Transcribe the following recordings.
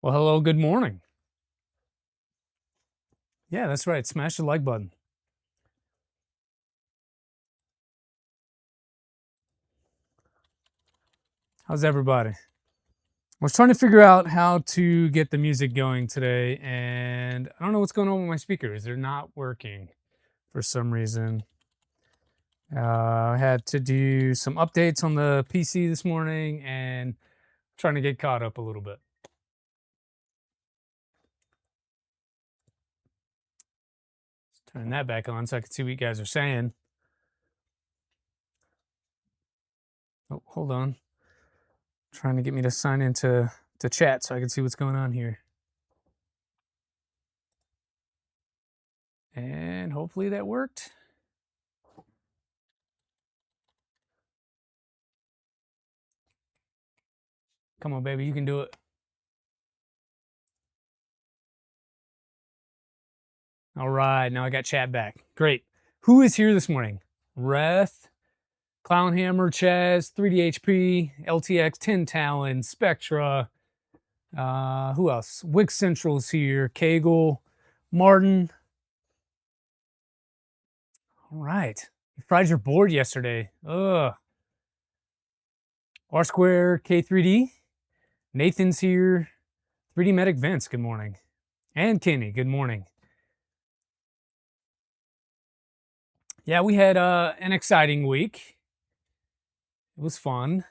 Well, hello, good morning. Yeah, that's right. Smash the like button. How's everybody? I was trying to figure out how to get the music going today, and I don't know what's going on with my speakers. They're not working for some reason. I had to do some updates on the PC this morning and trying to get caught up a little bit. Let's turn that back on so I can see what you guys are saying. Oh, hold on. Trying to get me to sign into chat so I can see what's going on here. And hopefully that worked. Come on, baby, you can do it. All right, now I got chat back. Great. Who is here this morning? Reth, Clownhammer, Chaz, 3DHP, LTX, 10 Talon, Spectra. Who else? Wick Central's here. Kegel, Martin. All right. You fried your board yesterday. Ugh. R Square, K3D. Nathan's here. 3D Medic Vince, good morning. And Kenny, good morning. Yeah, we had an exciting week. It was fun.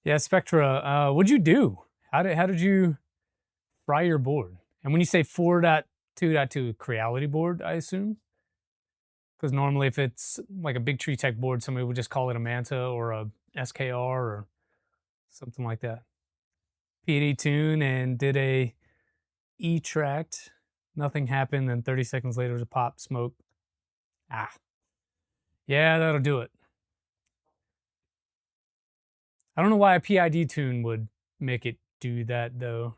Yeah, Spectra, what'd you do? How did you fry your board? And when you say 4.2.2 Creality board, I assume? Because normally if it's like a big tree tech board, somebody would just call it a Manta or a SKR or something like that. P80 tune and did a E-tract. Nothing happened, then 30 seconds later was a pop smoke. Ah. Yeah, that'll do it. I don't know why a PID tune would make it do that though.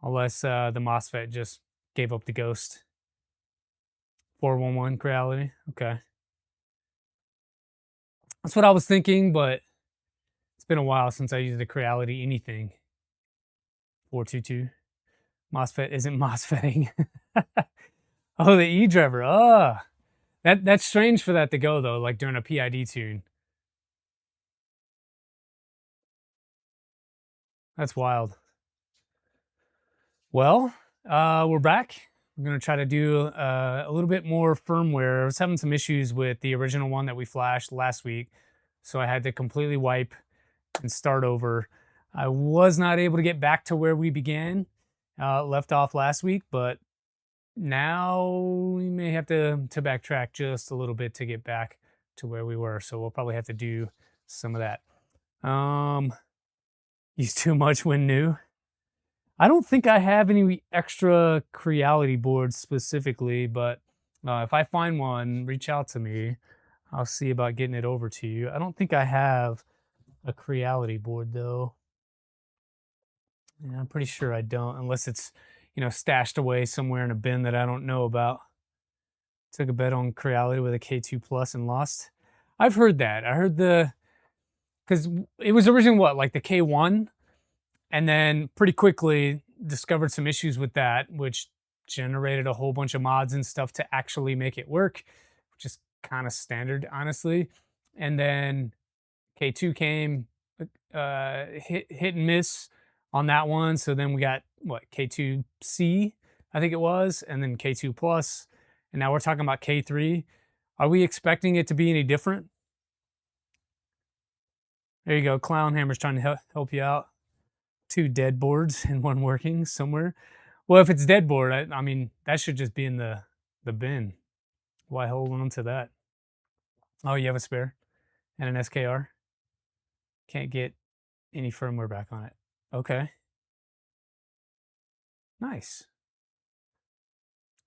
Unless the MOSFET just gave up the ghost. 411 Creality. Okay. That's what I was thinking, but it's been a while since I used a Creality anything. 422. MOSFET isn't MOSFETting. Oh, the E driver. That's strange for that to go though, like during a PID tune. That's wild. Well, we're back. We're gonna try to do a little bit more firmware. I was having some issues with the original one that we flashed last week, so I had to completely wipe and start over. I was not able to get back to where we began, left off last week, but now we may have to backtrack just a little bit to get back to where we were. So we'll probably have to do some of that. Use too much when new. I don't think I have any extra Creality boards specifically, but if I find one, reach out to me. I'll see about getting it over to you. I don't think I have a Creality board though. Yeah, I'm pretty sure I don't, unless it's, stashed away somewhere in a bin that I don't know about. Took a bet on Creality with a K2 Plus and lost. I've heard that. I heard because it was originally what, like the K1? And then pretty quickly discovered some issues with that, which generated a whole bunch of mods and stuff to actually make it work, which is kind of standard, honestly. And then K2 came, hit and miss on that one. So then we got what, K2C, I think it was, and then K2 Plus, and now we're talking about K3. Are we expecting it to be any different? There you go. Clownhammer's trying to help you out. 2 dead boards and 1 working somewhere. Well, if it's dead board, I mean, that should just be in the bin. Why hold on to that? Oh, you have a spare and an SKR? Can't get any firmware back on it. Okay. Nice.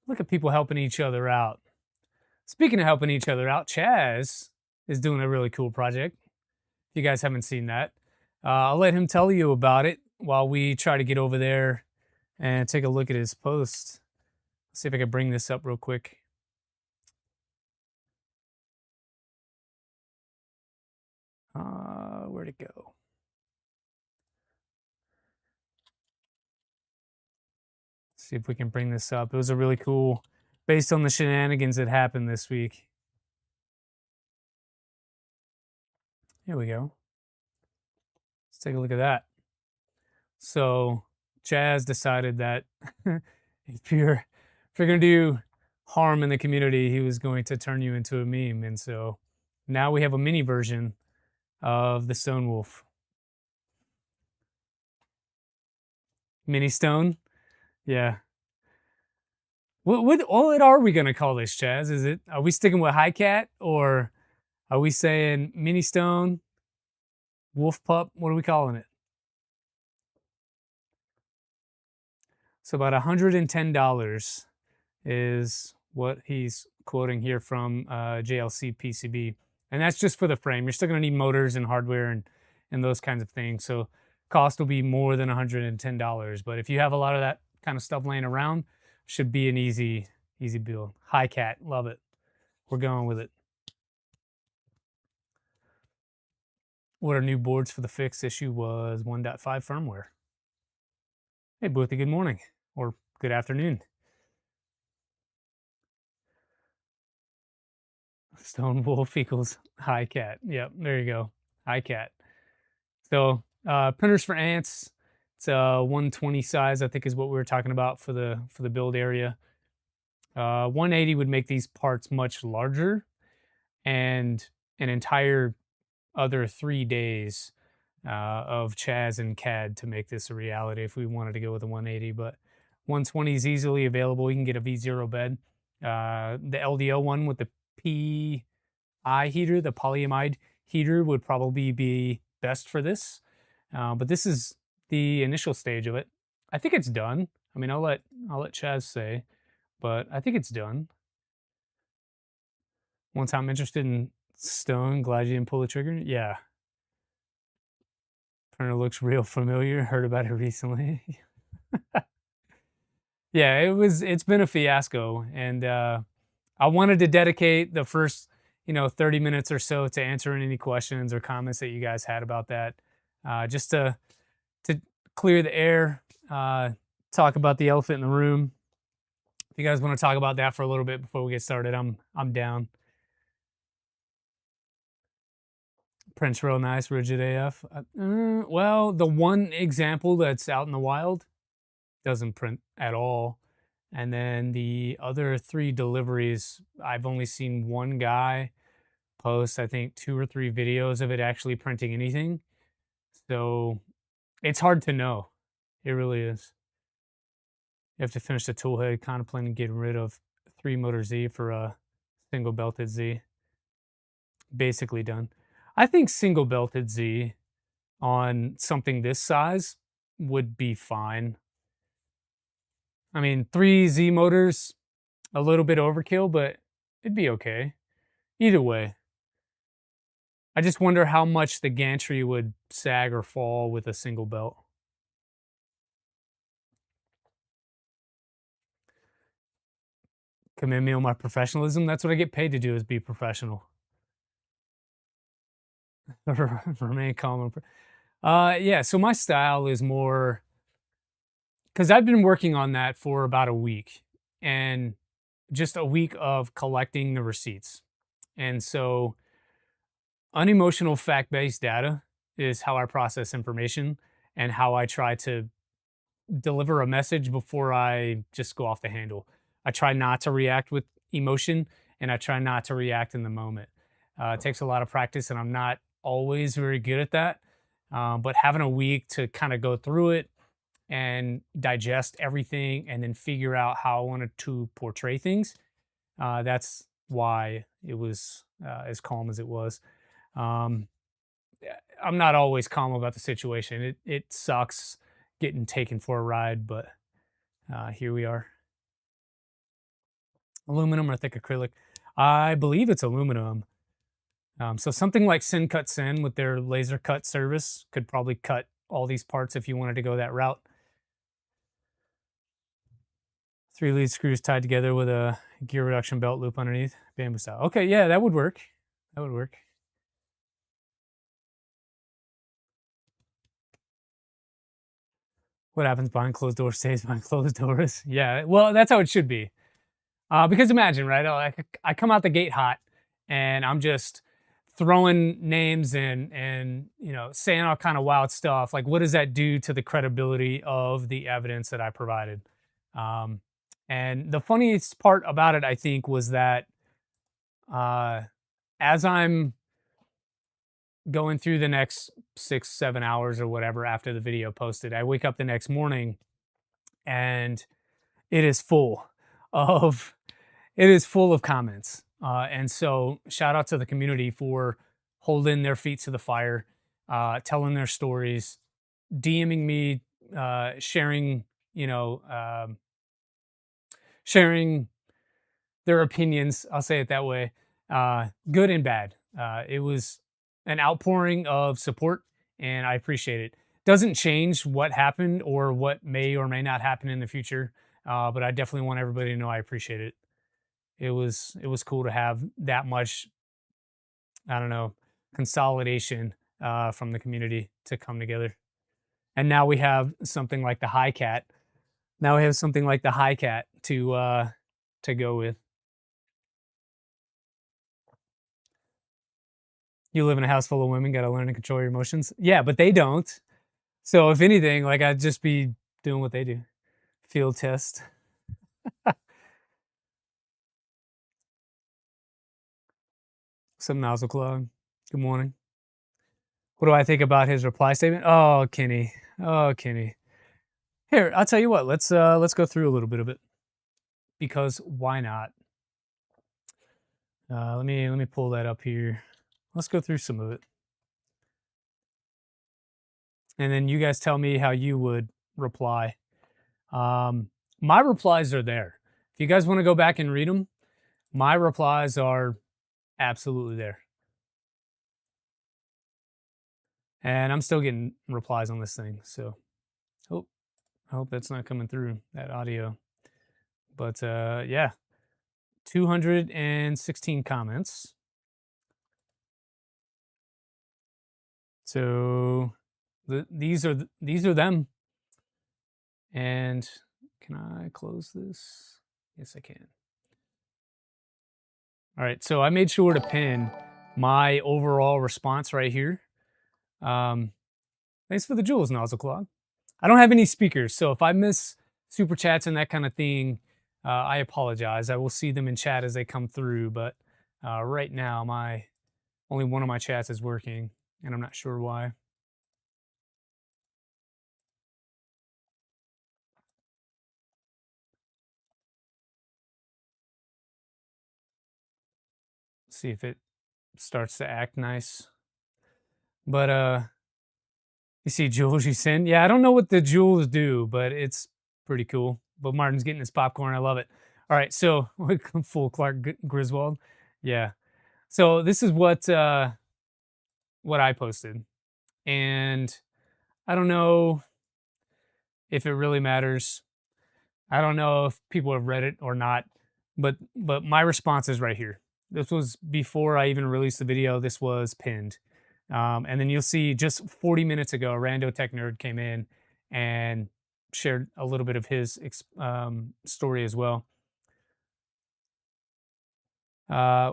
Look at people helping each other out. Speaking of helping each other out, Chaz is doing a really cool project. If you guys haven't seen that, I'll let him tell you about it while we try to get over there and take a look at his post. Let's see if I can bring this up real quick. Where'd it go? See if we can bring this up. It was a really cool, based on the shenanigans that happened this week. Here we go. Let's take a look at that. So Chaz decided that if you're going to do harm in the community, he was going to turn you into a meme. And so now we have a mini version of the Stone Wolf. Mini Stone? Yeah. What are we going to call this, Chaz? Are we sticking with High Cat, or are we saying Mini Stone, Wolf Pup? What are we calling it? So about $110 is what he's quoting here from JLC PCB. And that's just for the frame. You're still going to need motors and hardware and those kinds of things. So cost will be more than $110. But if you have a lot of that kind of stuff laying around, should be an easy build. High Cat, love it. We're going with it. What our new boards for the fix issue was 1.5 firmware. Hey, Boothie, good morning or good afternoon. Stone Wolf equals High Cat. Yep, there you go. High Cat. So printers for ants. It's a 120 size, I think, is what we were talking about for the build area. 180 would make these parts much larger, and an entire other 3 days of Chaz and CAD to make this a reality if we wanted to go with a 180. But 120 is easily available. You can get a V0 bed. The LDO one with the PI heater, the polyamide heater, would probably be best for this. But this is the initial stage of it. I think it's done. I mean, I'll let Chaz say, but I think it's done. One time interested in stone, glad you didn't pull the trigger. Yeah. Printer looks real familiar. Heard about it recently. Yeah, it's been a fiasco, and I wanted to dedicate the first 30 minutes or so to answering any questions or comments that you guys had about that, just to clear the air, talk about the elephant in the room. If you guys want to talk about that for a little bit before we get started, I'm down. Prints real nice, rigid AF. Well, the one example that's out in the wild doesn't print at all. And then the other 3 deliveries, I've only seen one guy post, I think, 2 or 3 videos of it actually printing anything. So it's hard to know. It really is. You have to finish the tool head, contemplating getting rid of 3 motor Z for a single belted Z. Basically done. I think single belted Z on something this size would be fine. I mean, 3 Z motors, a little bit overkill, but it'd be okay. Either way. I just wonder how much the gantry would sag or fall with a single belt. Commend me on my professionalism. That's what I get paid to do, is be professional. Remain calm. Yeah, so my style is more, because I've been working on that for about a week, and just a week of collecting the receipts. And so unemotional fact-based data is how I process information and how I try to deliver a message before I just go off the handle. I try not to react with emotion, and I try not to react in the moment. It takes a lot of practice, and I'm not always very good at that. But having a week to kind of go through it and digest everything and then figure out how I wanted to portray things, that's why it was as calm as it was. I'm not always calm about the situation. It sucks getting taken for a ride, but here we are. Aluminum or thick acrylic? I believe it's aluminum. So something like Sin with their laser cut service could probably cut all these parts if you wanted to go that route. 3 lead screws tied together with a gear reduction belt loop underneath, bamboo style. Okay, yeah, that would work. That would work. What happens behind closed doors stays behind closed doors. Yeah, well, that's how it should be. Because imagine, right? I come out the gate hot, and I'm just throwing names and saying all kind of wild stuff. Like, what does that do to the credibility of the evidence that I provided? Um, and the funniest part about it, I think, was that uh, as I'm going through the next 6, 7 hours or whatever after the video posted, I wake up the next morning and it is full of comments. And so shout out to the community for holding their feet to the fire, telling their stories, DMing me, sharing, sharing their opinions. I'll say it that way, good and bad. It was an outpouring of support, and I appreciate it. Doesn't change what happened or what may or may not happen in the future, but I definitely want everybody to know I appreciate it. It was cool to have that much, I don't know, consolidation from the community to come together. And now we have something like the high cat. Now we have something like the high cat to go with. You live in a house full of women, got to learn to control your emotions. Yeah, but they don't. So if anything, like I'd just be doing what they do. Field test. Some nozzle clog. Good morning. What do I think about his reply statement? Oh, Kenny. Oh, Kenny. Here, I'll tell you what. Let's go through a little bit of it, because why not? Let me pull that up here. Let's go through some of it, and then you guys tell me how you would reply. My replies are there. If you guys want to go back and read them, my replies are absolutely there. And I'm still getting replies on this thing, so I hope that's not coming through, that audio. But yeah, 216 comments. So these are them. And can I close this? Yes, I can. All right, so I made sure to pin my overall response right here. Thanks for the jewels, Nozzle Clog. I don't have any speakers, so if I miss super chats and that kind of thing, I apologize. I will see them in chat as they come through, but right now only one of my chats is working, and I'm not sure why. See if it starts to act nice. But you see jewels you send? Yeah, I don't know what the jewels do, but it's pretty cool. But Martin's getting his popcorn. I love it. All right, so full Clark Griswold. Yeah. So this is what I posted. And I don't know if it really matters. I don't know if people have read it or not, but my response is right here. This was before I even released the video. This was pinned. And then you'll see just 40 minutes ago, Rando Tech Nerd came in and shared a little bit of his story as well.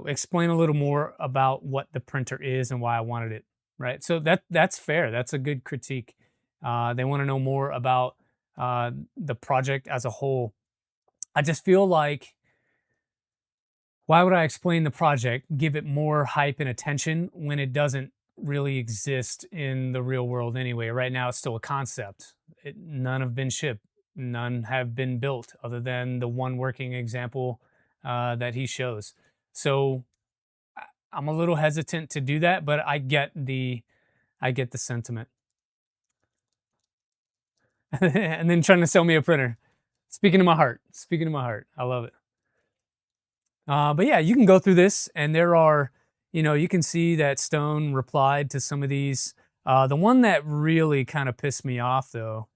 Explain a little more about what the printer is and why I wanted it, right? So that's fair. That's a good critique. They want to know more about the project as a whole. I just feel like, why would I explain the project, give it more hype and attention when it doesn't really exist in the real world anyway? Right now, it's still a concept. None have been shipped. None have been built other than the one working example that he shows. So I'm a little hesitant to do that, but I get the sentiment. And then trying to sell me a printer. Speaking to my heart. Speaking to my heart. I love it. But yeah, you can go through this, and there are, you can see that Stone replied to some of these. The one that really kind of pissed me off, though,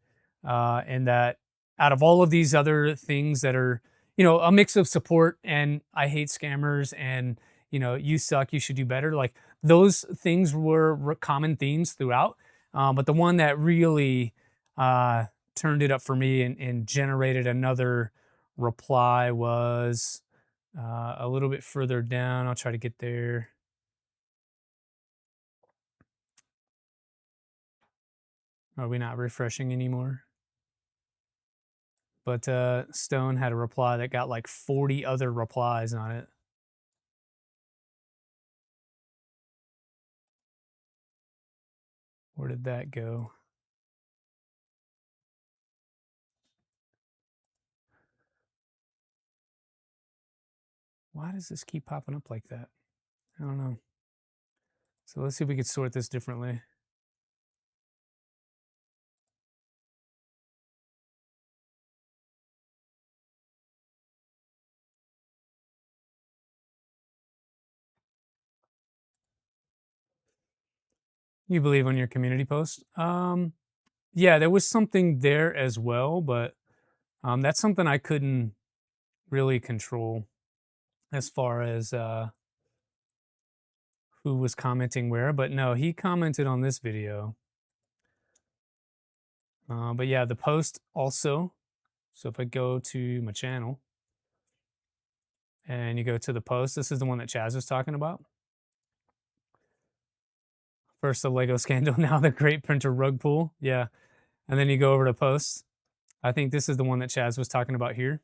and that out of all of these other things that are, a mix of support and I hate scammers and, you suck, you should do better. Like, those things were common themes throughout. But the one that really turned it up for me and generated another reply was a little bit further down. I'll try to get there. Are we not refreshing anymore? But Stone had a reply that got like 40 other replies on it. Where did that go? Why does this keep popping up like that? I don't know. So let's see if we could sort this differently. You believe on your community post? Yeah, there was something there as well, but that's something I couldn't really control as far as who was commenting where. But no, he commented on this video. But yeah, the post also. So if I go to my channel and you go to the post, this is the one that Chaz was talking about. First the Lego scandal, now the great printer rug pull. Yeah. And then you go over to posts. I think this is the one that Chaz was talking about here.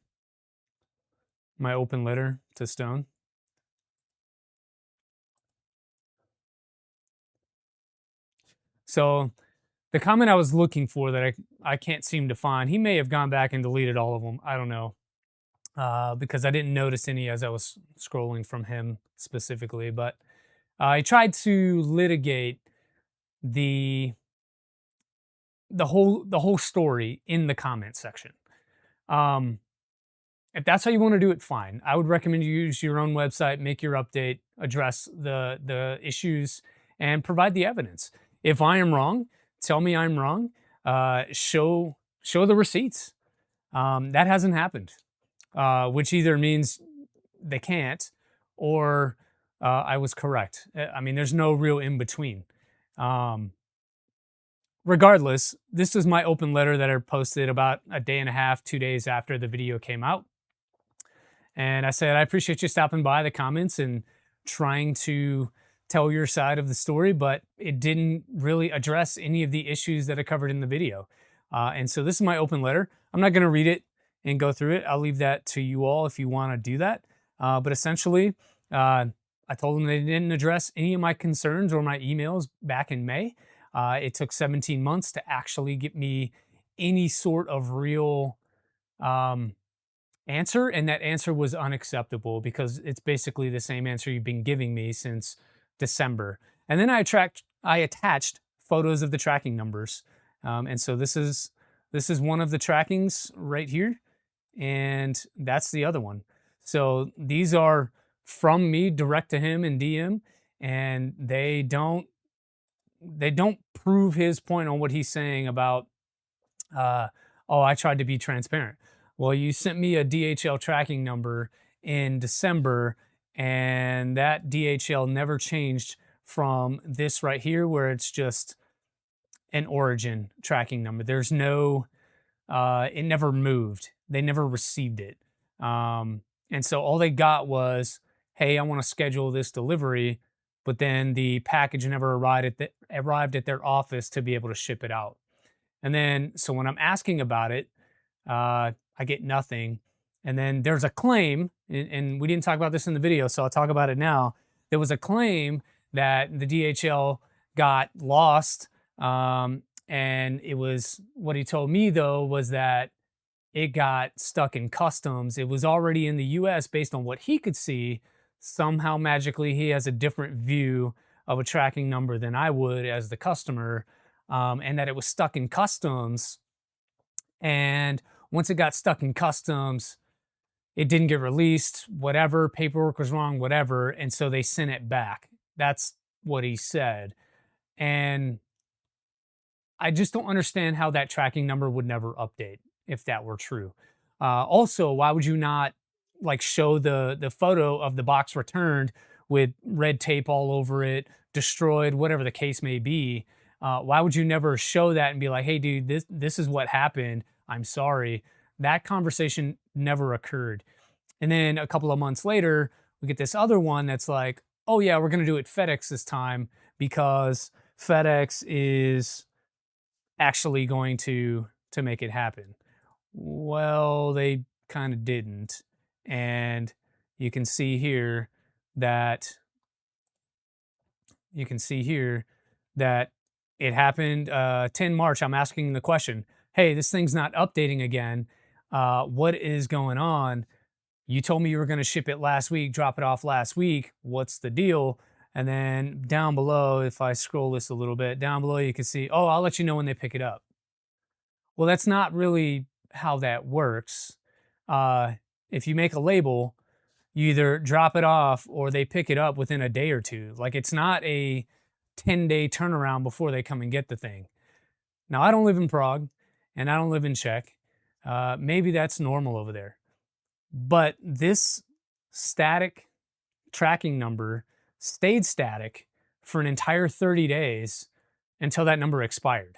My open letter to Stone. So the comment I was looking for that I can't seem to find, he may have gone back and deleted all of them. I don't know. Because I didn't notice any as I was scrolling from him specifically. But I tried to litigate the whole story in the comment section. If that's how you want to do it, fine. I would recommend you use your own website, make your update, address the issues, and provide the evidence. If I am wrong, tell me I'm wrong. Show the receipts. That hasn't happened, which either means they can't or I was correct. I mean, there's no real in between. Regardless, this is my open letter that I posted about a day and a half, 2 days after the video came out. And I said, I appreciate you stopping by the comments and trying to tell your side of the story, but it didn't really address any of the issues that I covered in the video. And so this is my open letter. I'm not going to read it and go through it. I'll leave that to you all if you want to do that. But essentially, I told them they didn't address any of my concerns or my emails back in May. It took 17 months to actually get me any sort of real answer, and that answer was unacceptable because it's basically the same answer you've been giving me since December. And then I attached photos of the tracking numbers, and so this is one of the trackings right here, and that's the other one. So these are from me direct to him in DM, and they don't prove his point on what he's saying about oh, I tried to be transparent. Well, you sent me a DHL tracking number in December, and that DHL never changed from this right here, where it's just an origin tracking number. There's no, it never moved. They never received it. And so all they got was, hey, I want to schedule this delivery, but then the package never arrived at their office to be able to ship it out. And then, so when I'm asking about it, I get nothing. And then there's a claim, and we didn't talk about this in the video, so I'll talk about it now. There was a claim that the DHL got lost, and it was, what he told me though was that it got stuck in customs. It was already in the US based on what he could see. Somehow magically he has a different view of a tracking number than I would as the customer, and that it was stuck in customs. And once it got stuck in customs, it didn't get released, whatever, paperwork was wrong, whatever. And so they sent it back. That's what he said. And I just don't understand how that tracking number would never update if that were true. Also, why would you not like show the photo of the box returned with red tape all over it, destroyed, whatever the case may be? Why would you never show that and be like, hey, dude, this is what happened. I'm sorry. That conversation never occurred. And then a couple of months later, we get this other one that's like, oh, yeah, we're going to do it FedEx this time because FedEx is actually going to make it happen. Well, they kind of didn't. And you can see here that it happened 10 March. I'm asking the question, hey, this thing's not updating again. What is going on? You told me you were going to ship it last week, drop it off last week. What's the deal? And then down below, if I scroll this a little bit, down below you can see, oh, I'll let you know when they pick it up. Well, that's not really how that works. If you make a label, you either drop it off or they pick it up within a day or two. Like, it's not a 10-day turnaround before they come and get the thing. Now, I don't live in Prague and I don't live in Czech. Maybe that's normal over there. But this static tracking number stayed static for an entire 30 days until that number expired.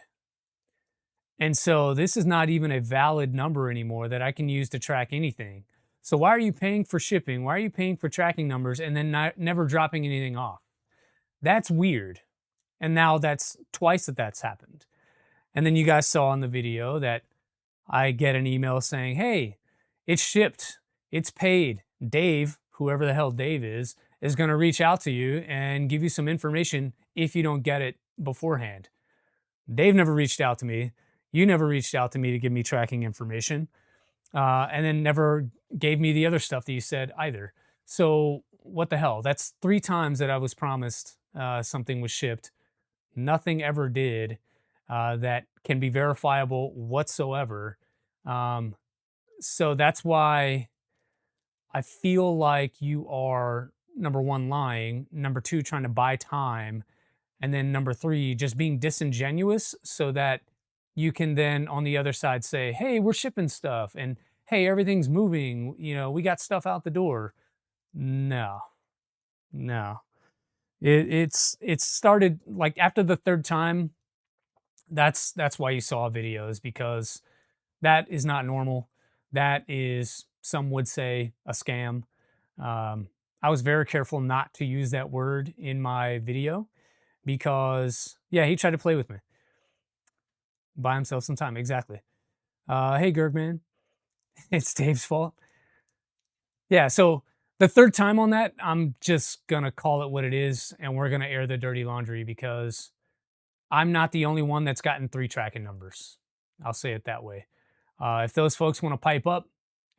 And so this is not even a valid number anymore that I can use to track anything. So why are you paying for shipping? Why are you paying for tracking numbers and then never dropping anything off? That's weird. And now that's twice that's happened. And then you guys saw in the video that I get an email saying, hey, it's shipped, it's paid. Dave, whoever the hell Dave is going to reach out to you and give you some information if you don't get it beforehand. Dave never reached out to me. You never reached out to me to give me tracking information. And then never gave me the other stuff that you said either. So what the hell? That's 3 times that I was promised something was shipped. Nothing ever did that can be verifiable whatsoever. So that's why I feel like you are, number 1, lying, number 2, trying to buy time, and then number 3, just being disingenuous so that you can then on the other side say, hey, we're shipping stuff, and hey, everything's moving, you know, we got stuff out the door. No. It's started like after the 3rd time. That's why you saw videos, because that is not normal. That is, some would say, a scam. I was very careful not to use that word in my video because, yeah, he tried to play with me. Buy himself some time, exactly. Hey, Gergman, it's Dave's fault. Yeah, so the 3rd time on that, I'm just going to call it what it is, and we're going to air the dirty laundry because I'm not the only one that's gotten 3 tracking numbers. I'll say it that way. If those folks want to pipe up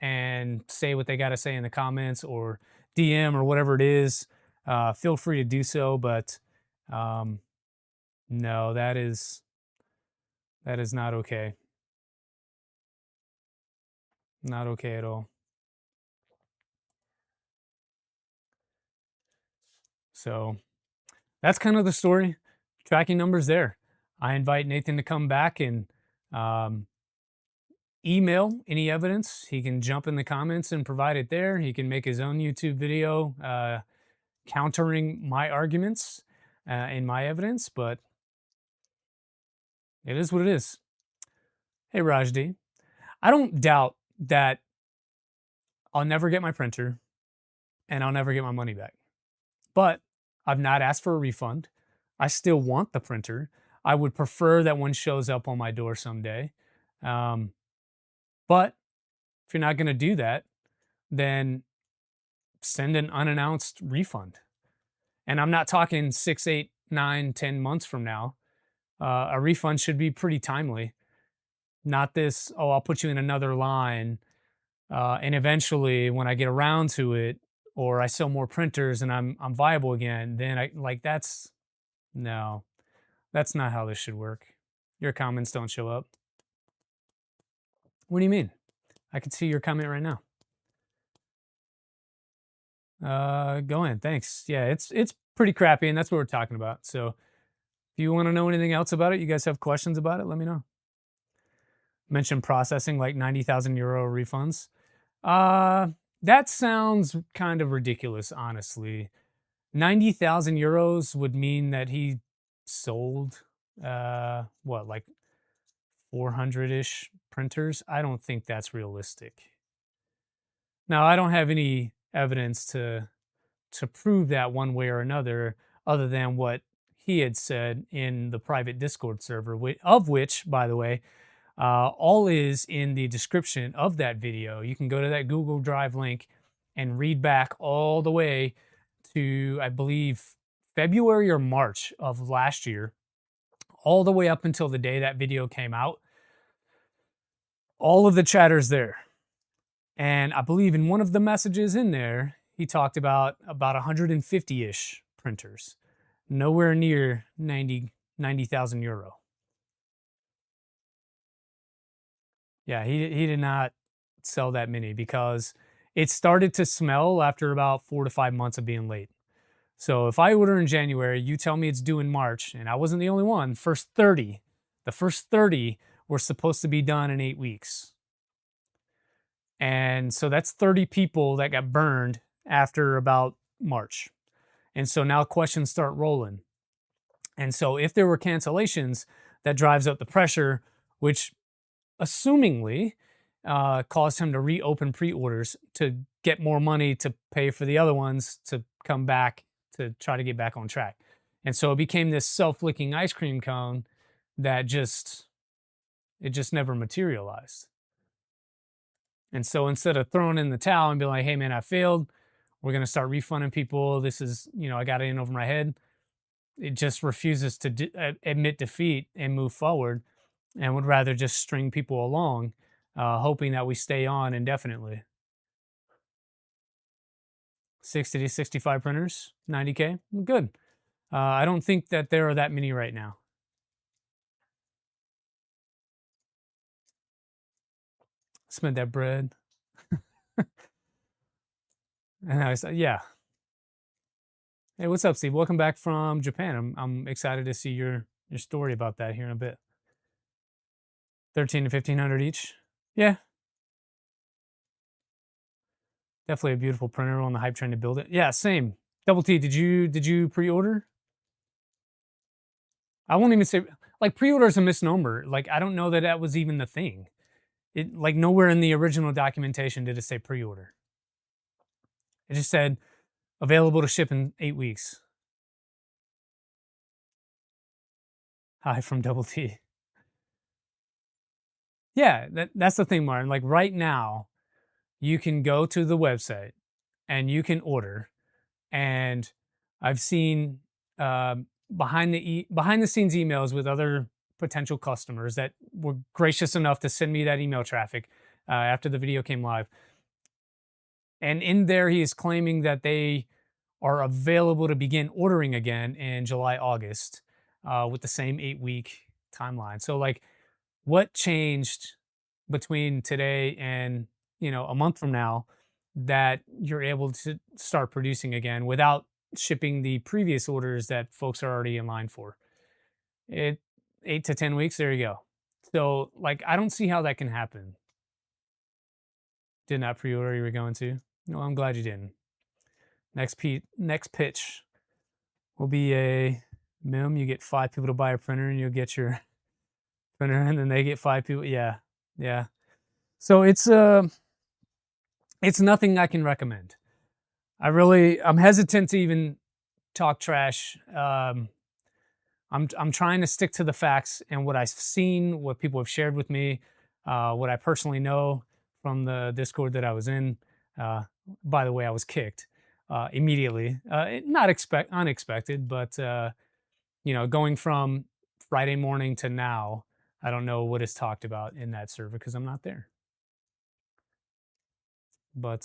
and say what they got to say in the comments or DM or whatever it is, feel free to do so. But no, that is not okay. Not okay at all. So that's kind of the story. Tracking numbers there. I invite Nathan to come back and email any evidence. He can jump in the comments and provide it there. He can make his own YouTube video countering my arguments in my evidence, but it is what it is. Hey, Rajdi, I don't doubt that I'll never get my printer and I'll never get my money back. But I've not asked for a refund. I still want the printer. I would prefer that one shows up on my door someday. But if you're not going to do that, then send an unannounced refund. And I'm not talking 6, 8, 9, 10 months from now. A refund should be pretty timely. Not this, oh, I'll put you in another line. And eventually when I get around to it, or I sell more printers and I'm viable again, then no, that's not how this should work. Your comments don't show up. What do you mean? I can see your comment right now. Go in, thanks. Yeah, it's pretty crappy, and that's what we're talking about. So if you want to know anything else about it, you guys have questions about it, let me know. Mention processing like 90,000 euro refunds. That sounds kind of ridiculous, honestly. 90,000 euros would mean that he sold what, like 400-ish printers? I don't think that's realistic. Now, I don't have any evidence to prove that one way or another, other than what he had said in the private Discord server, of which, by the way, all is in the description of that video. You can go to that Google Drive link and read back all the way to, I believe, February or March of last year, all the way up until the day that video came out. All of the chatter's there. And I believe in one of the messages in there, he talked about 150-ish printers, nowhere near 90,000 euro. Yeah, he did not sell that many because it started to smell after about 4 to 5 months of being late. So if I order in January, you tell me it's due in March, and I wasn't the only one. The first 30 were supposed to be done in 8 weeks. And so that's 30 people that got burned after about March. And so now questions start rolling. And so if there were cancellations, that drives up the pressure, which assumingly caused him to reopen pre-orders to get more money to pay for the other ones to come back to try to get back on track. And so it became this self-licking ice cream cone that just never materialized. And so instead of throwing in the towel and being like, hey man, I failed, we're going to start refunding people, this is, I got it in over my head, it just refuses to admit defeat and move forward, and would rather just string people along, hoping that we stay on indefinitely. 60 to 65 printers, 90K, good. I don't think that there are that many right now. Spent that bread. And I was like, yeah. Hey, what's up, Steve? Welcome back from Japan. I'm excited to see your story about that here in a bit. 13 to 1500 each. Yeah. Definitely a beautiful printer, on the hype train to build it. Yeah, same. Double T, did you pre-order? I won't even say, like, pre-order is a misnomer. Like, I don't know that that was even the thing. It, like, nowhere in the original documentation did it say pre-order. It just said available to ship in 8 weeks. Hi from Double T. Yeah, that's the thing, Martin. Like, right now, you can go to the website and you can order. And I've seen behind the scenes emails with other potential customers that were gracious enough to send me that email traffic after the video came live. And in there, he is claiming that they are available to begin ordering again in July, August, with the same 8-week timeline. So, like, what changed between today and a month from now that you're able to start producing again without shipping the previous orders that folks are already in line for? 8 to 10 weeks, there you go. So, like, I don't see how that can happen. Did not pre-order, you were going to? No, I'm glad you didn't. Next pitch will be a Mim. You get 5 people to buy a printer and you'll get your printer, and then they get 5 people. Yeah. So it's nothing I can recommend. I'm hesitant to even talk trash. I'm trying to stick to the facts and what I've seen, what people have shared with me, what I personally know from the Discord that I was in. By the way, I was kicked immediately. Not unexpected, but going from Friday morning to now, I don't know what is talked about in that server because I'm not there. But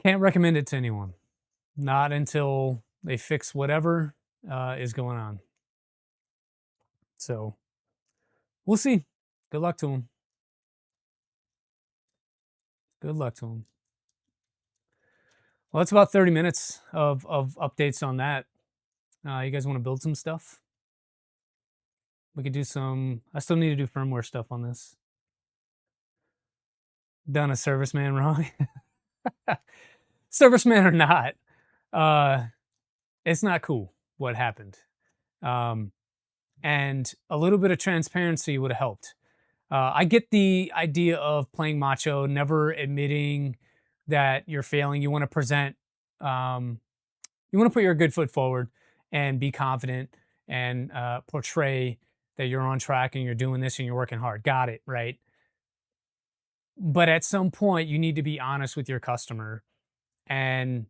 can't recommend it to anyone. Not until they fix whatever is going on. So we'll see. Good luck to them. Good luck to them. Well, that's about 30 minutes of updates on that. You guys want to build some stuff? We could do some. I still need to do firmware stuff on this. Done a serviceman wrong. Serviceman or not, it's not cool what happened. Um, and a little bit of transparency would have helped. I get the idea of playing macho, never admitting that you're failing. You want to present, um, you want to put your good foot forward and be confident and portray that you're on track and you're doing this and you're working hard. Got it, right? But at some point, you need to be honest with your customer and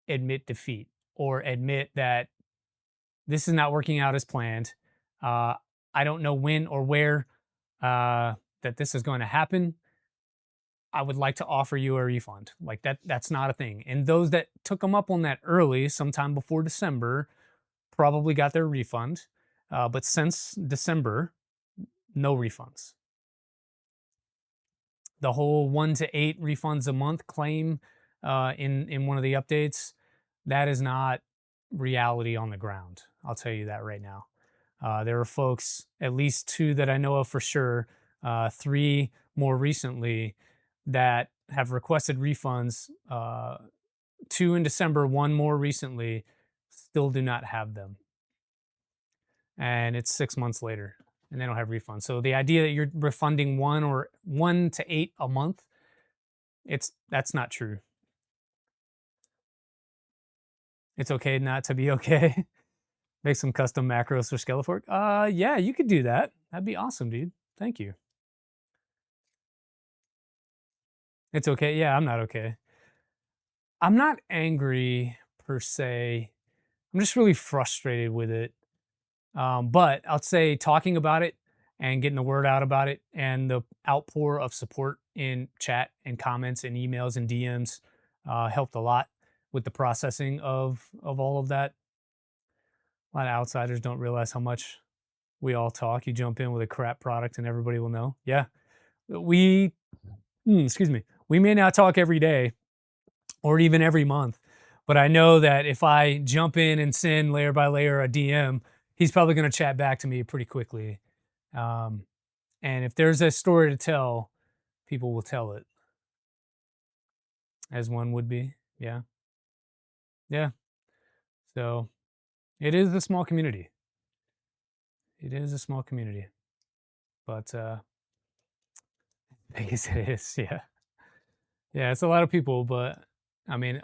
admit defeat or admit that this is not working out as planned. Uh, I don't know when or where that this is going to happen. I would like to offer you a refund. Like that's not a thing. And those that took them up on that early, sometime before December, probably got their refund. But since December, no refunds. The whole 1 to 8 refunds a month claim in one of the updates, that is not reality on the ground. I'll tell you that right now. There are folks, at least 2 that I know of for sure, 3 more recently, that have requested refunds. 2 in December, 1 more recently, still do not have them. And it's 6 months later and they don't have refunds. So the idea that you're refunding 1 to 8 a month, that's not true. It's okay not to be okay. Make some custom macros for SkeleFork. Yeah, you could do that. That'd be awesome, dude. Thank you. It's okay. Yeah, I'm not okay. I'm not angry per se. I'm just really frustrated with it. But I'll say talking about it and getting the word out about it and the outpour of support in chat and comments and emails and DMs helped a lot with the processing of all of that. A lot of outsiders don't realize how much we all talk. You jump in with a crap product and everybody will know. Yeah, we, excuse me, we may not talk every day or even every month, but I know that if I jump in and send layer by layer a DM, he's probably going to chat back to me pretty quickly. And if there's a story to tell, people will tell it, as one would be. Yeah. Yeah. So it is a small community. It is a small community. But I guess it is. Yeah. Yeah. It's a lot of people. But I mean,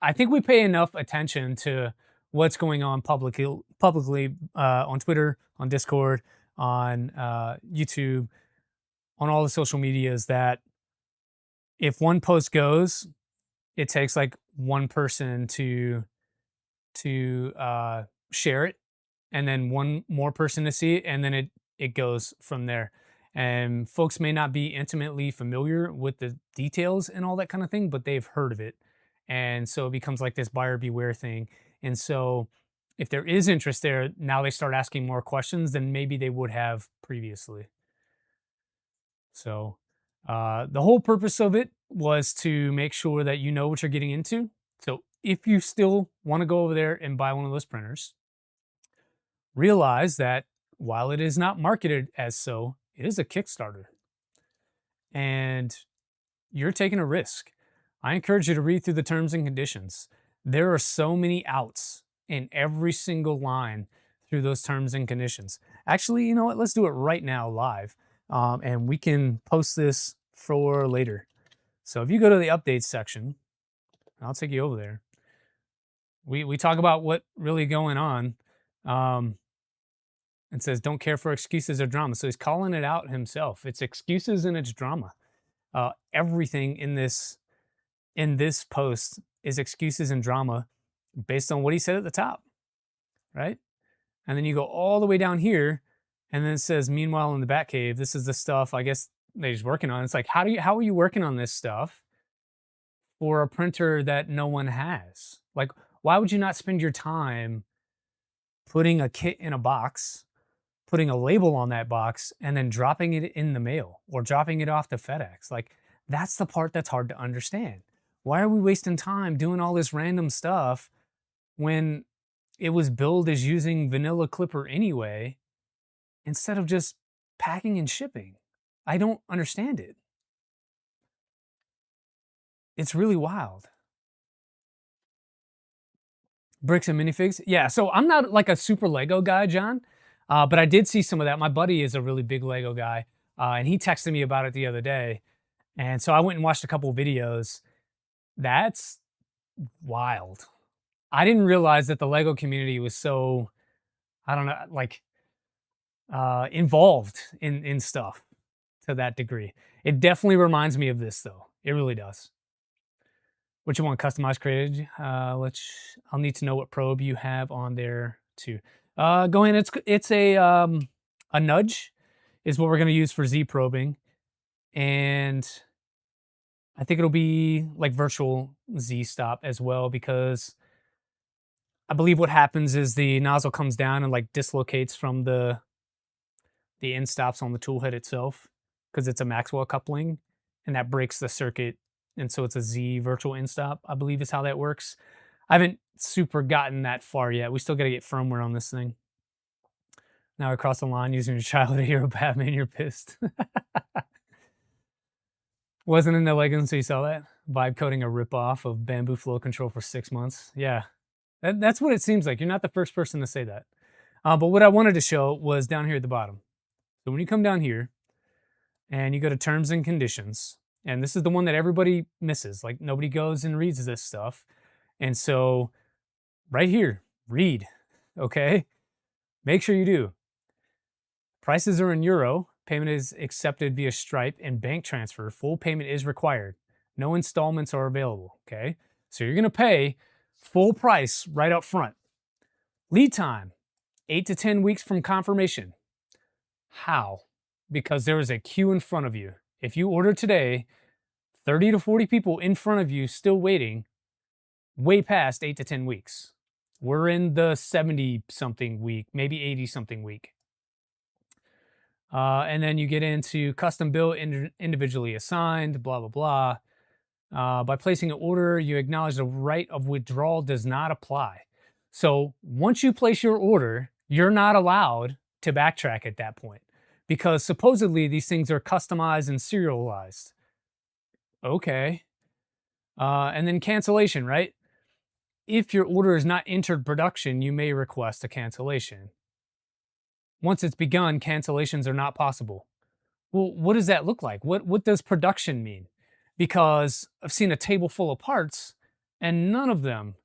I think we pay enough attention to what's going on publicly on Twitter, on Discord, on YouTube, on all the social medias that if one post goes, it takes like one person to share it, and then one more person to see it, and then it goes from there. And folks may not be intimately familiar with the details and all that kind of thing, but they've heard of it, and so it becomes like this buyer beware thing. And so, if there is interest there, now they start asking more questions than maybe they would have previously. So, the whole purpose of it was to make sure that you know what you're getting into. So, if you still want to go over there and buy one of those printers, realize that while it is not marketed as so, it is a Kickstarter and you're taking a risk. I encourage you to read through the terms and conditions. There are so many outs in every single line through those terms and conditions. Actually, you know what? Let's do it right now live. And we can post this for later. So if you go to the updates section, I'll take you over there. We talk about what really going on. And says, don't care for excuses or drama. So he's calling it out himself. It's excuses and it's drama. Everything in this post is excuses and drama based on what he said at the top, right? And then you go all the way down here, and then it says, meanwhile in the Batcave, this is the stuff I guess they're just working on. It's like, how are you working on this stuff for a printer that no one has? Like, why would you not spend your time putting a kit in a box, putting a label on that box, and then dropping it in the mail or dropping it off to FedEx? Like, that's the part that's hard to understand. Why are we wasting time doing all this random stuff when it was billed as using vanilla Clipper anyway, instead of just packing and shipping? I don't understand it. It's really wild. Bricks and minifigs. Yeah, so I'm not like a super Lego guy, John, but I did see some of that. My buddy is a really big Lego guy, and he texted me about it the other day. And so I went and watched a couple of videos. That's wild. I didn't realize that the Lego community was so, I don't know, like involved in stuff to that degree. It definitely reminds me of this though. It really does. What you want, customized created? I'll need to know what probe you have on there too. Go ahead. It's a nudge is what we're going to use for Z probing, and I think it'll be like virtual Z stop as well, because I believe what happens is the nozzle comes down and like dislocates from the end stops on the tool head itself, because it's a Maxwell coupling, and that breaks the circuit, and so it's a Z virtual end stop, I believe is how that works. I haven't super gotten that far yet. We still got to get firmware on this thing. Now I cross the line using your childhood hero Batman, you're pissed. Wasn't in the Lego until you saw that? Vibe coding a ripoff of Bamboo Flow Control for 6 months. Yeah, that's what it seems like. You're not the first person to say that. But what I wanted to show was down here at the bottom. So when you come down here and you go to terms and conditions, and this is the one that everybody misses, like nobody goes and reads this stuff. And so right here, read, okay? Make sure you do. Prices are in euro, payment is accepted via Stripe and bank transfer, full payment is required. No installments are available, okay? So you're gonna pay full price right up front. Lead time, 8 to 10 weeks from confirmation. How? Because there is a queue in front of you. If you order today, 30 to 40 people in front of you still waiting, way past 8 to 10 weeks. We're in the 70-something week, maybe 80-something week. And then you get into custom built, individually assigned, blah, blah, blah. By placing an order, you acknowledge the right of withdrawal does not apply. So once you place your order, you're not allowed to backtrack at that point, because supposedly these things are customized and serialized. Okay. And then cancellation, right? If your order is not entered production, you may request a cancellation. Once it's begun, cancellations are not possible. Well, what does that look like? What does production mean? Because I've seen a table full of parts and none of them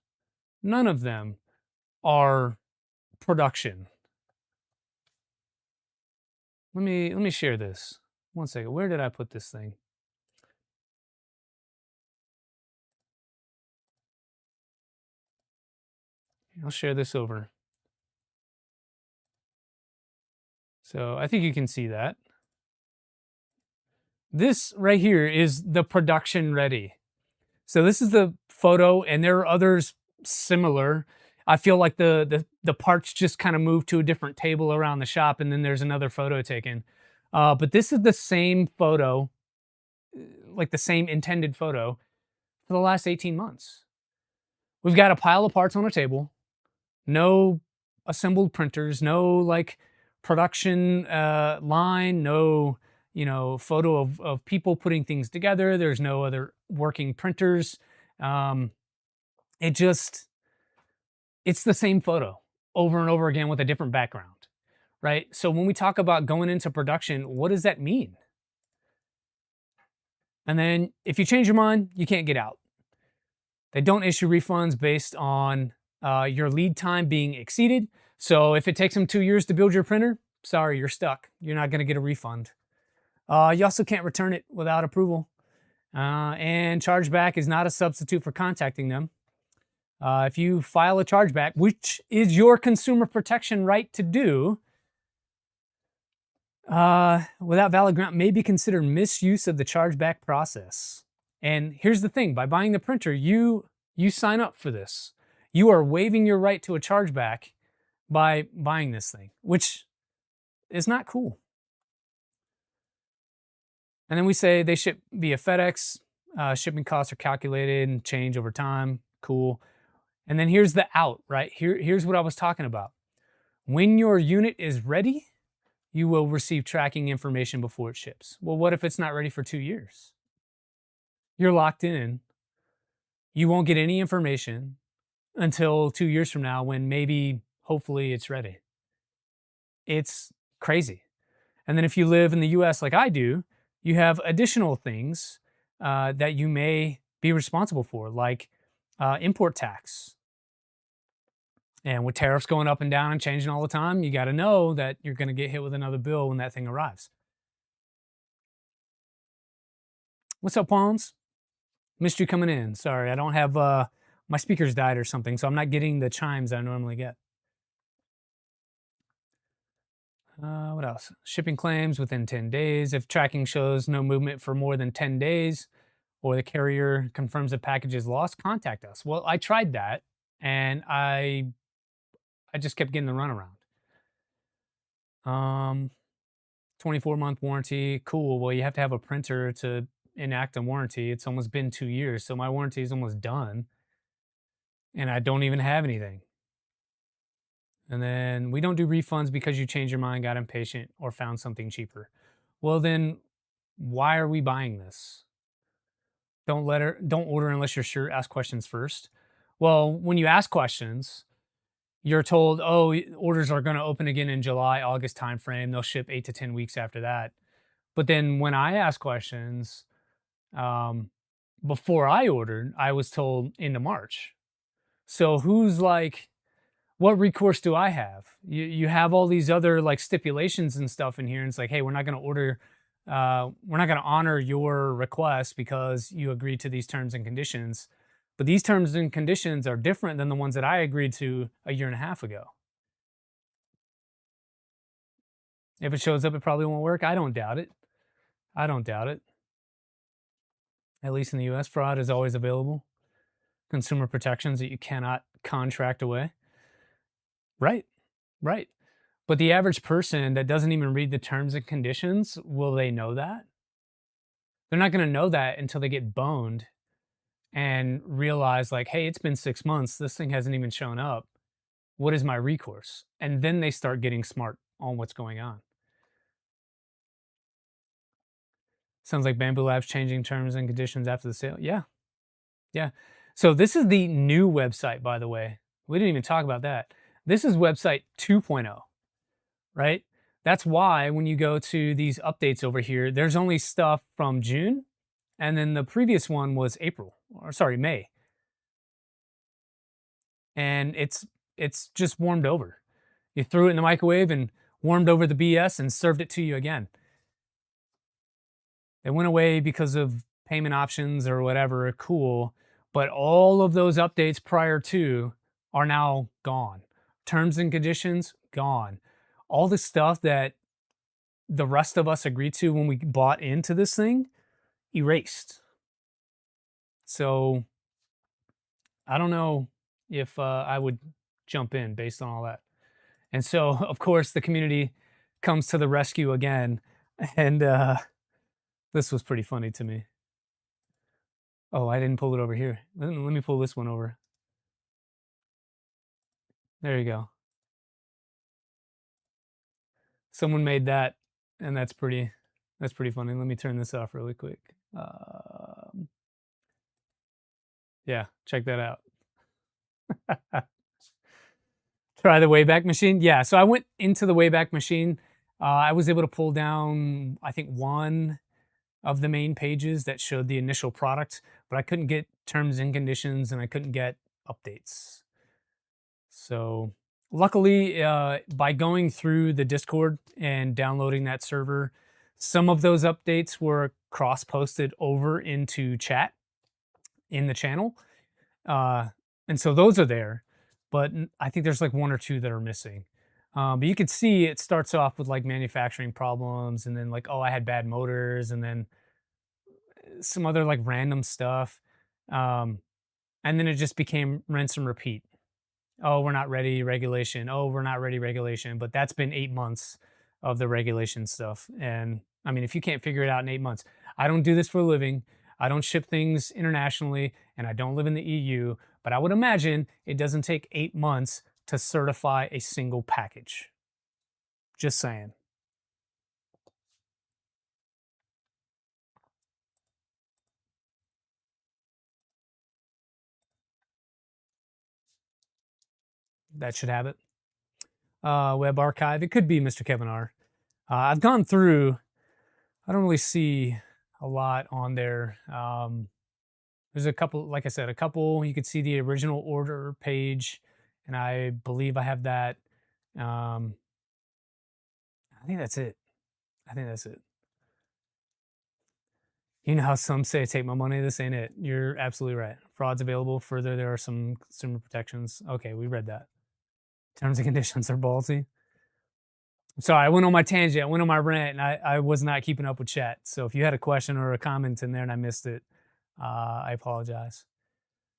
are production. Let me share this. One second. Where did I put this thing? I'll share this over. So I think you can see that. This right here is the production ready. So this is the photo, and there are others similar. I feel like the parts just kind of moved to a different table around the shop, and then there's another photo taken. But this is the same photo, like the same intended photo for the last 18 months. We've got a pile of parts on a table, no assembled printers, no like production line, no photo of people putting things together. There's no other working printers. It's the same photo over and over again with a different background, right? So when we talk about going into production, what does that mean? And then if you change your mind, you can't get out. They don't issue refunds based on your lead time being exceeded. So if it takes them 2 years to build your printer, sorry, you're stuck. You're not going to get a refund. You also can't return it without approval. And chargeback is not a substitute for contacting them. If you file a chargeback, which is your consumer protection right to do, without valid ground, may be considered misuse of the chargeback process. And here's the thing, by buying the printer, you sign up for this. You are waiving your right to a chargeback by buying this thing, which is not cool. And then we say they ship via FedEx. Shipping costs are calculated and change over time. Cool. And then here's the out, right? Here's what I was talking about. When your unit is ready, you will receive tracking information before it ships. Well, what if it's not ready for 2 years? You're locked in. You won't get any information until 2 years from now when maybe, hopefully, it's ready. It's crazy. And then if you live in the US like I do, you have additional things that you may be responsible for, like import tax. And with tariffs going up and down and changing all the time, you got to know that you're going to get hit with another bill when that thing arrives. What's up, Palms? Missed you coming in. Sorry, I don't have my speakers died or something, so I'm not getting the chimes I normally get. What else? Shipping claims within 10 days. If tracking shows no movement for more than 10 days or the carrier confirms the package is lost, contact us. Well, I tried that and I just kept getting the runaround. 24-month warranty. Cool. Well, you have to have a printer to enact a warranty. It's almost been 2 years, so my warranty is almost done and I don't even have anything. And then we don't do refunds because you changed your mind, got impatient, or found something cheaper. Well, then why are we buying this? Don't order unless you're sure. Ask questions first. Well, when you ask questions, you're told, oh, orders are going to open again in July, August timeframe. They'll ship 8 to 10 weeks after that. But then when I ask questions, um, before I ordered, I was told into March. So who's like, what recourse do I have? You have all these other like stipulations and stuff in here, and it's like, hey, we're not going to order, we're not going to honor your request because you agreed to these terms and conditions. But these terms and conditions are different than the ones that I agreed to a year and a half ago. If it shows up, it probably won't work. I don't doubt it. I don't doubt it. At least in the US, fraud is always available. Consumer protections that you cannot contract away. Right, right. But the average person that doesn't even read the terms and conditions, will they know that? They're not going to know that until they get boned and realize, like, hey, it's been 6 months. This thing hasn't even shown up. What is my recourse? And then they start getting smart on what's going on. Sounds like Bamboo Labs changing terms and conditions after the sale. Yeah. Yeah. So this is the new website, by the way. We didn't even talk about that. This is website 2.0, right? That's why when you go to these updates over here, there's only stuff from June, and then the previous one was May. And it's just warmed over. You threw it in the microwave and warmed over the BS and served it to you again. It went away because of payment options or whatever, cool. But all of those updates prior to are now gone. Terms and conditions, gone. All the stuff that the rest of us agreed to when we bought into this thing, erased. So I don't know if I would jump in based on all that. And so, of course, the community comes to the rescue again. And this was pretty funny to me. Oh, I didn't pull it over here. Let me pull this one over. There you go. Someone made that, and that's pretty funny. Let me turn this off really quick. Yeah, check that out. Try the Wayback Machine. Yeah, so I went into the Wayback Machine. I was able to pull down, I think, one of the main pages that showed the initial product, but I couldn't get terms and conditions and I couldn't get updates. So luckily, by going through the Discord and downloading that server, some of those updates were cross-posted over into chat in the channel. And so those are there, but I think there's like one or two that are missing. But you can see it starts off with like manufacturing problems and then like, oh, I had bad motors and then some other like random stuff. And then it just became rinse and repeat. Oh, we're not ready, regulation. Oh, we're not ready, regulation. But that's been 8 months of the regulation stuff. And I mean, if you can't figure it out in 8 months, I don't do this for a living. I don't ship things internationally and I don't live in the EU, but I would imagine it doesn't take 8 months to certify a single package. Just saying. that should have it. Web archive. It could be Mr. Kevin R. I've gone through. I don't really see a lot on there. There's a couple, like I said, a couple. You could see the original order page, and I believe I have that. I think that's it. I think that's it. You know how some say, take my money, this ain't it. You're absolutely right. Fraud's available. Further, there are some consumer protections. Okay, we read that. Terms and conditions are ballsy. Sorry, I went on my tangent. I went on my rant, and I was not keeping up with chat. So if you had a question or a comment in there and I missed it, I apologize.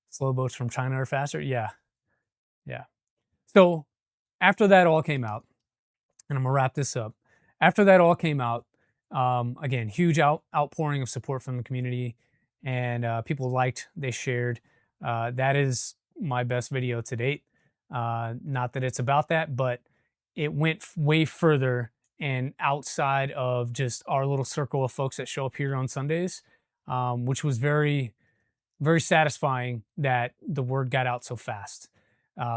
Slow boats from China are faster? Yeah. Yeah. So after that all came out, and I'm going to wrap this up. After that all came out, again, huge outpouring of support from the community, and people liked, they shared. That is my best video to date. Not that it's about that, but it went way further and outside of just our little circle of folks that show up here on Sundays, which was very, very satisfying that the word got out so fast.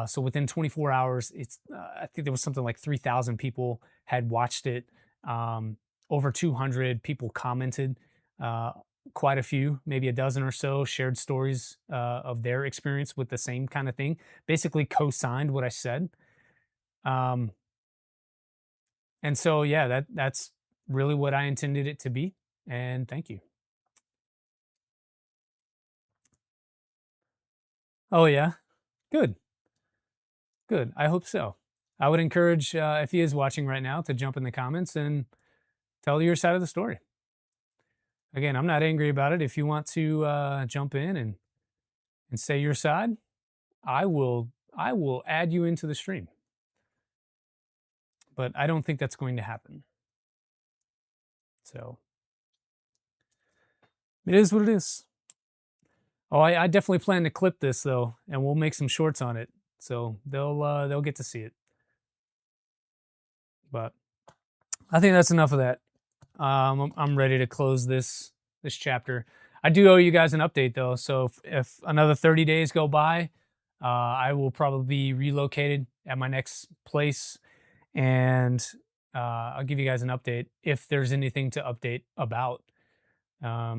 So within 24 hours, I think there was something like 3,000 people had watched it. Over 200 people commented. Quite a few, maybe a dozen or so, shared stories of their experience with the same kind of thing. Basically, co-signed what I said. And so, yeah, that's really what I intended it to be. And thank you. Oh yeah, good. Good. I hope so. I would encourage, if he is watching right now, to jump in the comments and tell your side of the story. Again, I'm not angry about it. If you want to jump in and say your side, I will add you into the stream. But I don't think that's going to happen. So it is what it is. Oh, I definitely plan to clip this though, and we'll make some shorts on it, so they'll get to see it. But I think that's enough of that. I'm ready to close this chapter. I do owe you guys an update though, so if another 30 days go by, I will probably be relocated at my next place, and I'll give you guys an update if there's anything to update about. I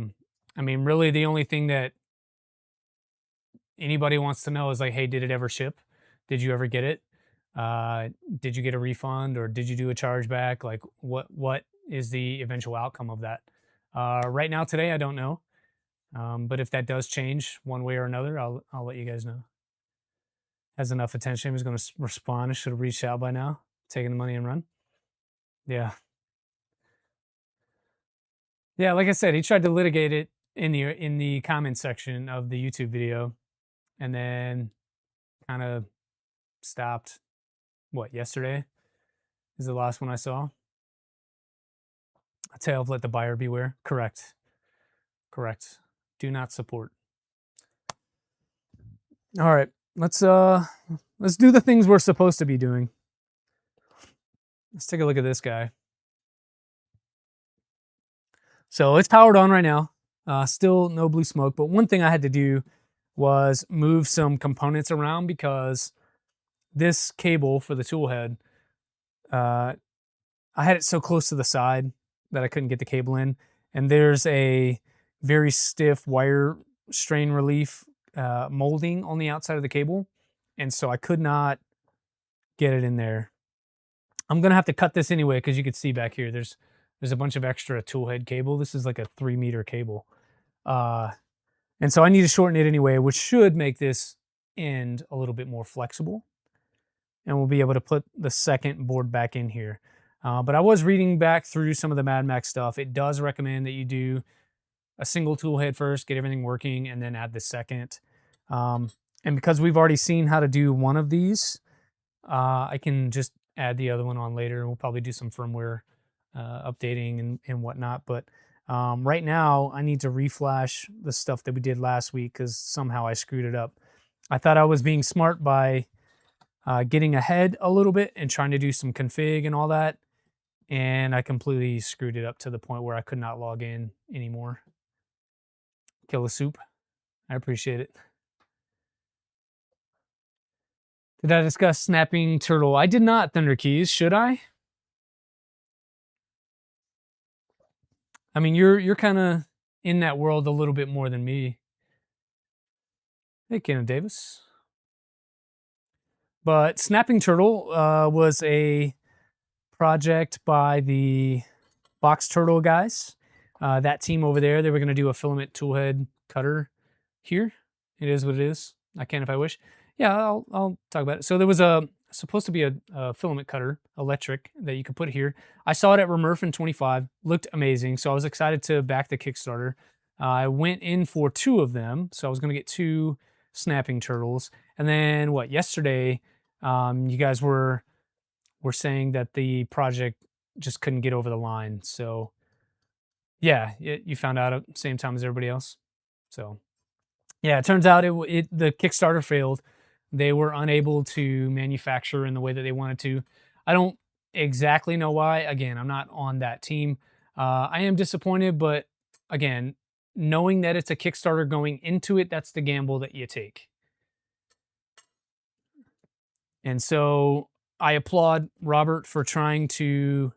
mean, really, the only thing that anybody wants to know is like, hey, did it ever ship? Did you ever get it? Did you get a refund, or did you do a chargeback? Like, what is the eventual outcome of that? Right now, today, I don't know. But if that does change one way or another, I'll let you guys know. Has enough attention. He's going to respond. I should have reached out by now, taking the money and run. Yeah. Yeah, like I said, he tried to litigate it in the comment section of the YouTube video, and then kind of stopped. What, yesterday is the last one I saw. A tale of let the buyer beware. Correct. Correct. Do not support. All right, let's do the things we're supposed to be doing. Let's take a look at this guy. So it's powered on right now. Still no blue smoke, but one thing I had to do was move some components around because this cable for the tool head, I had it so close to the side that I couldn't get the cable in. And there's a very stiff wire strain relief molding on the outside of the cable. And so I could not get it in there. I'm going to have to cut this anyway, because you can see back here, there's a bunch of extra tool head cable. This is like a 3-meter cable. And so I need to shorten it anyway, which should make this end a little bit more flexible. And we'll be able to put the second board back in here. But I was reading back through some of the Mad Max stuff. It does recommend that you do a single tool head first, get everything working, and then add the second. And because we've already seen how to do one of these, I can just add the other one on later. We'll probably do some firmware updating and whatnot. But right now, I need to reflash the stuff that we did last week because somehow I screwed it up. I thought I was being smart by getting ahead a little bit and trying to do some config and all that. And I completely screwed it up to the point where I could not log in anymore. Kill the soup. I appreciate it. Did I discuss snapping turtle? I did not, Thunder Keys. Should I? I mean, you're kind of in that world a little bit more than me. Hey, Kenneth Davis. But snapping turtle was a project by the Box Turtle guys. That team over there, they were going to do a filament toolhead cutter here. It is what it is. I can if I wish. Yeah, I'll talk about it. So there was supposed to be a filament cutter, electric, that you could put here. I saw it at Remurf in 25. Looked amazing. So I was excited to back the Kickstarter. I went in for 2 of them. So I was going to get 2 snapping turtles. And then yesterday, you guys were saying that the project just couldn't get over the line. So yeah, you found out at the same time as everybody else. So yeah, it turns out the Kickstarter failed. They were unable to manufacture in the way that they wanted to. I don't exactly know why. Again, I'm not on that team. I am disappointed, but again, knowing that it's a Kickstarter going into it, that's the gamble that you take. And so I applaud Robert for trying to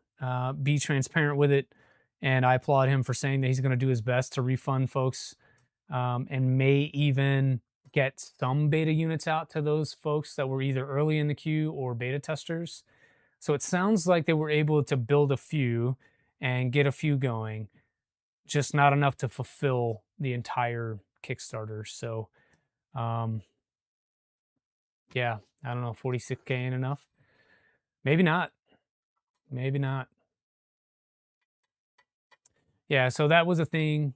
be transparent with it. And I applaud him for saying that he's going to do his best to refund folks and may even get some beta units out to those folks that were either early in the queue or beta testers. So it sounds like they were able to build a few and get a few going, just not enough to fulfill the entire Kickstarter. So, yeah, I don't know, 46K ain't enough. Maybe not. Maybe not. Yeah, so that was a thing.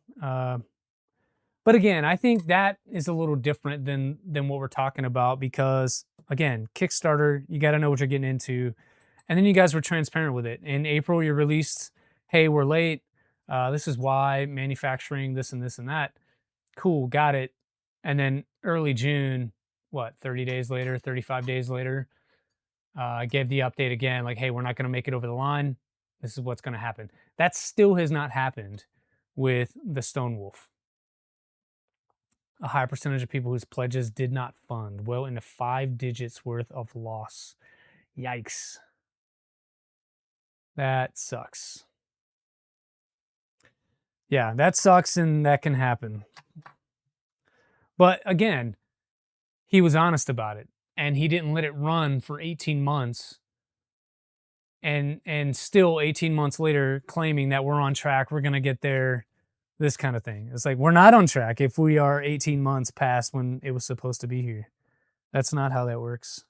But again, I think that is a little different than what we're talking about because, again, Kickstarter, you got to know what you're getting into. And then you guys were transparent with it. In April, you released, hey, we're late. This is why, manufacturing, this and this and that. Cool, got it. And then early June, 30 days later, 35 days later, gave the update again, like, hey, we're not going to make it over the line. This is what's going to happen. That still has not happened with the Stone Wolf. A high percentage of people whose pledges did not fund, well into 5 digits worth of loss. Yikes. That sucks. Yeah, that sucks and that can happen. But again, he was honest about it and he didn't let it run for 18 months and still 18 months later claiming that we're on track, we're going to get there, this kind of thing. It's like, we're not on track if we are 18 months past when it was supposed to be here. That's not how that works.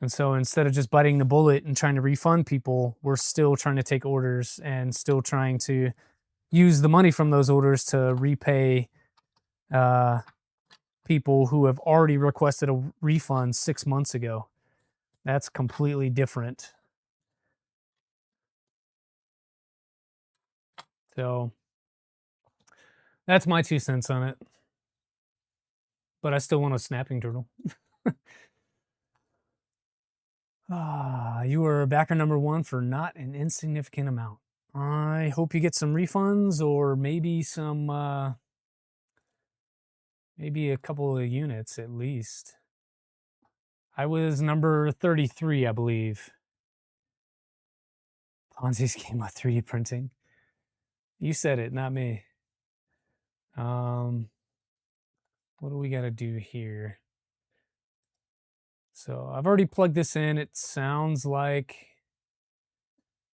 And so instead of just biting the bullet and trying to refund people, we're still trying to take orders and still trying to use the money from those orders to repay people who have already requested a refund 6 months ago. That's completely different. So that's my 2 cents on it. But I still want a snapping turtle. You were backer number 1 for not an insignificant amount. I hope you get some refunds or maybe some, maybe a couple of units at least. I was number 33, I believe. Ponzi scheme with 3D printing. You said it, not me. What do we got to do here? So I've already plugged this in. It sounds like,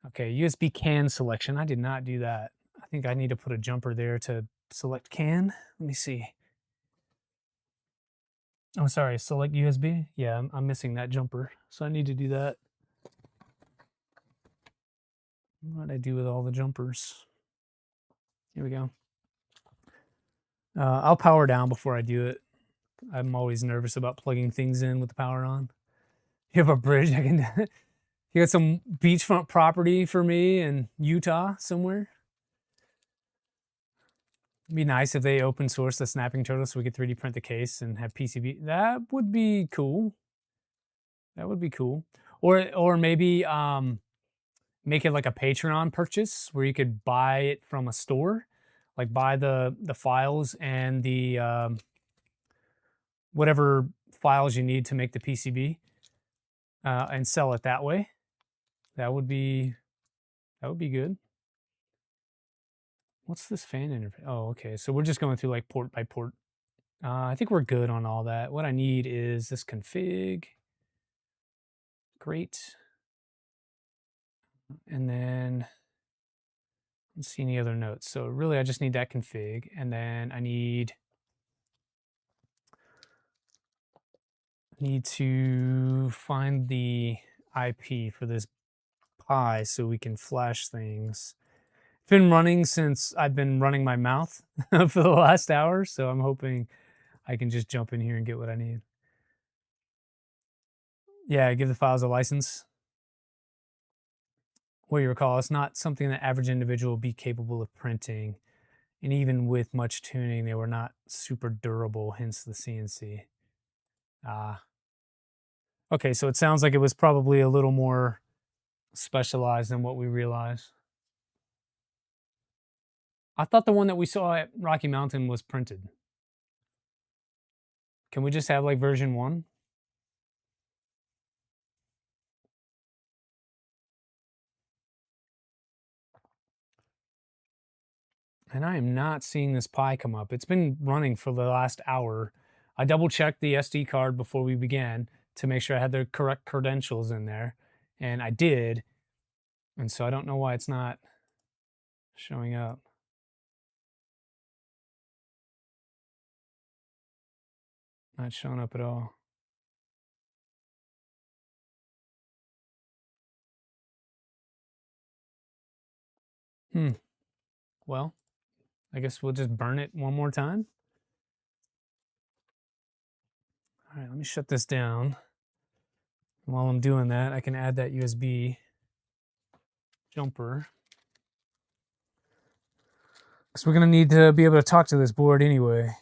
okay, USB CAN selection. I did not do that. I think I need to put a jumper there to select CAN. Let me see. Oh, sorry, select USB. Yeah, I'm missing that jumper. So I need to do that. What did I do with all the jumpers? Here we go. I'll power down before I do it. I'm always nervous about plugging things in with the power on. You have a bridge I can you got some beachfront property for me in Utah somewhere? It'd be nice if they open source the snapping turtle so we could 3D print the case and have PCB. That would be cool. That would be cool. Or maybe make it like a Patreon purchase where you could buy it from a store, like buy the files and the whatever files you need to make the PCB and sell it that way. That would be good. What's this fan interface? Oh, okay. So we're just going through like port by port. I think we're good on all that. What I need is this config. Great. And then let's see any other notes. So really I just need that config, and then I need to find the IP for this Pi so we can flash things. It's been running since I've been running my mouth for the last hour, so I'm hoping I can just jump in here and get what I need. Yeah, give the files a license. What you recall, it's not something that average individual would be capable of printing. And even with much tuning, they were not super durable, hence the CNC. Okay, so it sounds like it was probably a little more specialized than what we realized. I thought the one that we saw at Rocky Mountain was printed. Can we just have like version 1? And I am not seeing this Pi come up. It's been running for the last hour. I double checked the SD card before we began to make sure I had the correct credentials in there. And I did. And so I don't know why it's not showing up. Not showing up at all. Well, I guess we'll just burn it one more time. All right, let me shut this down. While I'm doing that, I can add that USB jumper. Because we're going to need to be able to talk to this board anyway.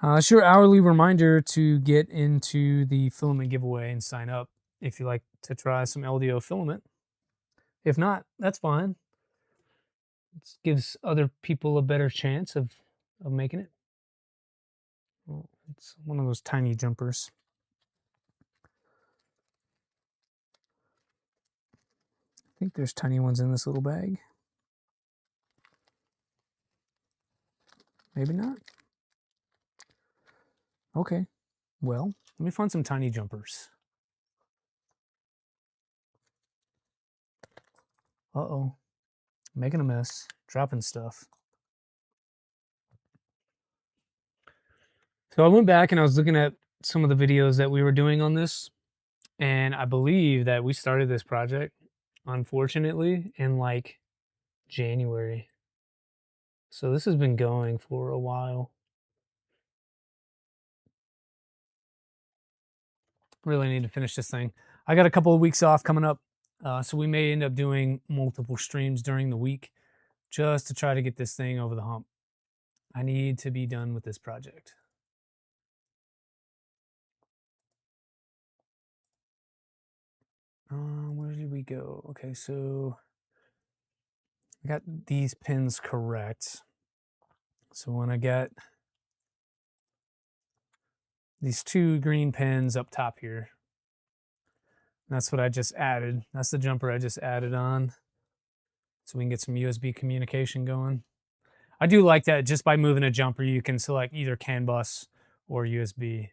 It's your hourly reminder to get into the filament giveaway and sign up if you like to try some LDO filament. If not, that's fine. It gives other people a better chance of making it. Well, it's one of those tiny jumpers. I think there's tiny ones in this little bag. Maybe not. Okay, well, let me find some tiny jumpers. Uh-oh, making a mess, dropping stuff. So I went back and I was looking at some of the videos that we were doing on this, and I believe that we started this project, unfortunately, in like January. So this has been going for a while. Really need to finish this thing. I got a couple of weeks off coming up, so we may end up doing multiple streams during the week just to try to get this thing over the hump. I need to be done with this project. Where did we go? Okay, so I got these pins correct. So when I get these 2 green pins up top here, that's what I just added. That's the jumper I just added on. So we can get some USB communication going. I do like that just by moving a jumper, you can select either CAN bus or USB.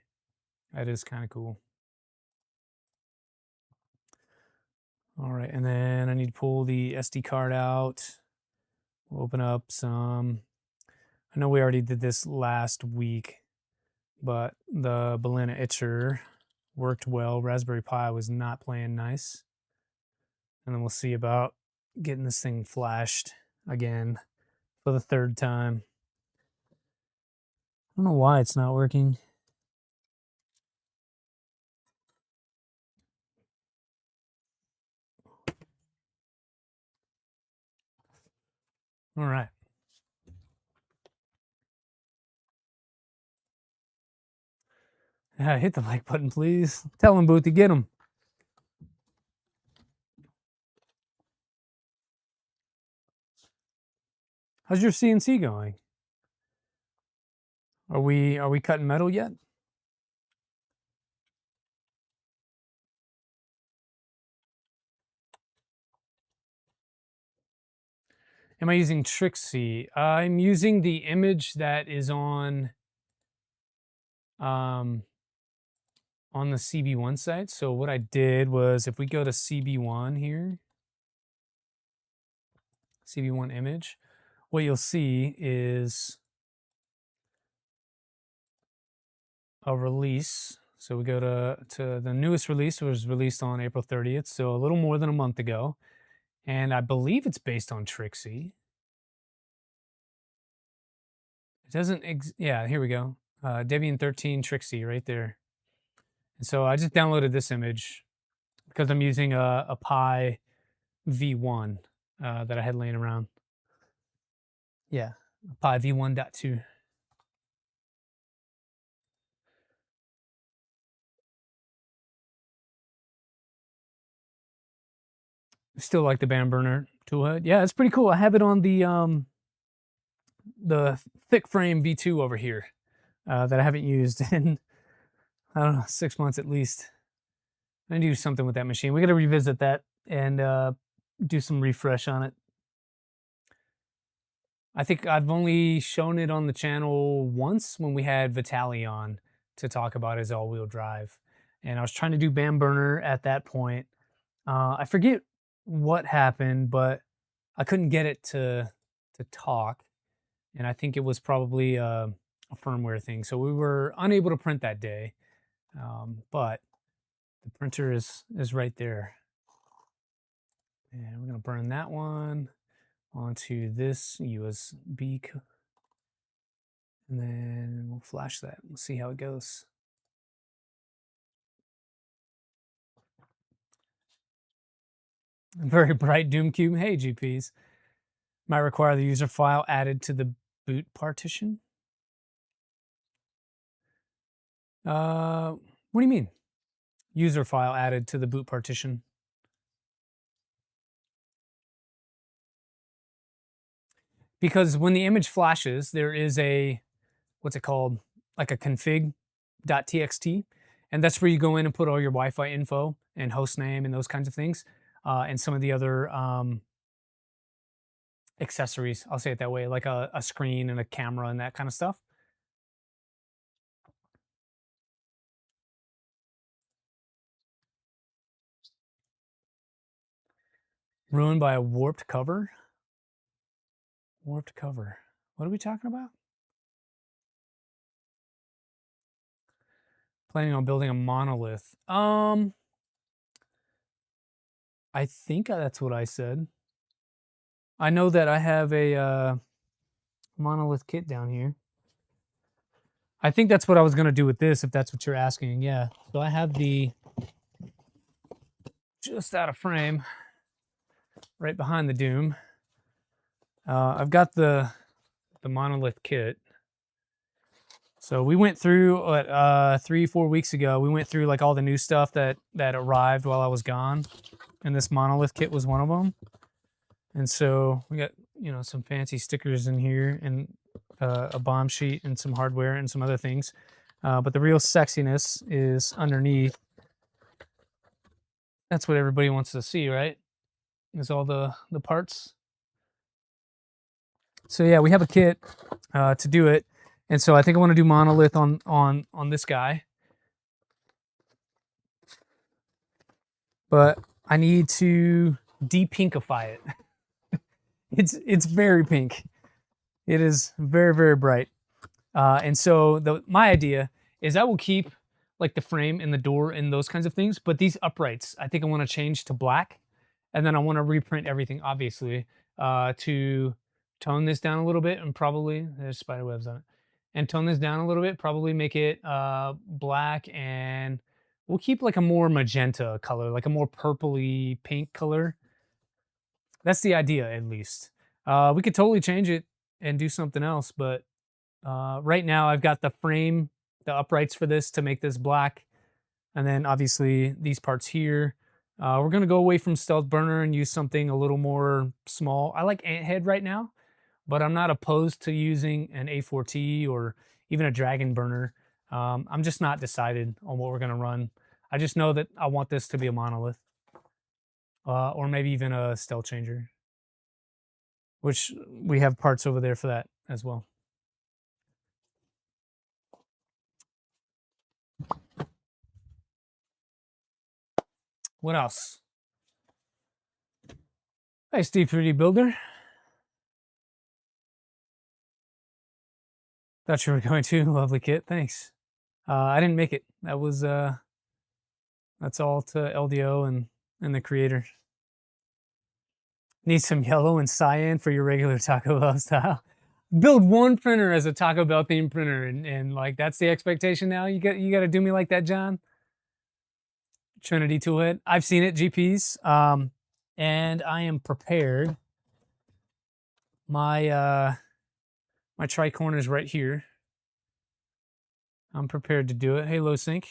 That is kind of cool. All right, and then I need to pull the SD card out. We'll open up some. I know we already did this last week, but the Balena Itcher worked well. Raspberry Pi was not playing nice. And then we'll see about getting this thing flashed again for the 3rd time. I don't know why it's not working. All right. Hit the like button, please. Tell them, Booth, to get them. How's your CNC going? Are we cutting metal yet? Am I using Trixie? I'm using the image that is um, on the CB1 site. So what I did was, if we go to CB1 here, CB1 image, what you'll see is a release. So we go to the newest release, was released on April 30th, so a little more than a month ago. And I believe it's based on Trixie. It doesn't, yeah, here we go. Debian 13 Trixie right there. And so I just downloaded this image because I'm using a Pi V1 that I had laying around. Yeah, Pi V1.2. Still like the band burner toolhead. Yeah, it's pretty cool. I have it on the thick frame V2 over here that I haven't used in, I don't know, 6 months at least. I need to do something with that machine. We got to revisit that and do some refresh on it. I think I've only shown it on the channel once when we had Vitaly on to talk about his all-wheel drive. And I was trying to do band burner at that point. I forget what happened, but I couldn't get it to talk. And I think it was probably a firmware thing. So we were unable to print that day. But the printer is right there. And we're going to burn that one onto this USB. And then we'll flash that. We'll see how it goes. Very bright Doom Cube. Hey, GPs. Might require the user file added to the boot partition. What do you mean? User file added to the boot partition. Because when the image flashes, there is a, what's it called? Like a config.txt. And that's where you go in and put all your Wi-Fi info and host name and those kinds of things. And some of the other accessories, I'll say it that way, like a screen and a camera and that kind of stuff. Ruined by a warped cover? Warped cover. What are we talking about? Planning on building a monolith. I think that's what I said. I know that I have a monolith kit down here. I think that's what I was going to do with this, if that's what you're asking. Yeah. So I have the, just out of frame, right behind the Doom. I've got the monolith kit. So we went through 3-4 weeks ago. We went through like all the new stuff that arrived while I was gone, and this monolith kit was one of them. And so we got, you know, some fancy stickers in here and a bomb sheet and some hardware and some other things. But the real sexiness is underneath. That's what everybody wants to see, right? Is all the parts. So yeah, we have a kit to do it. And so I think I want to do monolith on this guy. But I need to de-pinkify it. It's very pink. It is very, very bright. And so my idea is I will keep like the frame and the door and those kinds of things, but these uprights, I think I want to change to black. And then I want to reprint everything, obviously, to tone this down a little bit and probably, there's spider webs on it, and tone this down a little bit, probably make it black, and we'll keep like a more magenta color, like a more purpley pink color. That's the idea, at least. We could totally change it and do something else, but right now I've got the frame, the uprights for this to make this black, and then obviously these parts here. We're going to go away from Stealth Burner and use something a little more small. I like Ant Head right now, but I'm not opposed to using an A4T or even a Dragon burner. I'm just not decided on what we're going to run. I just know that I want this to be a monolith, or maybe even a stealth changer, which we have parts over there for that as well. What else? Hey, Steve 3D Builder. Thought you were going to. Lovely kit. Thanks. I didn't make it. That was that's all to LDO and the creator. Need some yellow and cyan for your regular Taco Bell style. Build one printer as a Taco Bell themed printer, and like that's the expectation now. You got to do me like that, John. Trinity Toolhead. I've seen it, GPs, and I am prepared. My my tricorn is right here. I'm prepared to do it. Hey, Low Sync.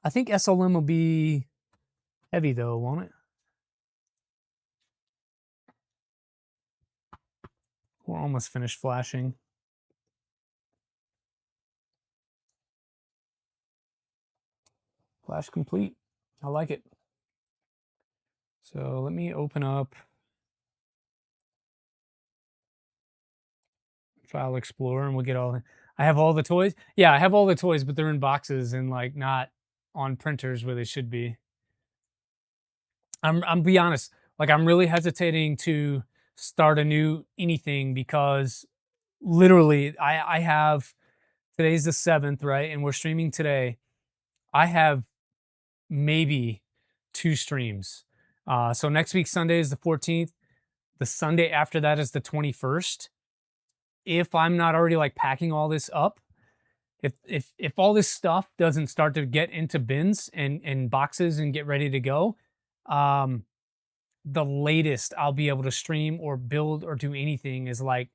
I think SLM will be heavy though, won't it? We're almost finished flashing. Flash complete. I like it. So let me open up File Explorer and we'll get all. I have all the toys. Yeah, I have all the toys, but they're in boxes and like not on printers where they should be. I'm be honest, like I'm really hesitating to start a new anything because literally I have, today's the 7th, right? And we're streaming today. I have maybe 2 streams. So next week Sunday is the 14th. The Sunday after that is the 21st. If I'm not already like packing all this up, if all this stuff doesn't start to get into bins and boxes and get ready to go, the latest I'll be able to stream or build or do anything is like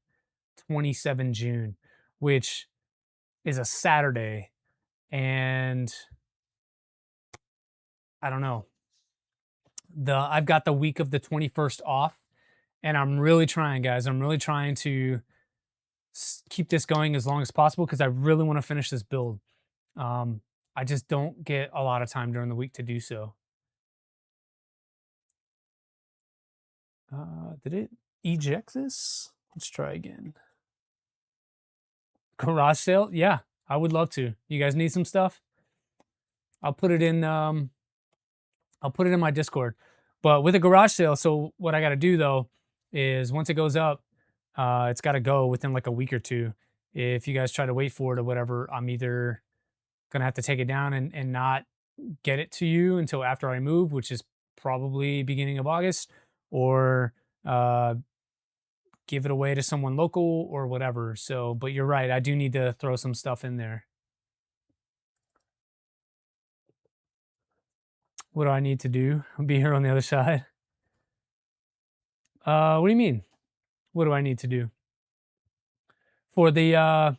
27 June, which is a Saturday. And I don't know. I've got the week of the 21st off, and I'm really trying, guys. I'm really trying to keep this going as long as possible because I really want to finish this build. I just don't get a lot of time during the week to do so. Did it eject this? Let's try again. Garage sale? Yeah, I would love to. You guys need some stuff? I'll put it in my Discord. But with a garage sale, so what I got to do though is once it goes up, it's got to go within like a week or two. If you guys try to wait for it or whatever, I'm either gonna have to take it down and not get it to you until after I move, which is probably beginning of August, or give it away to someone local or whatever. So, but you're right, I do need to throw some stuff in there. What do I need to do? I'll be here on the other side. What do you mean? What do I need to do? For the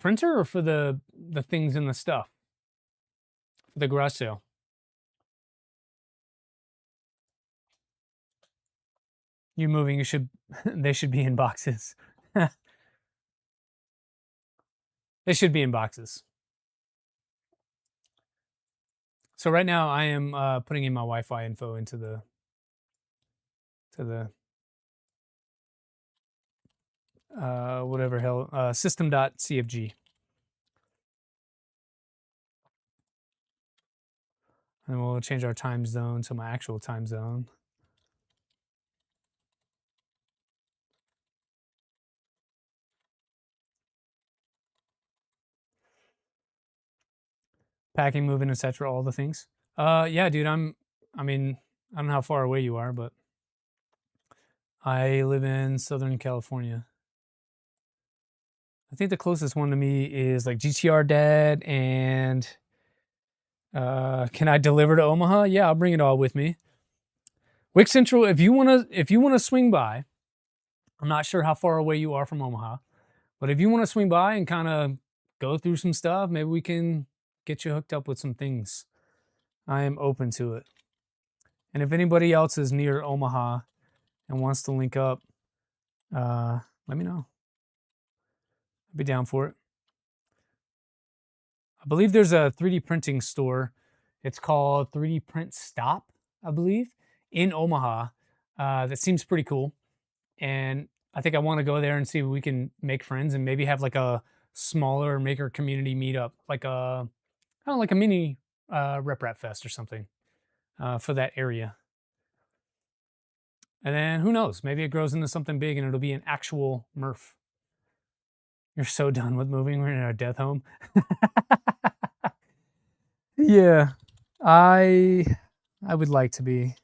printer or for the things and the stuff? For the garage sale. You moving, you should they should be in boxes. They should be in boxes. So right now I am putting in my Wi-Fi info into the whatever hell system.cfg. And we'll change our time zone to my actual time zone. Packing, moving, etc. All the things. Yeah, dude. I mean, I don't know how far away you are, but I live in Southern California. I think the closest one to me is like GTR Dad and can I deliver to Omaha? Yeah, I'll bring it all with me. Wick Central, if you wanna swing by, I'm not sure how far away you are from Omaha, but if you want to swing by and kind of go through some stuff, maybe we can get you hooked up with some things. I am open to it. And if anybody else is near Omaha and wants to link up, let me know. I'd be down for it. I believe there's a 3D printing store. It's called 3D Print Stop, I believe, in Omaha. That seems pretty cool. And I think I want to go there and see if we can make friends and maybe have like a smaller maker community meetup, like a kind of like a mini Rep Rap Fest or something for that area. And then who knows? Maybe it grows into something big and it'll be an actual Murph. You're so done with moving. We're in our death home. Yeah, I would like to be.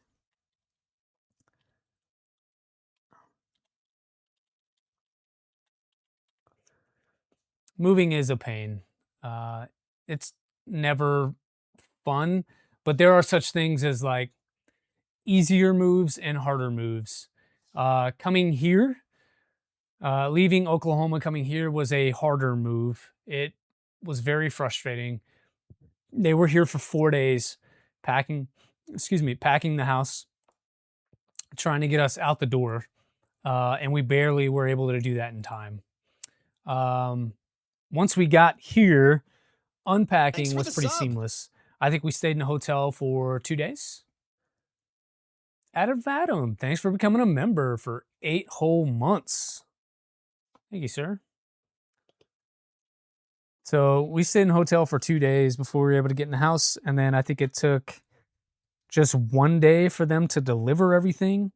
Moving is a pain. It's never fun, but there are such things as like easier moves and harder moves. Coming here, leaving Oklahoma, coming here was a harder move. It was very frustrating. They were here for 4 days, packing the house, trying to get us out the door, and we barely were able to do that in time. Once we got here, unpacking was pretty seamless. I think we stayed in a hotel for 2 days. Adam, thanks for becoming a member for 8 whole months. Thank you, sir. So we stayed in a hotel for 2 days before we were able to get in the house. And then I think it took just 1 day for them to deliver everything.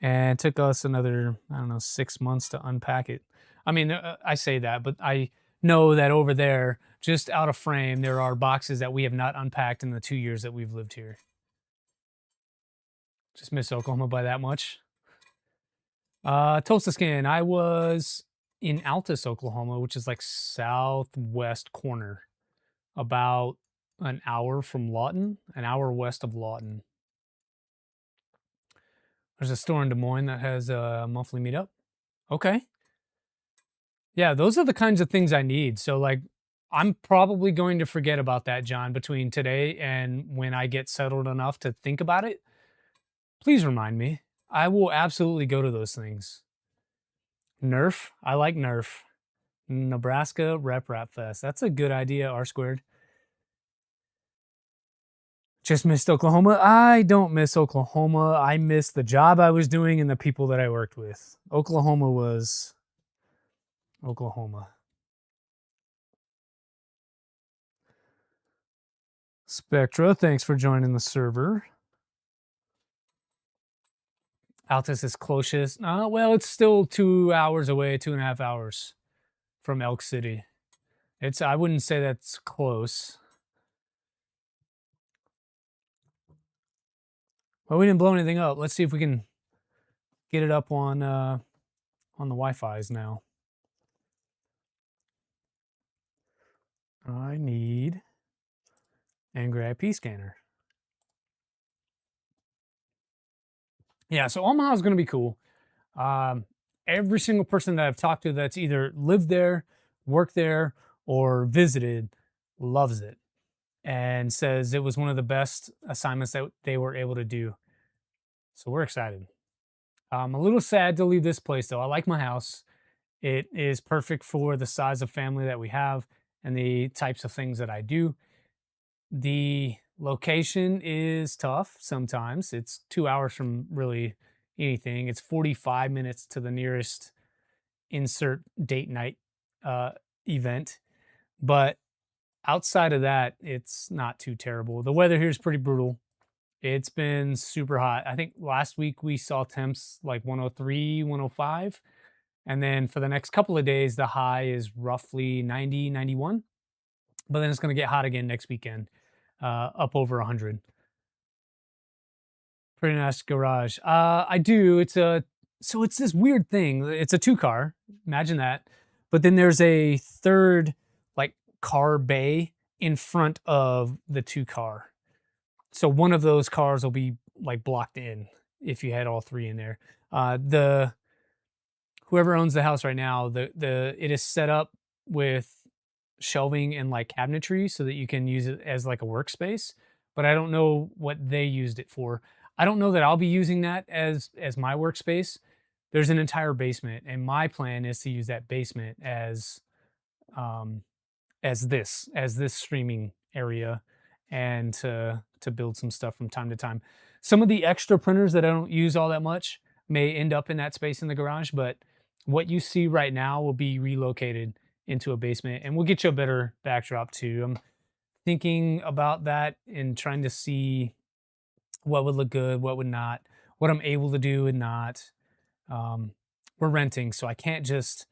And it took us another, 6 months to unpack it. I mean, I say that, but I know that over there, just out of frame, there are boxes that we have not unpacked in the 2 years that we've lived here. Just miss Oklahoma by that much. Tulsa Skin, I was in Altus, Oklahoma, which is like southwest corner, about an hour from Lawton, an hour west of Lawton. There's a store in Des Moines that has a monthly meetup. Okay. Yeah, those are the kinds of things I need. So like, I'm probably going to forget about that, John, between today and when I get settled enough to think about it. Please remind me. I will absolutely go to those things. Nerf. I like Nerf. Nebraska Rep Rap Fest. That's a good idea, R squared. Just missed Oklahoma. I don't miss Oklahoma. I miss the job I was doing and the people that I worked with. Oklahoma was Oklahoma. Spectra, thanks for joining the server. Altus is closest. Well, it's still 2 hours away, 2.5 hours from Elk City. I wouldn't say that's close. Well, we didn't blow anything up. Let's see if we can get it up on the Wi-Fi's now. I need Angry IP scanner. Yeah, so Omaha is going to be cool. Every single person that I've talked to that's either lived there, worked there, or visited loves it and says it was one of the best assignments that they were able to do. So we're excited. I'm a little sad to leave this place, though. I like my house. It is perfect for the size of family that we have and the types of things that I do. The location is tough sometimes. It's 2 hours from really anything. It's 45 minutes to the nearest insert date night event. But outside of that, it's not too terrible. The weather here is pretty brutal. It's been super hot. I think last week we saw temps like 103, 105. And then for the next couple of days, the high is roughly 90, 91. But then it's going to get hot again next weekend, up over 100. Pretty nice garage. I do. So it's this weird thing. It's a 2-car. Imagine that. But then there's a third like car bay in front of the 2-car. So one of those cars will be like blocked in if you had all 3 in there. Whoever owns the house right now, it is set up with shelving and like cabinetry so that you can use it as like a workspace. But I don't know what they used it for. I don't know that I'll be using that as my workspace. There's an entire basement, and my plan is to use that basement um, as this streaming area, and to build some stuff from time to time. Some of the extra printers that I don't use all that much may end up in that space in the garage, but what you see right now will be relocated into a basement, and we'll get you a better backdrop too. I'm thinking about that and trying to see what would look good, what would not, what I'm able to do and not. Um, we're renting, so I can't just,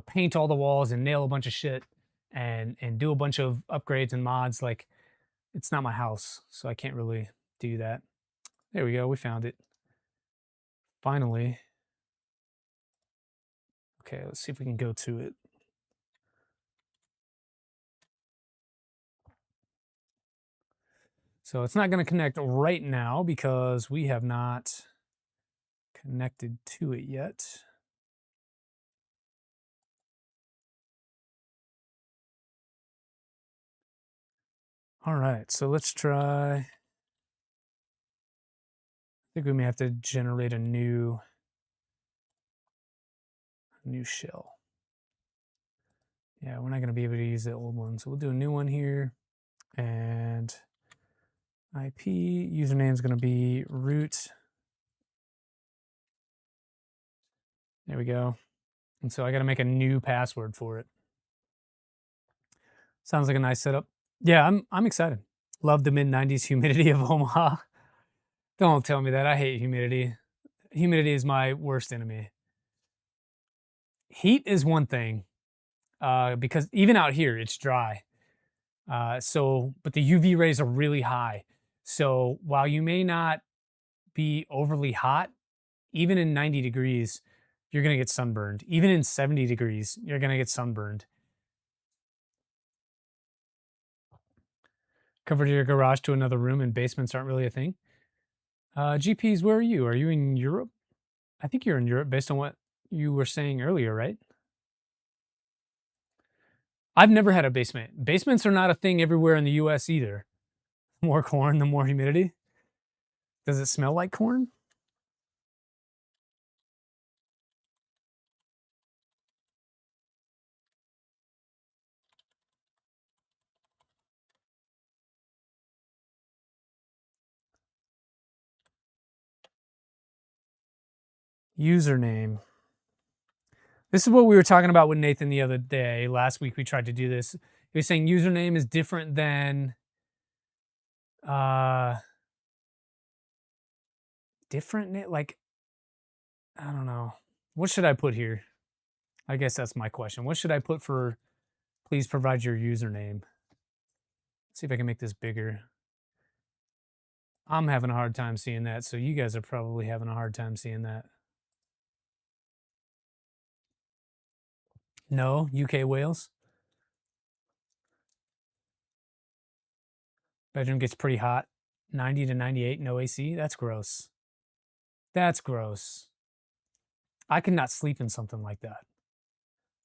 paint all the walls and nail a bunch of shit and do a bunch of upgrades and mods. Like, it's not my house, so I can't really do that. There we go. We found it. Finally. Okay, let's see if we can go to it. So it's not going to connect right now because we have not connected to it yet. All right, so let's try. I think we may have to generate a new shell. Yeah, we're not going to be able to use the old one, so we'll do a new one here. And IP username is going to be root. There we go. And so I got to make a new password for it. Sounds like a nice setup. Yeah, I'm excited. Love the mid-90s humidity of Omaha. Don't tell me that. I hate humidity. Humidity is my worst enemy. Heat is one thing, because even out here it's dry. But the UV rays are really high. So while you may not be overly hot, even in 90 degrees, you're gonna get sunburned. Even in 70 degrees, you're gonna get sunburned. Converted your garage to another room, and basements aren't really a thing. GPs, where are you? Are you in Europe? I think you're in Europe based on what you were saying earlier, right? I've never had a basement. Basements are not a thing everywhere in the US either. More corn, the more humidity. Does it smell like corn? Username. This is what we were talking about with Nathan the other day. Last week we tried to do this. He was saying username is different than like, I don't know. What should I put here? I guess that's my question. What should I put for please provide your username? Let's see if I can make this bigger. I'm having a hard time seeing that, so you guys are probably having a hard time seeing that. No, UK Wales. Bedroom gets pretty hot. 90 to 98, no AC. That's gross. That's gross. I could not sleep in something like that.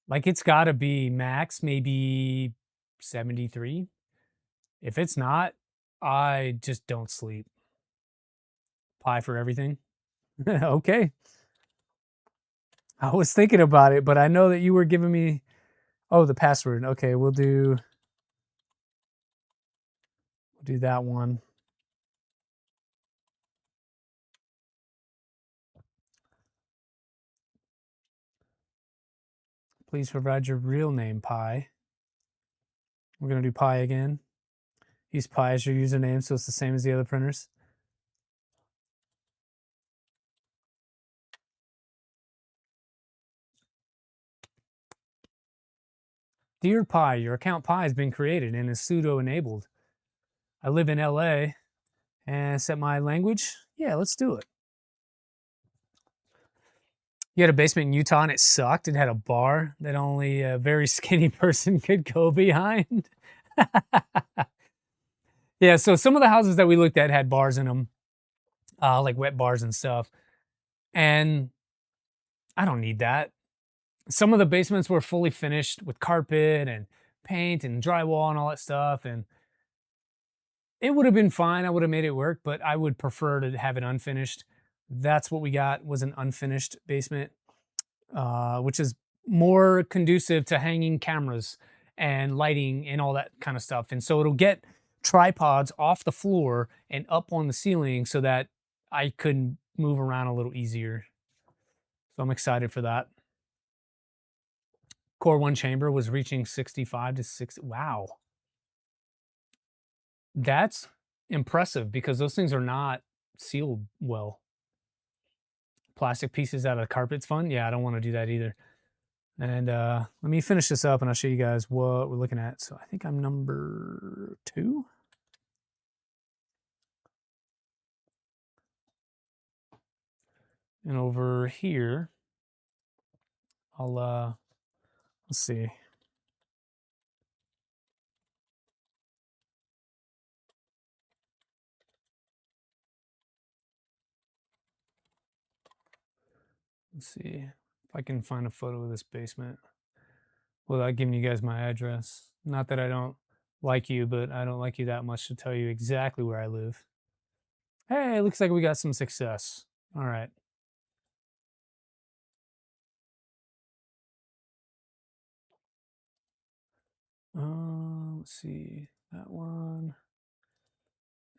Like, it's got to be max, maybe 73. If it's not, I just don't sleep. Pie for everything. Okay. I was thinking about it, but I know that you were giving me, oh, the password. Okay, we'll do that one. Please provide your real name, Pi. We're going to do Pi again. Use Pi as your username, so it's the same as the other printers. Dear Pi, your account Pi has been created and is sudo enabled. I live in LA and set my language. Yeah, let's do it. You had a basement in Utah and it sucked. It had a bar that only a very skinny person could go behind. Yeah, so some of the houses that we looked at had bars in them, like wet bars and stuff. And I don't need that. Some of the basements were fully finished with carpet and paint and drywall and all that stuff. And It would have been fine. I would have made it work, but I would prefer to have it unfinished. That's what we got, was an unfinished basement, which is more conducive to hanging cameras and lighting and all that kind of stuff. And so it'll get tripods off the floor and up on the ceiling so that I could move around a little easier. So I'm excited for that. Core 1 chamber was reaching 65 to 60. Wow. That's impressive because those things are not sealed well. Plastic pieces out of the carpet's fun. Yeah, I don't want to do that either. And let me finish this up and I'll show you guys what we're looking at. So I think I'm number 2. And over here, I'll let's see. Let's see if I can find a photo of this basement without giving you guys my address. Not that I don't like you, but I don't like you that much to tell you exactly where I live. Hey, looks like we got some success. All right. Let's see, that one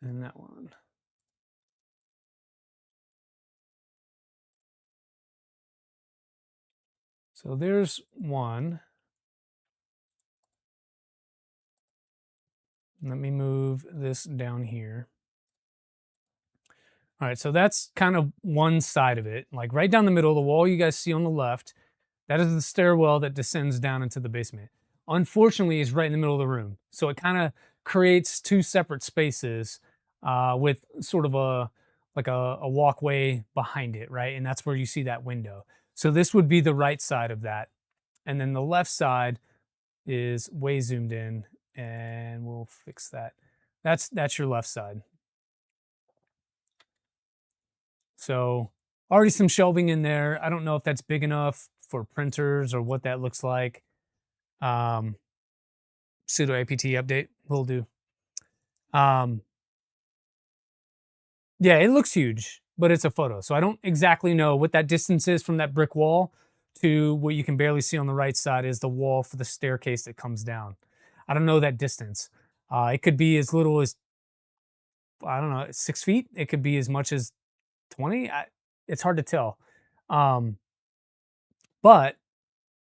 and that one. So there's one. Let me move this down here. All right, so that's kind of one side of it. Like right down the middle, the wall you guys see on the left, that is the stairwell that descends down into the basement. Unfortunately, it's right in the middle of the room. So it kind of creates 2 separate spaces with sort of a walkway behind it, right? And that's where you see that window. So this would be the right side of that. And then the left side is way zoomed in, and we'll fix that. That's your left side. So already some shelving in there. I don't know if that's big enough for printers or what that looks like. Sudo apt update will do. Yeah, it looks huge, but it's a photo. So I don't exactly know what that distance is from that brick wall to what you can barely see on the right side is the wall for the staircase that comes down. I don't know that distance. It could be as little as, I don't know, 6 feet. It could be as much as 20. It's hard to tell. But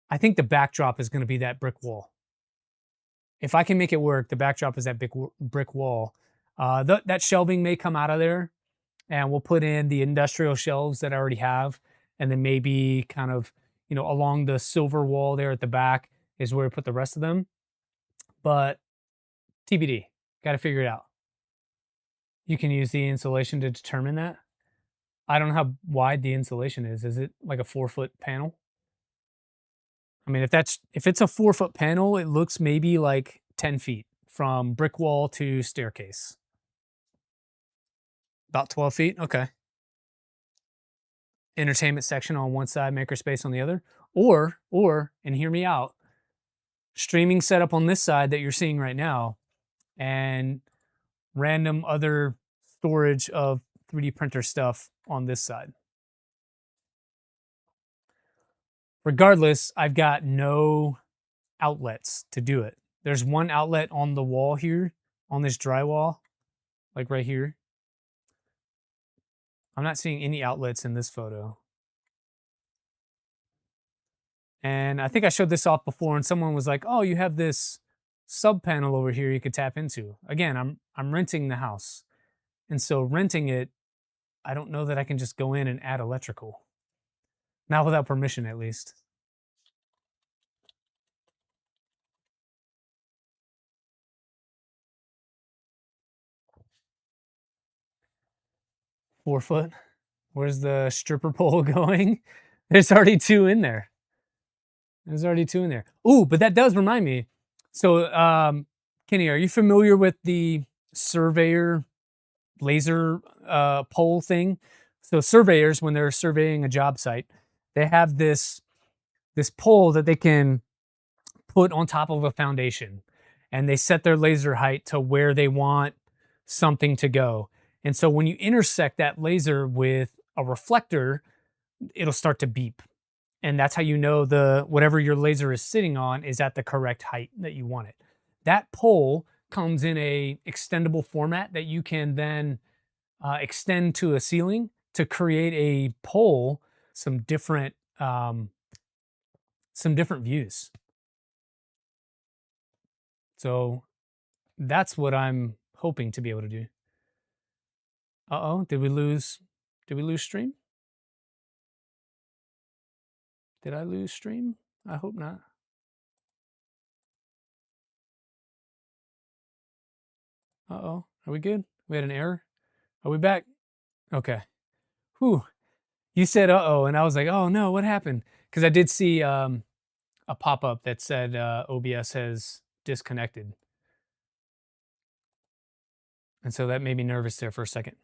I think the backdrop is going to be that brick wall. If I can make it work, the backdrop is that big brick wall. That shelving may come out of there, and we'll put in the industrial shelves that I already have, and then maybe kind of, along the silver wall there at the back is where we put the rest of them. But TBD, got to figure it out. You can use the insulation to determine that. I don't know how wide the insulation is. Is it like a 4-foot panel? I mean, if it's a 4-foot panel, it looks maybe like 10 feet from brick wall to staircase. About 12 feet? Okay. Entertainment section on one side, makerspace on the other. Or, and hear me out, streaming setup on this side that you're seeing right now, and random other storage of 3D printer stuff on this side. Regardless, I've got no outlets to do it. There's one outlet on the wall here, on this drywall, like right here. I'm not seeing any outlets in this photo. And I think I showed this off before, and someone was like, "Oh, you have this sub panel over here you could tap into." Again, I'm renting the house, and so renting it, I don't know that I can just go in and add electrical, not without permission, at least. Four foot. Where's the stripper pole going? There's already 2 in there. There's already 2 in there. Ooh, but that does remind me. So, Kenny, are you familiar with the surveyor laser pole thing? So surveyors, when they're surveying a job site, they have this pole that they can put on top of a foundation, and they set their laser height to where they want something to go. And so when you intersect that laser with a reflector, it'll start to beep. And that's how you know the whatever your laser is sitting on is at the correct height that you want it. That pole comes in a extendable format that you can then extend to a ceiling to create a pole, some different um, views. So that's what I'm hoping to be able to do. Uh-oh, did we lose stream? Did I lose stream? I hope not. Uh-oh, are we good? We had an error? Are we back? Okay. Whew. You said uh-oh, and I was like, oh no, what happened? Because I did see a pop-up that said OBS has disconnected. And so that made me nervous there for a second.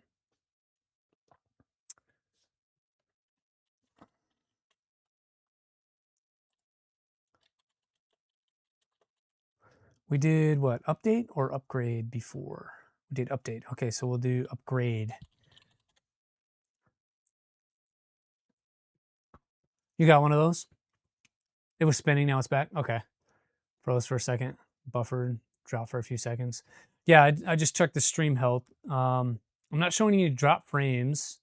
We did what? Update or upgrade before? We did update. Okay, so we'll do upgrade. You got one of those? It was spinning, now it's back. Okay. Froze for a second, buffered, dropped for a few seconds. Yeah, I just checked the stream health. I'm not showing any drop frames,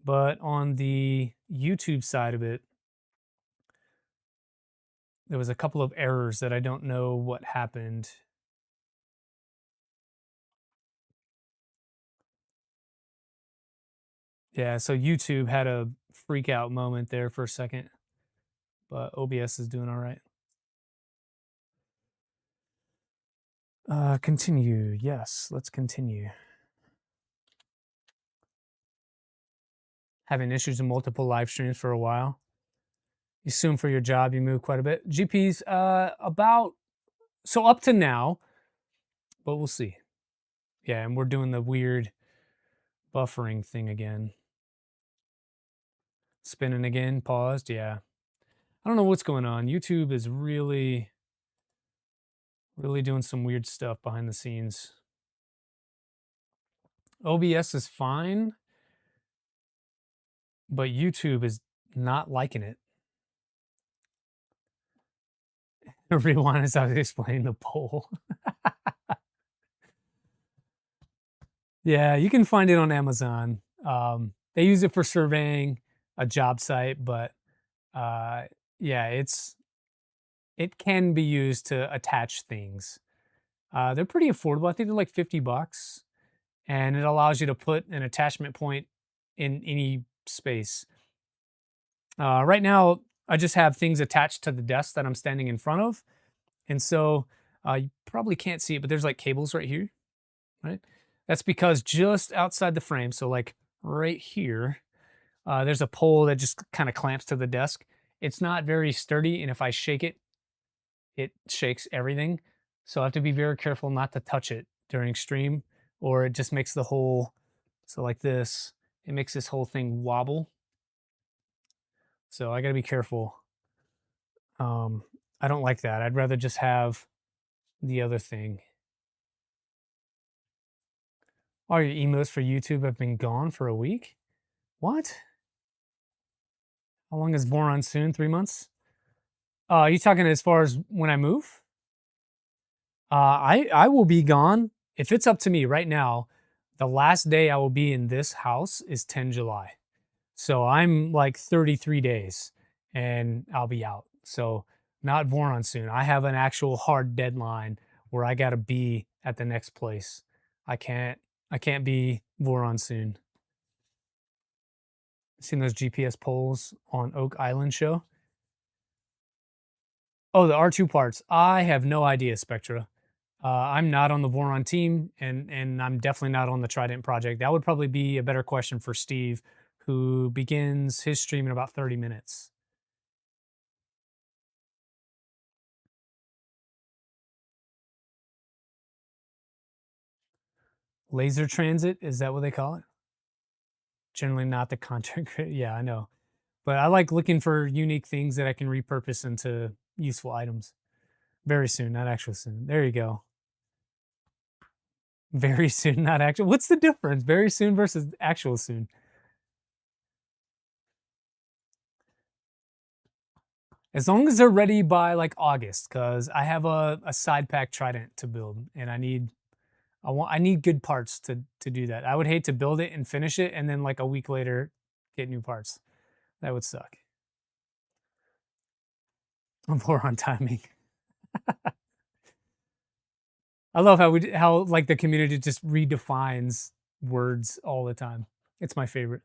but on the YouTube side of it, there was a couple of errors that I don't know what happened. Yeah, so YouTube had a freak out moment there for a second, but OBS is doing all right. Continue. Yes, let's continue. Having issues in multiple live streams for a while. You assume for your job you move quite a bit. GPs, about, so up to now, but we'll see. Yeah, and we're doing the weird buffering thing again. Spinning again, paused, yeah. I don't know what's going on. YouTube is really doing some weird stuff behind the scenes. OBS is fine, but YouTube is not liking it. Rewind as I was explaining the poll. Yeah, you can find it on Amazon. They use it for surveying a job site, but yeah, it can be used to attach things. They're pretty affordable. I think they're like $50, and it allows you to put an attachment point in any space. Right now, I just have things attached to the desk that I'm standing in front of, and so you probably can't see it, but there's like cables right here, right? That's because just outside the frame, so like right here, there's a pole that just kind of clamps to the desk. It's not very sturdy, and if I shake it, it shakes everything. So I have to be very careful not to touch it during stream, or it just makes the whole, so like this, it makes this whole thing wobble. So I gotta be careful. I don't like that. I'd rather just have the other thing. Oh, your emotes for YouTube have been gone for a week? What? How long is Boron soon? 3 months? Are you talking as far as when I move? I will be gone. If it's up to me right now, the last day I will be in this house is 10 July. So I'm like 33 days and I'll be out. So not Voron soon. I have an actual hard deadline where I got to be at the next place. I can't be Voron soon. Seen those GPS poles on Oak Island show? Oh, the R2 parts. I have no idea, Spectra. I'm not on the Voron team, and I'm definitely not on the Trident project. That would probably be a better question for Steve, who begins his stream in about 30 minutes. Laser transit, is that what they call it? Generally not the content creator. Yeah, I know. But I like looking for unique things that I can repurpose into useful items. Very soon, not actually soon. There you go. Very soon, not actual. What's the difference? Very soon versus actual soon. As long as they're ready by like August, because I have a side pack Trident to build, and I need good parts to do that. I would hate to build it and finish it, and then like a week later get new parts. That would suck. I'm poor on timing. I love how like the community just redefines words all the time. It's my favorite.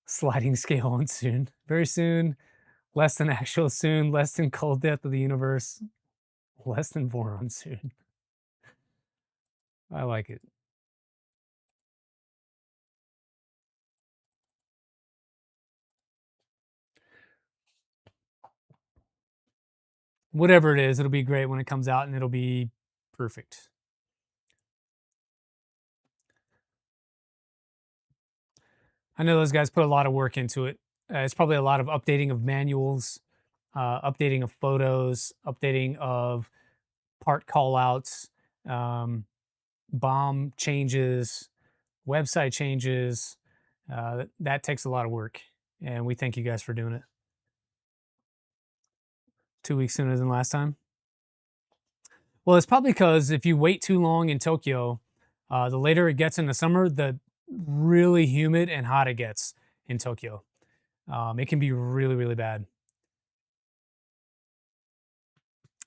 Sliding scale on soon. Very soon. Less than actual soon. Less than cold death of the universe. Less than boron soon. I like it. Whatever it is, it'll be great when it comes out and it'll be perfect. I know those guys put a lot of work into it. It's probably a lot of updating of manuals, updating of photos, updating of part callouts, BOM changes, website changes. That takes a lot of work, and we thank you guys for doing it. 2 weeks sooner than last time. Well, it's probably because if you wait too long in Tokyo, the later it gets in the summer, the really humid and hot it gets in Tokyo. It can be really, really bad.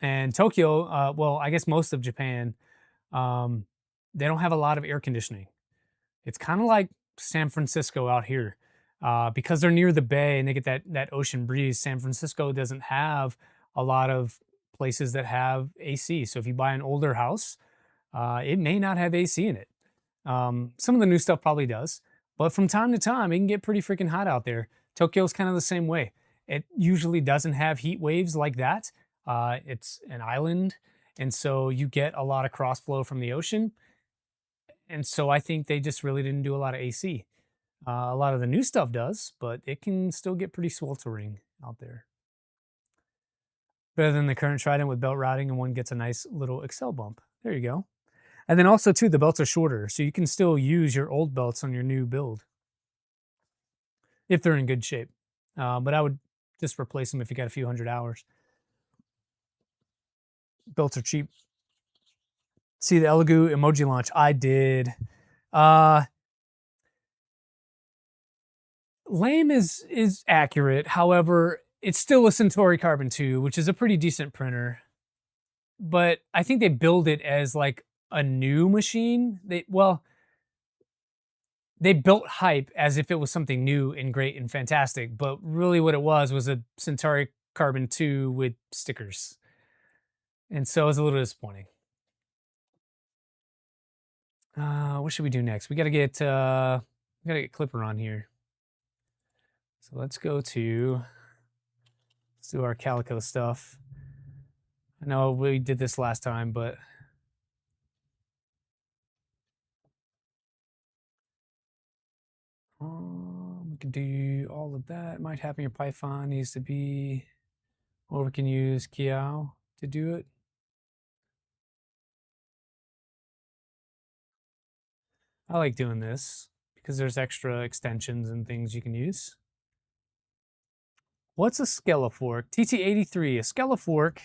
And Tokyo, well, I guess most of Japan, they don't have a lot of air conditioning. It's kind of like San Francisco out here. Because they're near the bay and they get that ocean breeze, San Francisco doesn't have a lot of places that have AC. So if you buy an older house, it may not have AC in it. Some of the new stuff probably does, but from time to time, it can get pretty freaking hot out there. Tokyo's kind of the same way. It usually doesn't have heat waves like that. It's an island, and so you get a lot of cross flow from the ocean. And so I think they just really didn't do a lot of AC. A lot of the new stuff does, but it can still get pretty sweltering out there. Better than the current Trident with belt routing, and one gets a nice little Excel bump. There you go. And then also too, the belts are shorter, so you can still use your old belts on your new build if they're in good shape. But I would just replace them if you got a few hundred hours. Belts are cheap. See the Elegoo emoji launch? I did. Lame is accurate. However, it's still a Centauri Carbon 2, which is a pretty decent printer. But I think they build it as like a new machine. They built hype as if it was something new and great and fantastic, but really what it was a Centauri Carbon 2 with stickers. And so it was a little disappointing. What should we do next? We gotta get Clipper on here. So let's do our Calico stuff. I know we did this last time, but we can do all of that. Might happen your Python needs to be, or we can use Kiao to do it. I like doing this because there's extra extensions and things you can use. What's a SkeleFork? TT83. A SkeleFork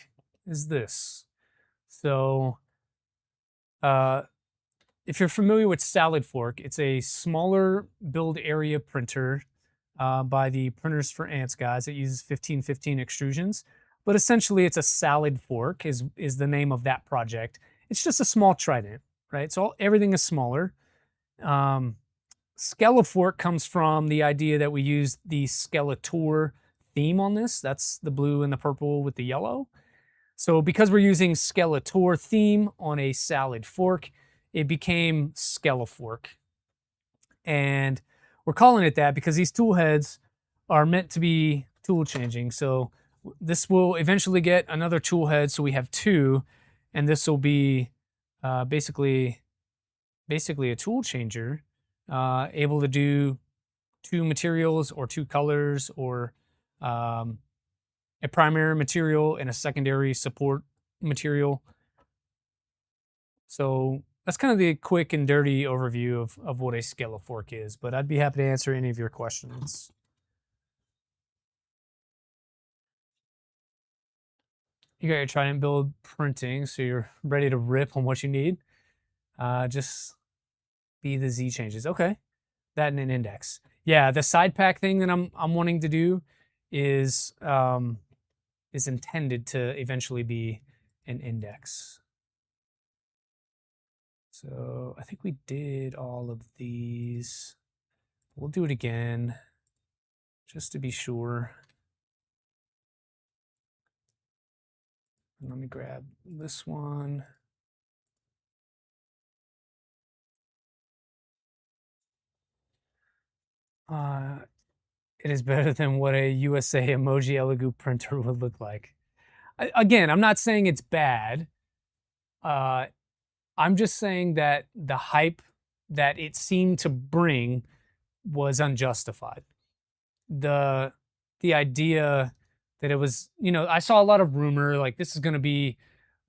is this. So, if you're familiar with SolidFork, it's a smaller build area printer by the Printers for Ants guys. It uses 1515 extrusions, but essentially it's a SolidFork is the name of that project. It's just a small Trident, right? So everything is smaller. SkeleFork comes from the idea that we use the Skeletor theme on this. That's the blue and the purple with the yellow. So because we're using Skeletor theme on a SolidFork, it became SkeleFork. And we're calling it that because these tool heads are meant to be tool changing. So this will eventually get another tool head, so we have two, and this will be basically a tool changer, able to do two materials or two colors, or a primary material and a secondary support material. So that's kind of the quick and dirty overview of what a SkeleFork is, but I'd be happy to answer any of your questions. You got your Trident build printing, so you're ready to rip on what you need. Just be the Z changes. Okay, that and an index. Yeah, the side pack thing that I'm wanting to do is intended to eventually be an index. So I think we did all of these. We'll do it again just to be sure. And let me grab this one. It is better than what a USA emoji Elegoo printer would look like. Again, I'm not saying it's bad. I'm just saying that the hype that it seemed to bring was unjustified. The idea that it was, I saw a lot of rumor like this is going to be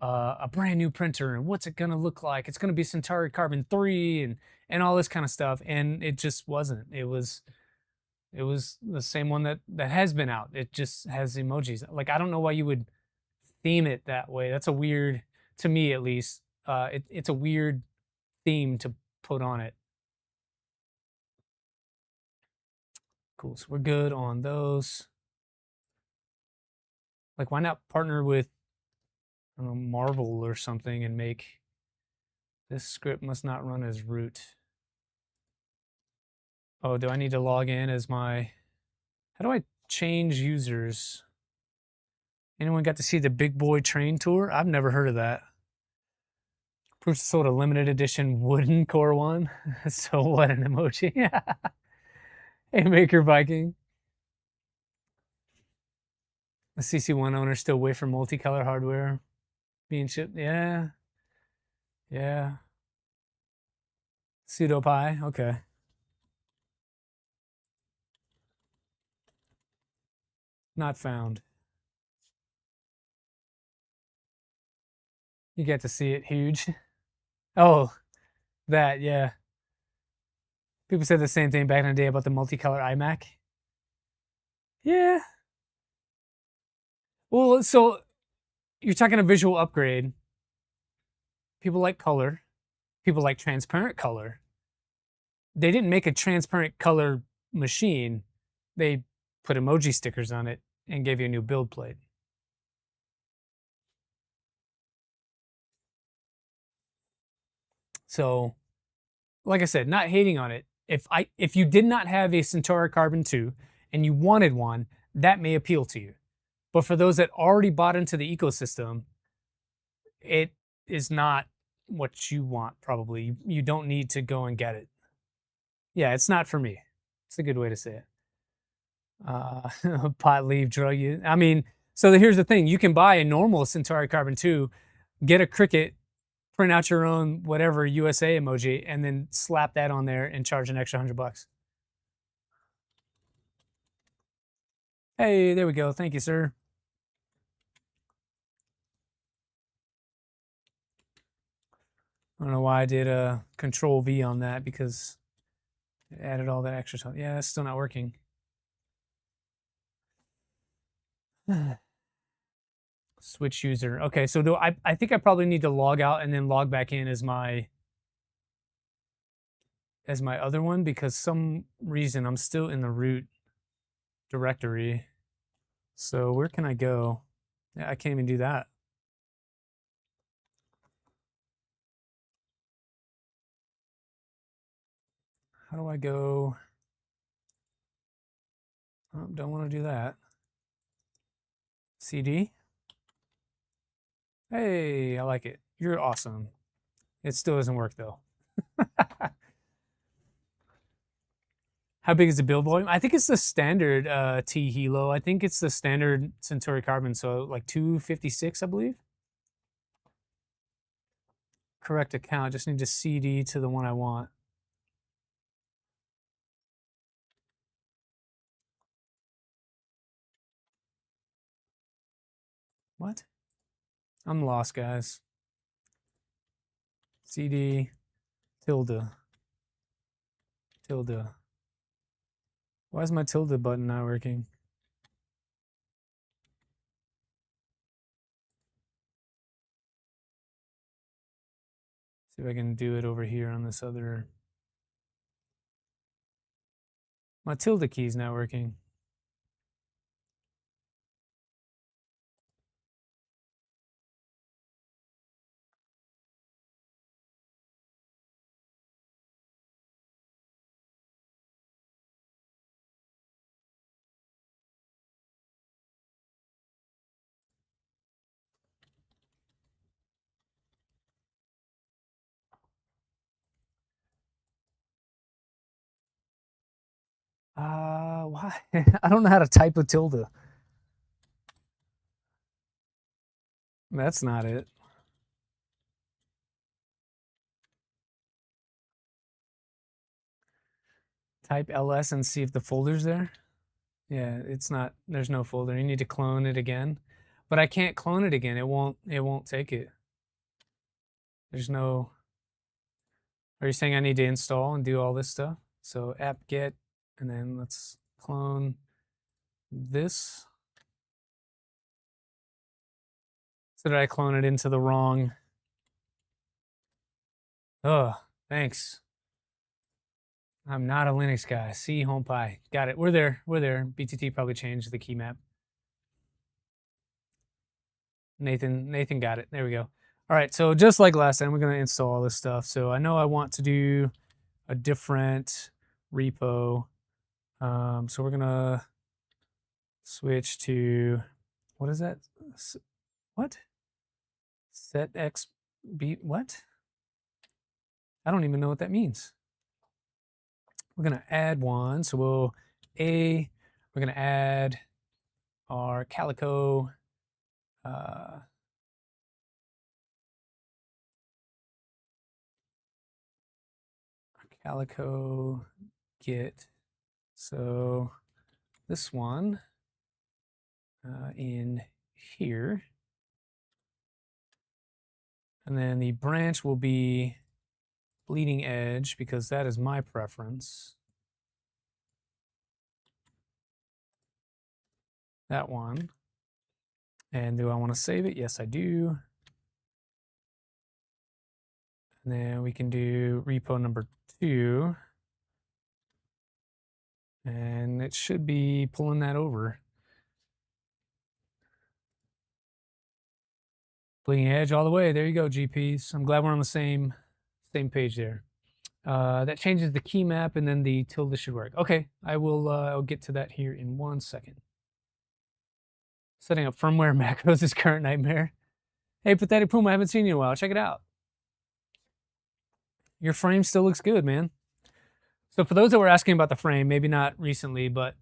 a brand new printer and what's it going to look like? It's going to be Centauri Carbon 3 and all this kind of stuff, and it just wasn't. It was the same one that has been out. It just has emojis. Like I don't know why you would theme it that way. That's a weird, to me at least. It's a weird theme to put on it. Cool. So we're good on those. Like, why not partner with, I don't know, Marvel or something and make this script must not run as root. Oh, do I need to log in as my, how do I change users? Anyone got to see the Big Boy Train Tour? I've never heard of that. Proof sold a limited edition wooden Core 1. So what an emoji. Hey, Maker Viking. The CC1 owner still wait for multicolor hardware being shipped. Yeah. Yeah. PseudoPie. Okay. Not found. You get to see it huge. Oh, that, yeah. People said the same thing back in the day about the multicolor iMac. Yeah. Well, so you're talking a visual upgrade. People like color. People like transparent color. They didn't make a transparent color machine. They put emoji stickers on it and gave you a new build plate. So, like I said, not hating on it. If you did not have a Centauri Carbon 2 and you wanted one, that may appeal to you. But for those that already bought into the ecosystem, it is not what you want, probably. You don't need to go and get it. Yeah, it's not for me. It's a good way to say it. Pot leaf drug use. I mean, so here's the thing. You can buy a normal Centauri Carbon 2, get a Cricut, print out your own whatever USA emoji, and then slap that on there and charge an extra $100. Hey, there we go. Thank you, sir. I don't know why I did a Control V on that because it added all that extra stuff. Yeah, it's still not working. Switch user. Okay, so I think I probably need to log out and then log back in as my other one because some reason I'm still in the root directory. So where can I go? Yeah, I can't even do that. How do I go? Oh, don't want to do that. CD. Hey, I like it. You're awesome. It still doesn't work though. How big is the build volume? I think it's the standard T Hilo. I think it's the standard Centauri Carbon, so like 256, I believe. Correct account. Just need to CD to the one I want. What? I'm lost, guys. cd tilde. Why is my tilde button not working? See if I can do it over here on this other. My tilde key is not working. Why? I don't know how to type a tilde. That's not it. Type ls and see if the folder's there. Yeah, it's not. There's no folder. You need to clone it again. But I can't clone it again. It won't take it. There's no. Are you saying I need to install and do all this stuff? So apt-get, and then let's clone this. So did I clone it into the wrong? Oh, thanks. I'm not a Linux guy. C home pi. Got it. We're there. BTT probably changed the key map. Nathan got it. There we go. All right, so just like last time, we're going to install all this stuff. So I know I want to do a different repo. So we're going to switch to, what is that? What? Set X B, what? I don't even know what that means. We're going to add one. So we're going to add our Calico git. So this one in here. And then the branch will be bleeding edge because that is my preference. That one. And do I want to save it? Yes, I do. And then we can do repo number 2. And it should be pulling that over. Bleeding edge all the way. There you go, GPs. I'm glad we're on the same page there. That changes the key map, and then the tilde should work. Okay, I'll get to that here in 1 second. Setting up firmware macros is current nightmare. Hey, Pathetic Puma, I haven't seen you in a while. Check it out. Your frame still looks good, man. So for those that were asking about the frame, maybe not recently, but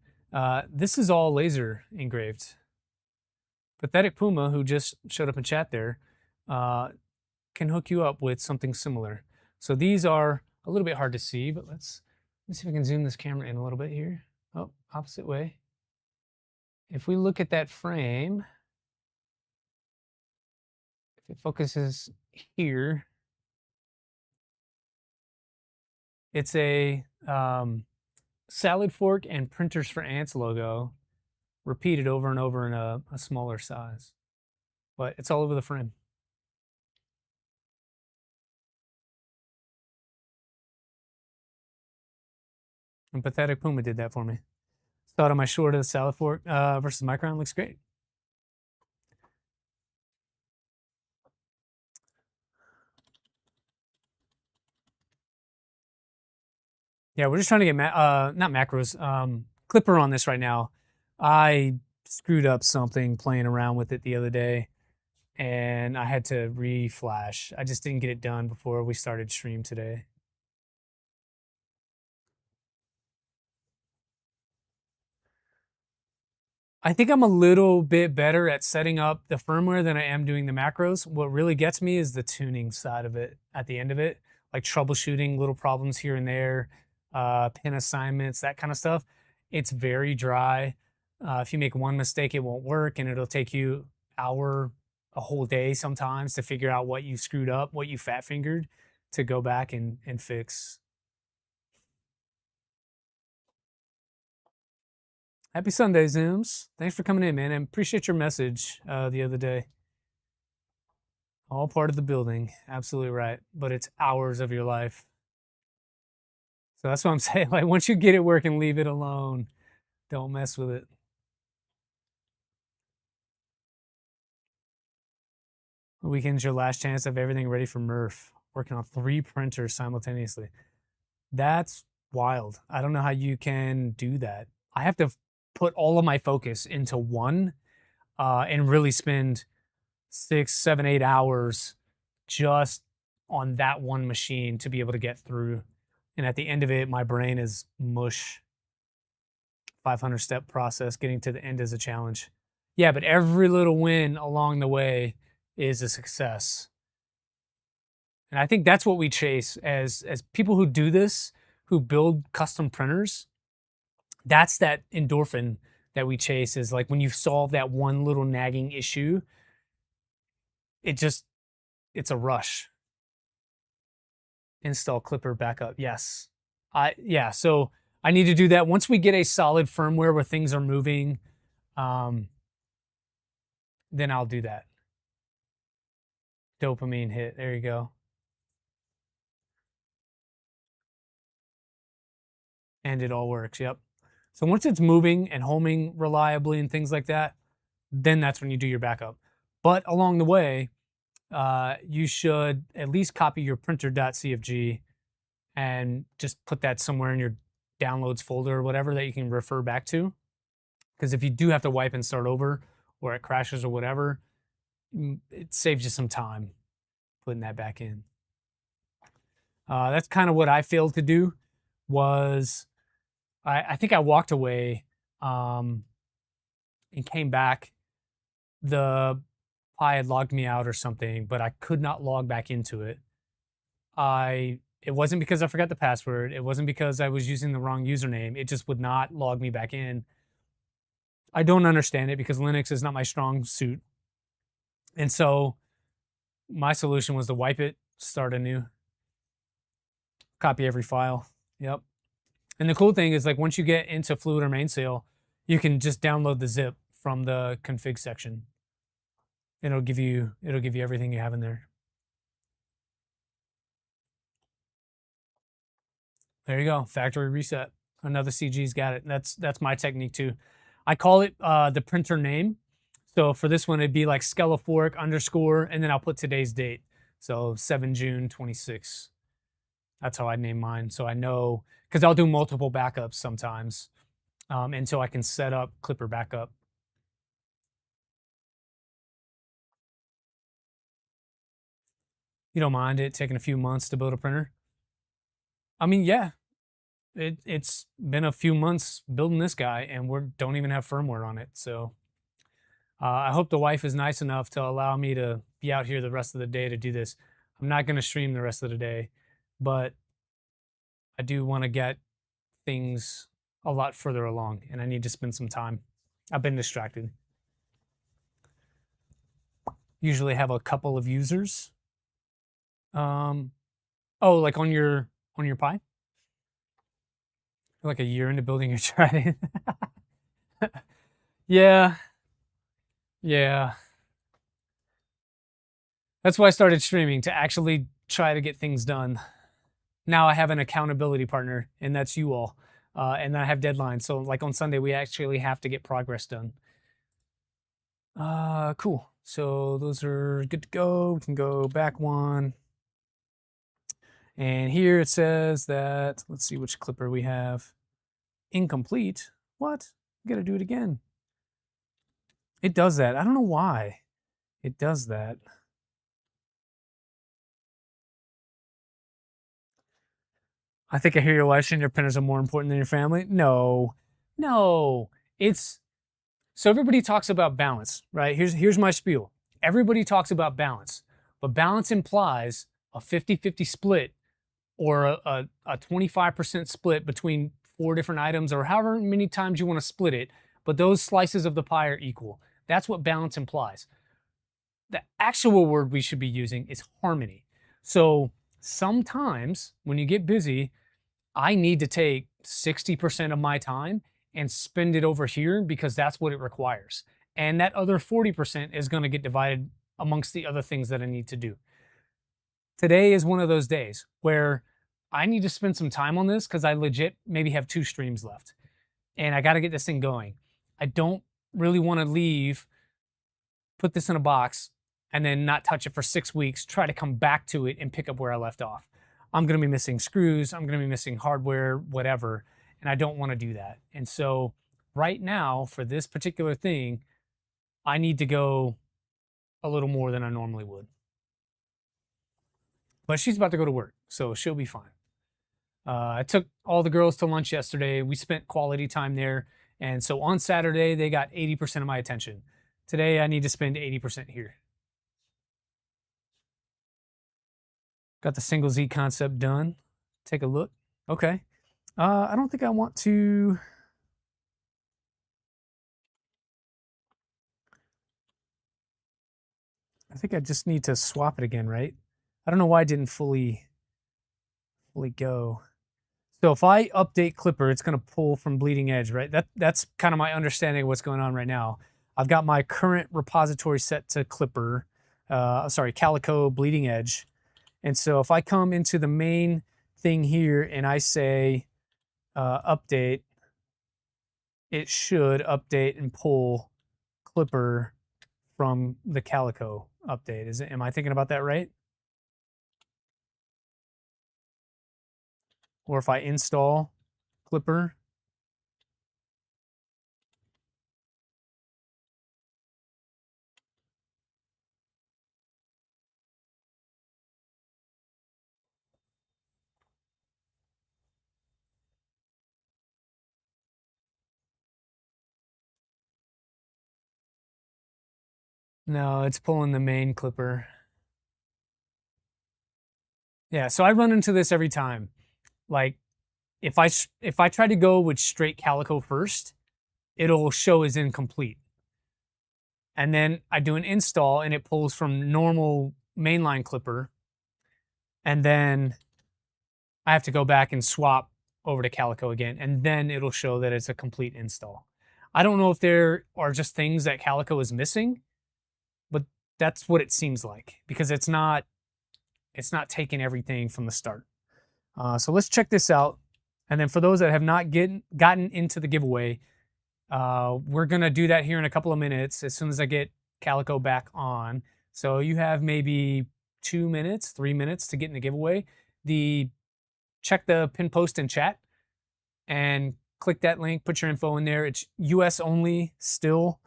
this is all laser engraved. Pathetic Puma, who just showed up in chat there, can hook you up with something similar. So these are a little bit hard to see, but let's see if I can zoom this camera in a little bit here. Oh, opposite way. If we look at that frame, if it focuses here, it's a SkeleFork and Printers for Ants logo repeated over and over in a smaller size. But it's all over the frame. And Pathetic Puma did that for me. Thought on my short of the SkeleFork versus Micron looks great. Yeah, we're just trying to get not macros, Clipper on this right now. I screwed up something playing around with it the other day, and I had to reflash. I just didn't get it done before we started stream today. I think I'm a little bit better at setting up the firmware than I am doing the macros. What really gets me is the tuning side of it at the end of it, like troubleshooting little problems here and there, pin assignments, that kind of stuff. It's very dry. If you make one mistake, it won't work, and it'll take you a whole day sometimes to figure out what you screwed up, what you fat fingered. to go back and fix. Happy Sunday, Zooms. Thanks for coming in, man. I appreciate your message the other day. All part of the building. Absolutely right. But it's hours of your life. So that's what I'm saying. Like, once you get it working, leave it alone. Don't mess with it. The weekend's your last chance to have everything ready for Murph. Working on 3 printers simultaneously. That's wild. I don't know how you can do that. I have to put all of my focus into one and really spend 6, 7, 8 hours just on that one machine to be able to get through. And at the end of it, my brain is mush. 500 step process, getting to the end is a challenge. Yeah, but every little win along the way is a success. And I think that's what we chase as people who do this, who build custom printers. That's that endorphin that we chase, is like when you solve that one little nagging issue, it's a rush. Install Clipper backup. Yes. Yeah, so I need to do that. Once we get a solid firmware where things are moving, then I'll do that. Dopamine hit. There you go. And it all works. Yep. So once it's moving and homing reliably and things like that, then that's when you do your backup. But along the way, you should at least copy your printer.cfg and just put that somewhere in your downloads folder or whatever that you can refer back to. Because if you do have to wipe and start over, or it crashes or whatever, it saves you some time putting that back in. That's kind of what I failed to do. Was I think I walked away and came back. The Pi had logged me out or something, but I could not log back into it. It wasn't because I forgot the password. It wasn't because I was using the wrong username. It just would not log me back in. I don't understand it because Linux is not my strong suit. And so my solution was to wipe it, start anew, copy every file. Yep. And the cool thing is, like, once you get into Fluid or Mainsail, you can just download the zip from the config section. It'll give you everything you have in there. There you go. Factory reset. Another CG's got it. That's my technique too. I call it the printer name. So for this one, it'd be like SkeleFork _ and then I'll put today's date. So 7 June 26. That's how I name mine. So I know, because I'll do multiple backups sometimes until I can set up Clipper backup. You don't mind it taking a few months to build a printer? I mean, yeah, it's been a few months building this guy, and we don't even have firmware on it. So I hope the wife is nice enough to allow me to be out here the rest of the day to do this. I'm not going to stream the rest of the day, but I do want to get things a lot further along, and I need to spend some time. I've been distracted. Usually have a couple of users. Oh, like on your Pi? Like a year into building your Trident. Yeah. That's why I started streaming, to actually try to get things done. Now I have an accountability partner, and that's you all. And I have deadlines. So like on Sunday, we actually have to get progress done. Cool. So those are good to go. We can go back one. And here it says that, let's see which Clipper we have. Incomplete. What? We gotta do it again. It does that. I don't know why it does that. I think I hear your wife saying your printers are more important than your family. No. It's, so everybody talks about balance, right? Here's my spiel. Everybody talks about balance, but balance implies a 50-50 split, or a 25% split between 4 different items, or however many times you want to split it, but those slices of the pie are equal. That's what balance implies. The actual word we should be using is harmony. So sometimes when you get busy, I need to take 60% of my time and spend it over here because that's what it requires. And that other 40% is going to get divided amongst the other things that I need to do. Today is one of those days where I need to spend some time on this because I legit maybe have 2 streams left and I got to get this thing going. I don't really want to leave, put this in a box, and then not touch it for 6 weeks, try to come back to it and pick up where I left off. I'm going to be missing screws, I'm going to be missing hardware, whatever, and I don't want to do that. And so right now, for this particular thing, I need to go a little more than I normally would. But she's about to go to work, so she'll be fine. I took all the girls to lunch yesterday. We spent quality time there. And so on Saturday, they got 80% of my attention. Today, I need to spend 80% here. Got the single Z concept done. Take a look. Okay. I don't think I want to... I think I just need to swap it again, right? I don't know why it didn't fully go. So if I update Clipper, it's going to pull from bleeding edge, right? That's kind of my understanding of what's going on right now. I've got my current repository set to Clipper, Calico bleeding edge. And so if I come into the main thing here and I say update, it should update and pull Clipper from the Calico update. Am I thinking about that right? Or if I install Clipper, no, it's pulling the main Clipper. Yeah, so I run into this every time. Like, if I try to go with straight Calico first, it'll show as incomplete. And then I do an install and it pulls from normal mainline Clipper. And then I have to go back and swap over to Calico again. And then it'll show that it's a complete install. I don't know if there are just things that Calico is missing, but that's what it seems like because it's not taking everything from the start. So let's check this out. And then for those that have not gotten into the giveaway, we're going to do that here in a couple of minutes as soon as I get Calico back on. So you have maybe 2 minutes, 3 minutes to get in the giveaway. Check the pin post in chat and click that link, put your info in there. It's US only still,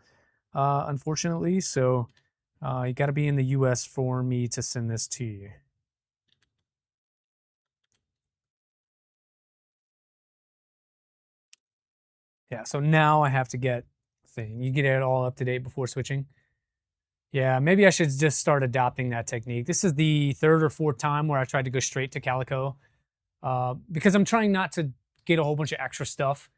unfortunately. So you got to be in the US for me to send this to you. Yeah, so now I have to get thing. You get it all up to date before switching. Yeah, maybe I should just start adopting that technique. This is the 3rd or 4th time where I tried to go straight to Calico because I'm trying not to get a whole bunch of extra stuff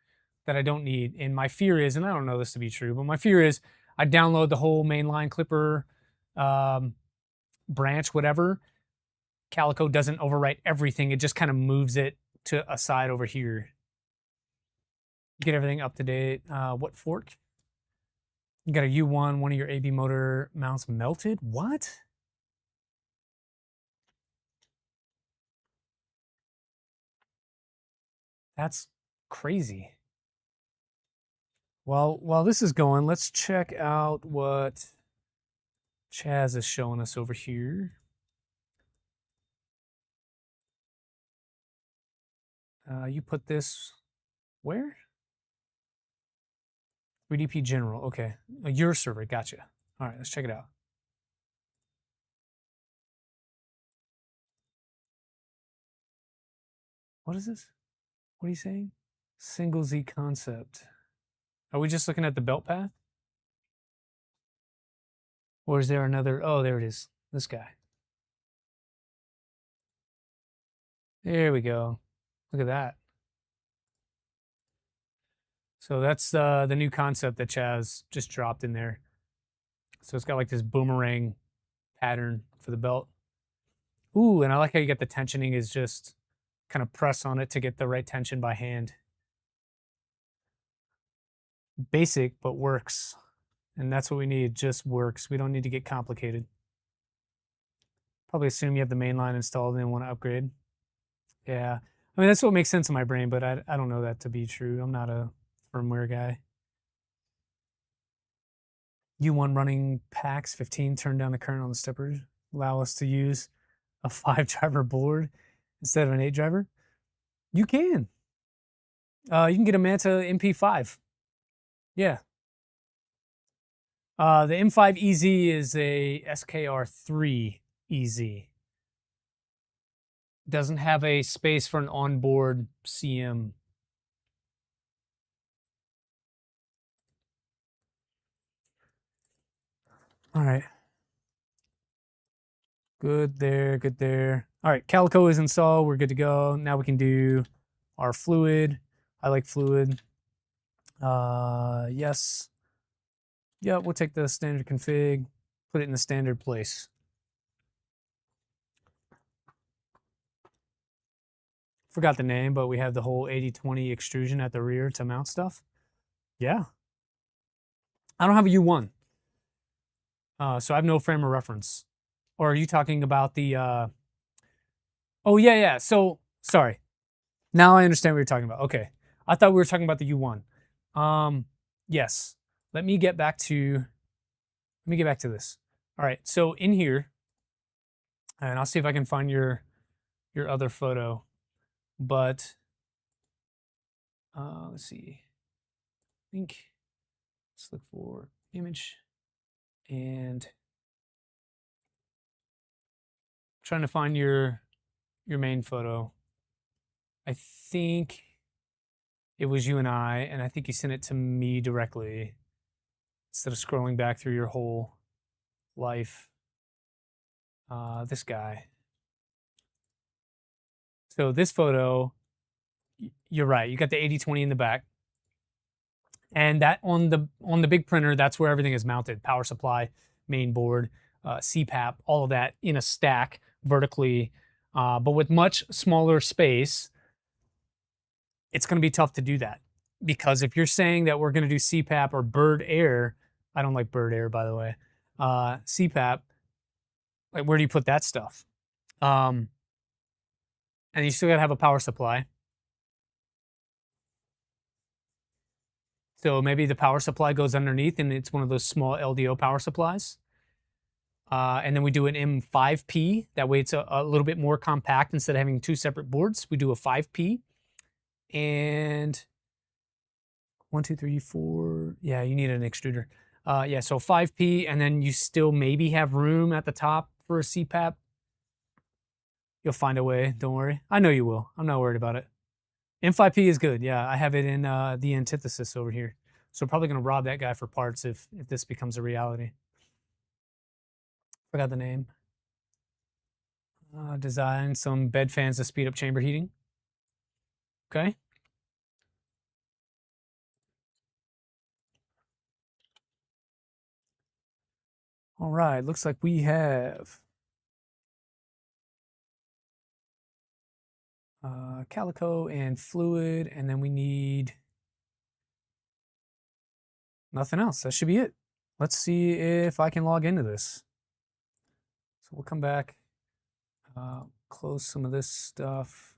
that I don't need. And my fear is, and I don't know this to be true, but my fear is I download the whole mainline Clipper branch, whatever. Calico doesn't overwrite everything. It just kind of moves it to a side over here. Get everything up to date. What fork? You got a U1, one of your AB motor mounts melted? What? That's crazy. Well, while this is going, let's check out what Chaz is showing us over here. You put this where? 3DP General. Okay. Your server. Gotcha. All right, let's check it out. What is this? What are you saying? Single Z concept. Are we just looking at the belt path? Or is there another? Oh, there it is. This guy. There we go. Look at that. So that's the new concept that Chaz just dropped in there. So it's got like this boomerang pattern for the belt. Ooh, and I like how you get the tensioning is just kind of press on it to get the right tension by hand. Basic, but works. And that's what we need, just works. We don't need to get complicated. Probably assume you have the main line installed and want to upgrade. Yeah. I mean, that's what makes sense in my brain, but I don't know that to be true. I'm not a firmware guy. U1 running packs 15, turn down the current on the steppers, allow us to use a 5-driver board instead of an 8-driver. You can. You can get a Manta MP5. Yeah. The M5 EZ is a SKR3 EZ. Doesn't have a space for an onboard CM. All right. Good there, good there. All right, Calico is installed. We're good to go. Now we can do our fluid. I like fluid. Yes. Yeah, we'll take the standard config, put it in the standard place. Forgot the name, but we have the whole 80-20 extrusion at the rear to mount stuff. Yeah. I don't have a U1. So I have no frame of reference. Or are you talking about the... Oh, yeah. So, sorry. Now I understand what you're talking about. Okay. I thought we were talking about the U1. Yes. Let me get back to this. All right. So in here, and I'll see if I can find your other photo. But let's see. I think let's look for image and trying to find your main photo. I think it was you and I think you sent it to me directly instead of scrolling back through your whole life. This guy. So this photo, you're right. You got the 80-20 in the back. And that on the big printer, that's where everything is mounted. Power supply, main board, CPAP, all of that in a stack vertically. But with much smaller space, it's going to be tough to do that. Because if you're saying that we're going to do CPAP or bird air, I don't like bird air, by the way. CPAP, like where do you put that stuff? And you still got to have a power supply. So maybe the power supply goes underneath and it's one of those small LDO power supplies. And then we do an M5P. That way it's a little bit more compact. Instead of having 2 separate boards, we do a 5P. And 1, 2, 3, 4. Yeah, you need an extruder. Yeah, so 5P, and then you still maybe have room at the top for a CPAP. You'll find a way, don't worry. I know you will. I'm not worried about it. M5P is good. Yeah, I have it in the antithesis over here. So probably going to rob that guy for parts if this becomes a reality. Forgot the name. Design some bed fans to speed up chamber heating. Okay. All right, looks like we have calico and fluid, and then we need nothing else. That should be it. Let's see if I can log into this. So we'll come back, close some of this stuff,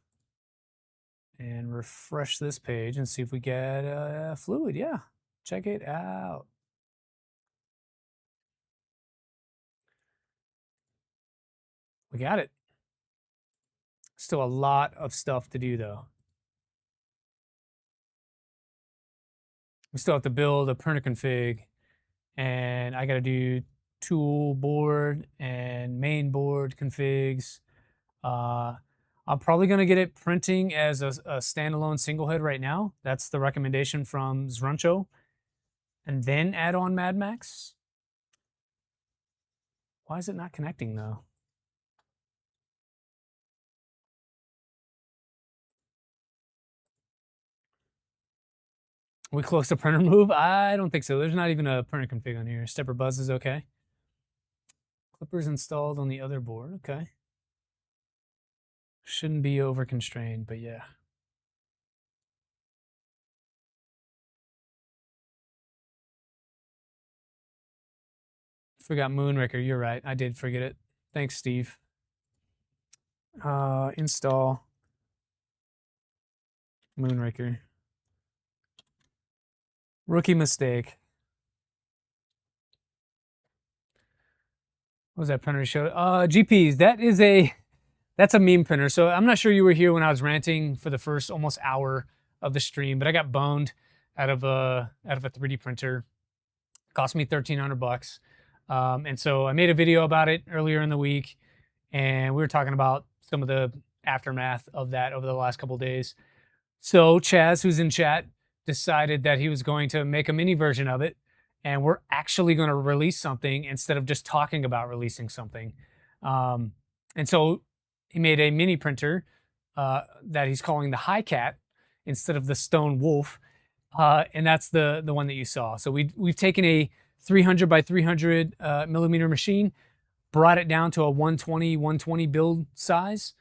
and refresh this page and see if we get fluid. Yeah, check it out. We got it. Still a lot of stuff to do though. We still have to build a printer config, and I got to do tool board and main board configs. I'm probably going to get it printing as a standalone single head right now. That's the recommendation from Zruncho. And then add on Mad Max. Why is it not connecting though? We close the printer move? I don't think so. There's not even a printer config on here. Stepper buzz is okay. Clippers installed on the other board. Okay. Shouldn't be over constrained, but yeah. Forgot Moonraker. You're right. I did forget it. Thanks, Steve. Install Moonraker. Rookie mistake. What was that printer show? GPs. That's a meme printer. So I'm not sure you were here when I was ranting for the first almost hour of the stream, but I got boned out of a 3D printer. It cost me $1,300. And so I made a video about it earlier in the week, and we were talking about some of the aftermath of that over the last couple of days. So Chaz, who's in chat, decided that he was going to make a mini version of it, and we're actually going to release something instead of just talking about releasing something. And so he made a mini printer that he's calling the High Cat instead of the Stone Wolf, and that's the one that you saw. So we've taken a 300 by 300 millimeter machine, brought it down to a 120 build size,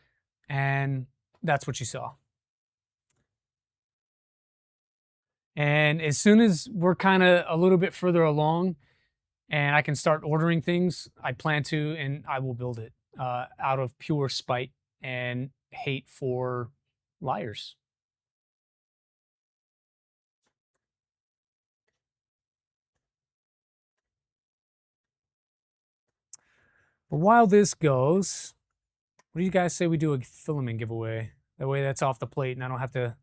and that's what you saw. And as soon as we're kind of a little bit further along and I can start ordering things, I plan to, and I will build it out of pure spite and hate for liars. But while this goes, what do you guys say we do a filament giveaway? That way that's off the plate and I don't have to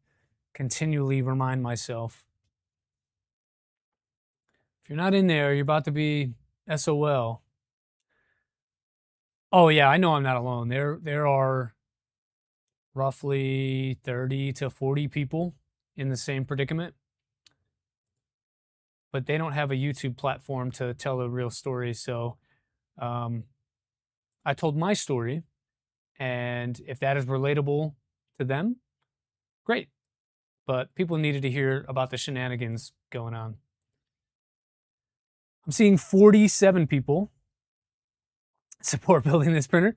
continually remind myself. If you're not in there, you're about to be SOL. Oh yeah, I know I'm not alone. There are roughly 30 to 40 people in the same predicament, but they don't have a YouTube platform to tell a real story. So I told my story, and if that is relatable to them, great. But people needed to hear about the shenanigans going on. I'm seeing 47 people support building this printer.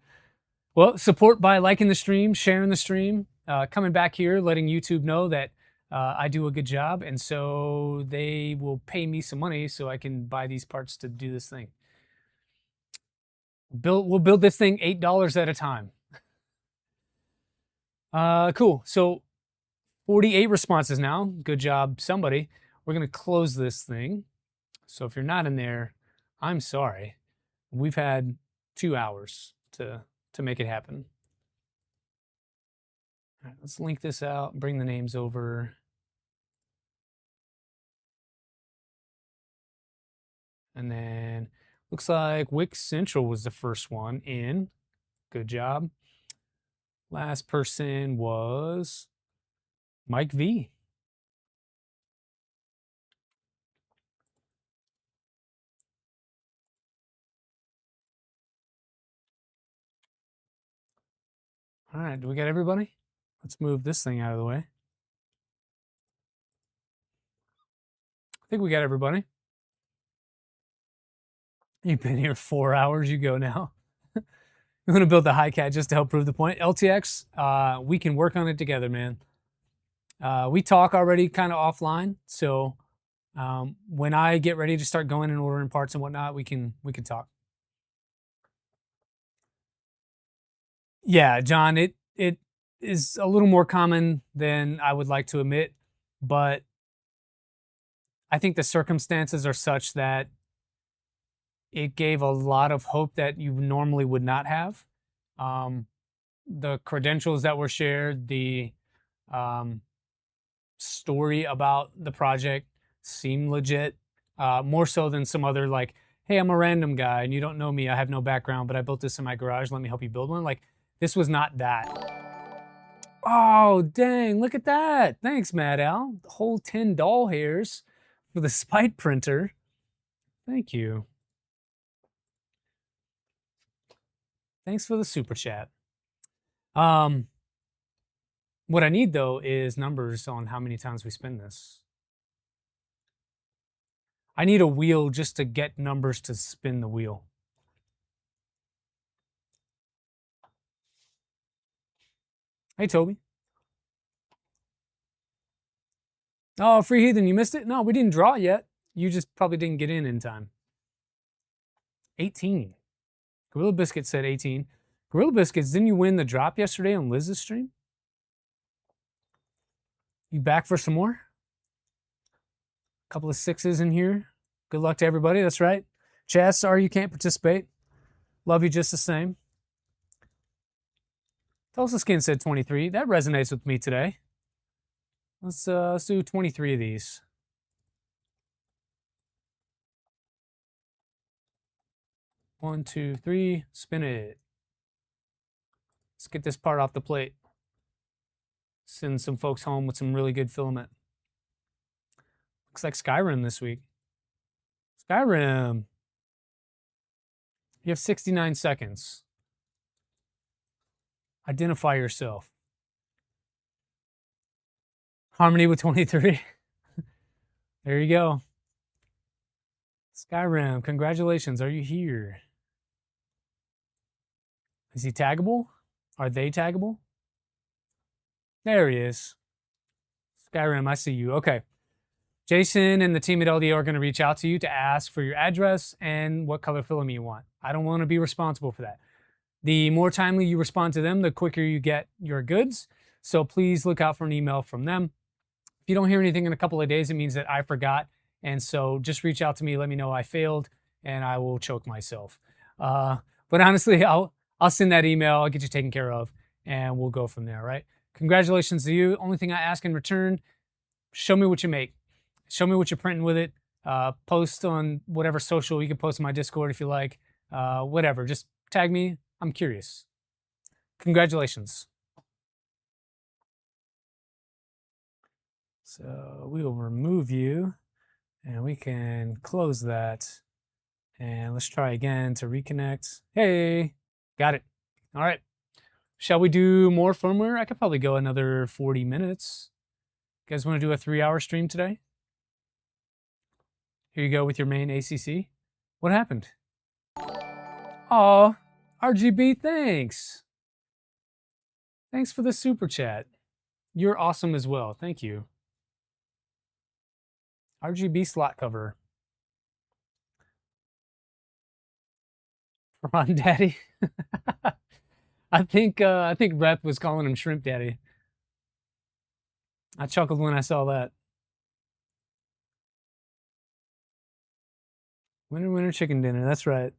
Well, support by liking the stream, sharing the stream, coming back here, letting YouTube know that I do a good job, and so they will pay me some money so I can buy these parts to do this thing. We'll build this thing $8 at a time. Cool. So 48 responses now. Good job, somebody. We're gonna close this thing. So if you're not in there, I'm sorry. We've had 2 hours to make it happen. All right, let's link this out, bring the names over. And then looks like Wix Central was the first one in. Good job. Last person was Mike V. All right, do we got everybody? Let's move this thing out of the way. I think we got everybody. You've been here 4 hours, you go now. I'm gonna build the High Cat just to help prove the point. LTX, we can work on it together, man. We talk already kind of offline, so when I get ready to start going and ordering parts and whatnot, we can talk. Yeah, John, it is a little more common than I would like to admit, but I think the circumstances are such that it gave a lot of hope that you normally would not have. The credentials that were shared, the story about the project seemed legit, more so than some other like, hey, I'm a random guy and you don't know me, I have no background, but I built this in my garage, let me help you build one. Like, this was not that. Oh, dang, look at that. Thanks, Mad Al. The whole 10 doll hairs for the Spite printer. Thank you. Thanks for the super chat. What I need though is numbers on how many times we spin this. I need a wheel just to get numbers to spin the wheel. Hey, Toby. Oh, Free Heathen, you missed it? No, we didn't draw it yet. You just probably didn't get in time. 18. Gorilla Biscuit said 18. Gorilla Biscuits, didn't you win the drop yesterday on Liz's stream? You back for some more? A couple of sixes in here. Good luck to everybody. That's right. Chaz, sorry you can't participate. Love you just the same. Tulsa Skin said 23. That resonates with me today. Let's do 23 of these. One, two, three. Spin it. Let's get this part off the plate. Send some folks home with some really good filament. Looks like Skyrim this week. Skyrim. You have 69 seconds. Identify yourself. Harmony with 23. There you go. Skyrim, congratulations. Are you here? Is he taggable? Are they taggable? There he is. Skyrim, I see you. Okay. Jason and the team at LDO are going to reach out to you to ask for your address and what color filament you want. I don't want to be responsible for that. The more timely you respond to them, the quicker you get your goods. So please look out for an email from them. If you don't hear anything in a couple of days, it means that I forgot. And so just reach out to me, let me know I failed, and I will choke myself. But honestly, I'll send that email, I'll get you taken care of, and we'll go from there, right? Congratulations to you. Only thing I ask in return, show me what you make. Show me what you're printing with it. Post on whatever social. You can post on my Discord if you like. Whatever. Just tag me. I'm curious. Congratulations. So we will remove you, and we can close that. And let's try again to reconnect. Hey, got it. All right. Shall we do more firmware? I could probably go another 40 minutes. You guys want to do a 3-hour stream today? Here you go with your main ACC. What happened? Oh, RGB, thanks. Thanks for the super chat. You're awesome as well. Thank you. RGB slot cover. Prawn Daddy. I think Rep was calling him Shrimp Daddy. I chuckled when I saw that. Winner, chicken dinner. That's right.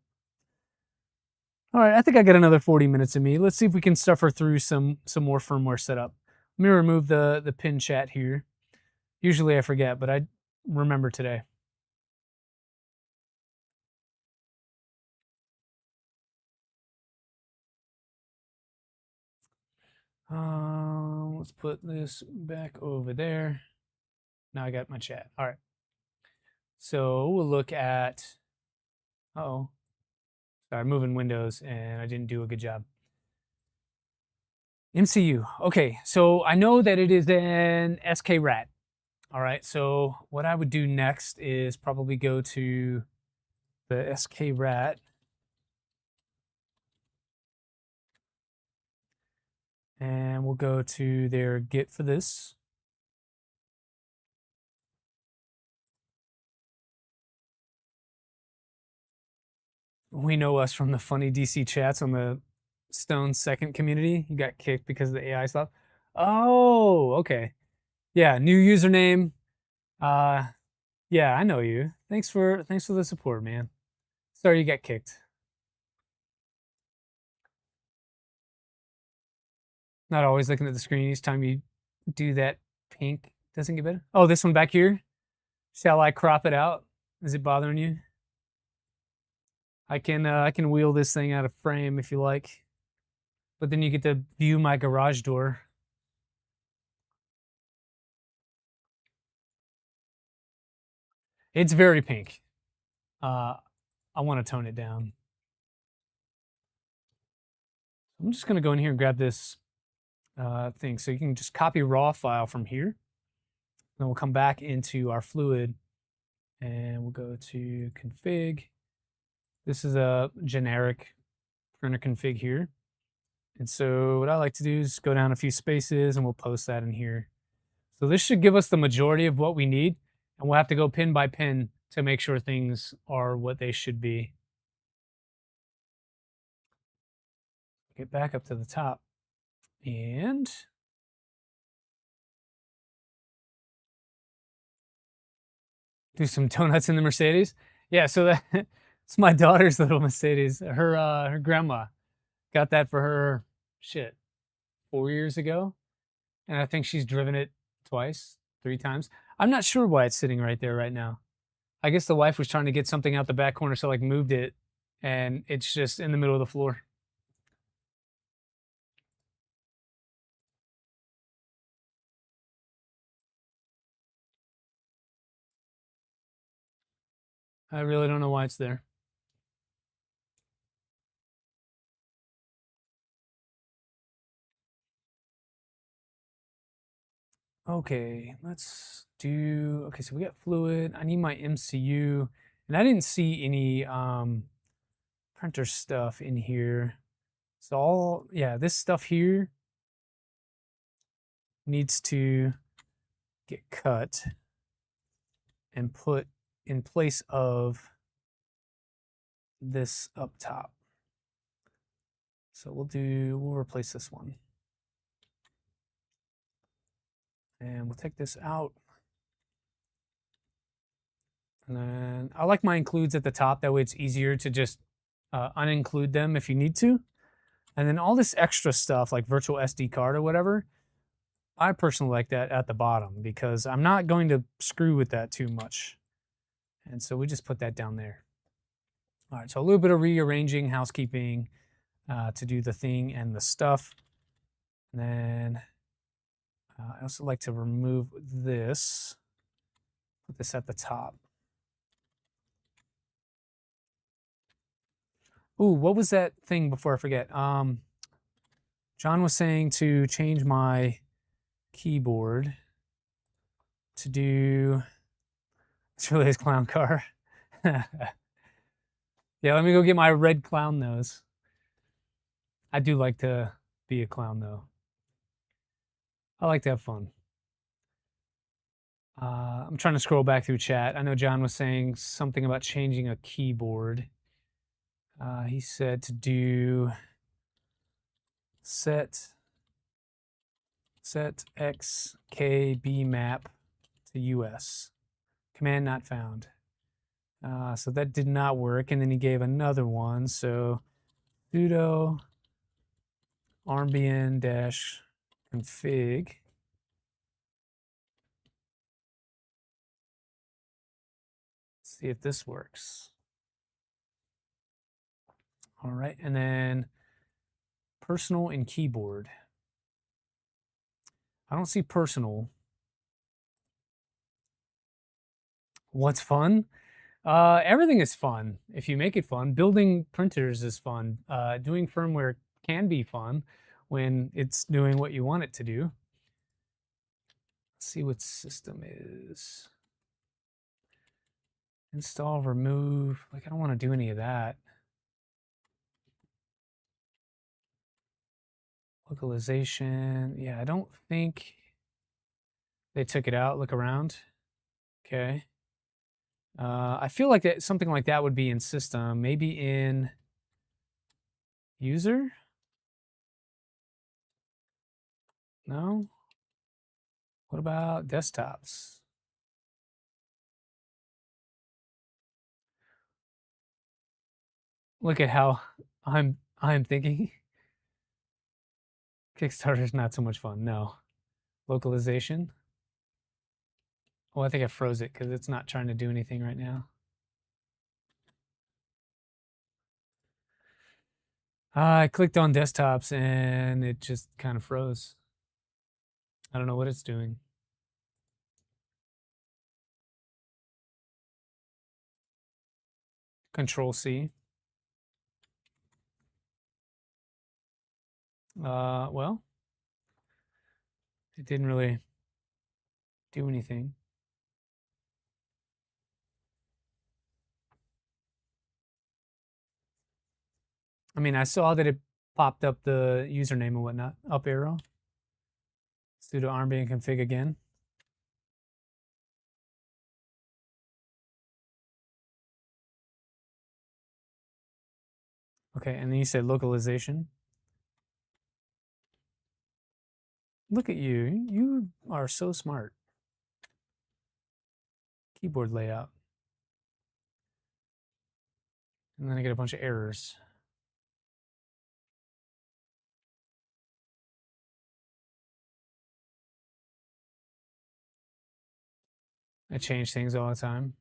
All right, I think I got another 40 minutes of me. Let's see if we can suffer through some more firmware setup. Let me remove the pin chat here. Usually I forget, but I remember today. Let's put this back over there. Now I got my chat. All right. So we'll look at, sorry, moving windows and I didn't do a good job. MCU. Okay, so I know that it is an SK rat. All right, so what I would do next is probably go to the SK rat. And we'll go to their Git for this. We know us from the funny DC chats on the Stone Second community. You got kicked because of the AI stuff. Oh, okay. Yeah, new username. Yeah, I know you. Thanks for the support, man. Sorry you got kicked. Not always looking at the screen each time you do that. Pink doesn't get better. Oh, this one back here. Shall I crop it out? Is it bothering you? I can wheel this thing out of frame if you like. But then you get to view my garage door. It's very pink. I want to tone it down. I'm just going to go in here and grab this thing. So you can just copy raw file from here. Then we'll come back into our fluid and we'll go to config. This is a generic printer config here. And so what I like to do is go down a few spaces and we'll post that in here. So this should give us the majority of what we need, and we'll have to go pin by pin to make sure things are what they should be. Get back up to the top and do some donuts in the Mercedes. Yeah, so it's my daughter's little Mercedes. Her grandma got that for her, shit, 4 years ago, and I think she's driven it twice, 3 times. I'm not sure why it's sitting right there right now. I guess the wife was trying to get something out the back corner, so like moved it, and it's just in the middle of the floor. I really don't know why it's there. Okay, let's do, okay, so we got fluid. I need my MCU, and I didn't see any printer stuff in here. So all, yeah, this stuff here needs to get cut and put in place of this up top. So we'll replace this one. And we'll take this out. And then I like my includes at the top. That way it's easier to just uninclude them if you need to. And then all this extra stuff like virtual SD card or whatever, I personally like that at the bottom because I'm not going to screw with that too much. And so we just put that down there. All right, so a little bit of rearranging, housekeeping to do the thing and the stuff. And then I also like to remove this, put this at the top. Ooh, what was that thing before I forget? John was saying to change my keyboard to do, it's really his clown car. Yeah, let me go get my red clown nose. I do like to be a clown though. I like to have fun. I'm trying to scroll back through chat. I know John was saying something about changing a keyboard. He said to do set XKB map to US. Command not found. So that did not work. And then he gave another one. So sudo armbian-config. Let's see if this works. All right, and then personal and keyboard. I don't see personal. What's fun? Everything is fun if you make it fun. Building printers is fun. Doing firmware can be fun when it's doing what you want it to do. Let's see what system is. Install, remove. Like, I don't want to do any of that. Localization. Yeah, I don't think they took it out. Look around. Okay. I feel like that something like that would be in system, maybe in user. No. What about desktops? Look at how I'm thinking. Kickstarter's not so much fun. No. Localization. Oh, I think I froze it because it's not trying to do anything right now. I clicked on desktops and it just kind of froze. I don't know what it's doing. Control C. Well, it didn't really do anything. I mean, I saw that it popped up the username and whatnot. Up arrow. Sudo armband config again. Okay, and then you say localization. Look at you. You are so smart. Keyboard layout. And then I get a bunch of errors. I change things all the time.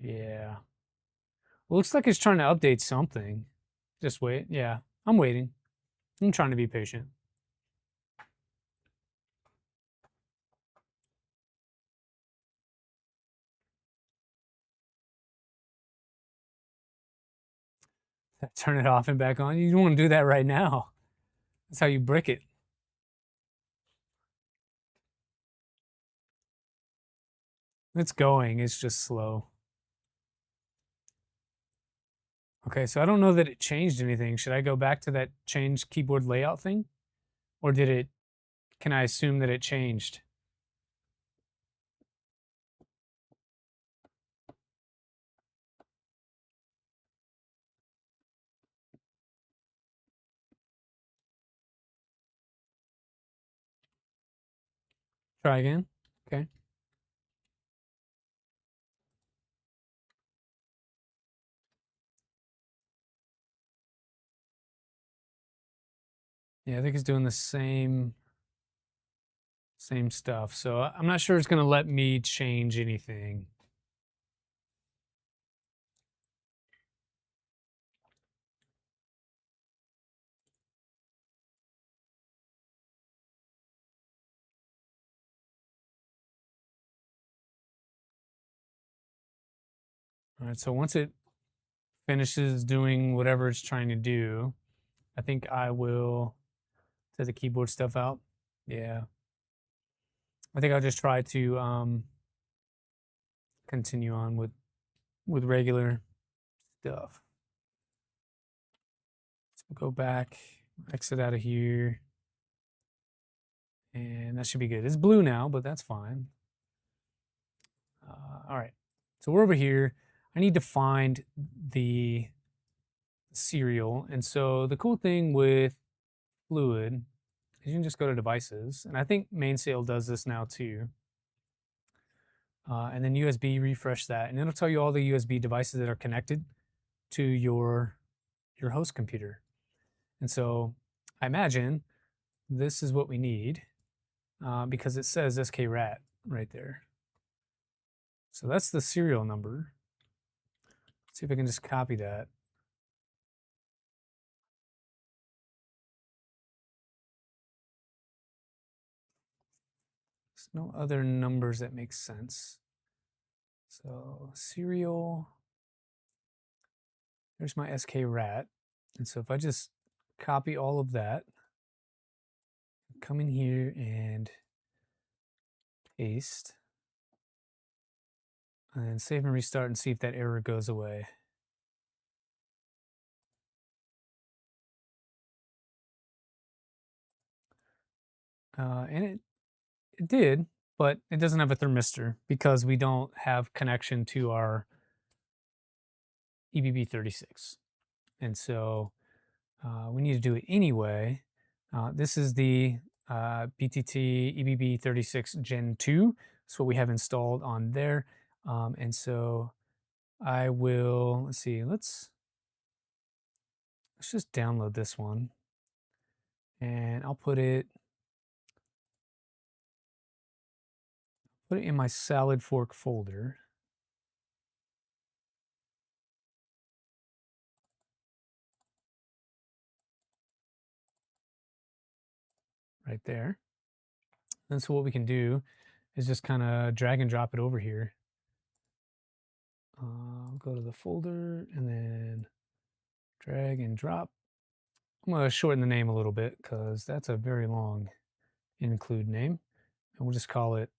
Yeah. Well, looks like it's trying to update something. Just wait. Yeah, I'm waiting. I'm trying to be patient. Turn it off and back on. You don't want to do that right now. That's how you brick it. It's going. It's just slow. Okay, so I don't know that it changed anything. Should I go back to that change keyboard layout thing? Or did it, can I assume that it changed? Try again. Okay. Yeah, I think it's doing the same stuff. So I'm not sure it's going to let me change anything. All right, so once it finishes doing whatever it's trying to do, I think I will set the keyboard stuff out. Yeah. I think I'll just try to continue on with regular stuff. So we'll go back, exit out of here, and that should be good. It's blue now, but that's fine. All right, so we're over here. I need to find the serial, and so the cool thing with Fluid is you can just go to devices, and I think Mainsail does this now too. And then USB, refresh that, and it'll tell you all the USB devices that are connected to your host computer. And so I imagine this is what we need because it says skrat right there. So that's the serial number. Let's see if I can just copy that. There's no other numbers that make sense. So serial, there's my skrat. And so if I just copy all of that, come in here and paste, and save and restart and see if that error goes away. And it did, but it doesn't have a thermistor because we don't have connection to our EBB36. And so we need to do it anyway. This is the BTT EBB36 Gen 2. That's what we have installed on there. And so I will, let's see, let's just download this one. And I'll put it in my SkeleFork folder. Right there. And so what we can do is just kind of drag and drop it over here. Go to the folder and then drag and drop. I'm going to shorten the name a little bit because that's a very long include name. And we'll just call it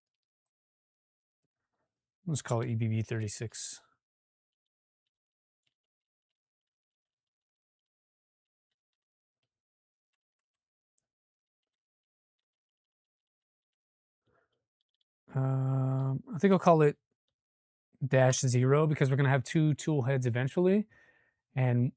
EBB36. I think I'll call it -0 because we're going to have two tool heads eventually. And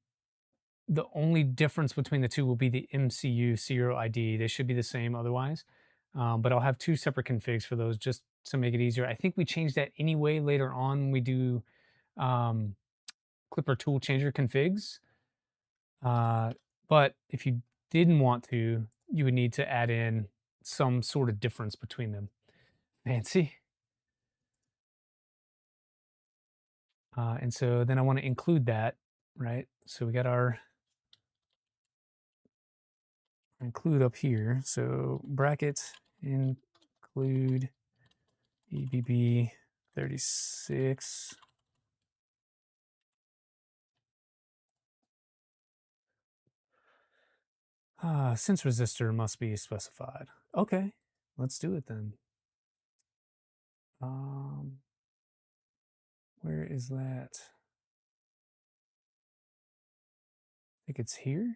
the only difference between the two will be the MCU serial ID. They should be the same otherwise. But I'll have two separate configs for those just to make it easier. I think we change that anyway later on when we do um, Clipper tool changer configs. But if you didn't want to, you would need to add in some sort of difference between them. Fancy. And so then I want to include that, right? So we got our include up here. So brackets include EBB 36. Since resistor must be specified. Okay, let's do it then. Where is that? I think it's here.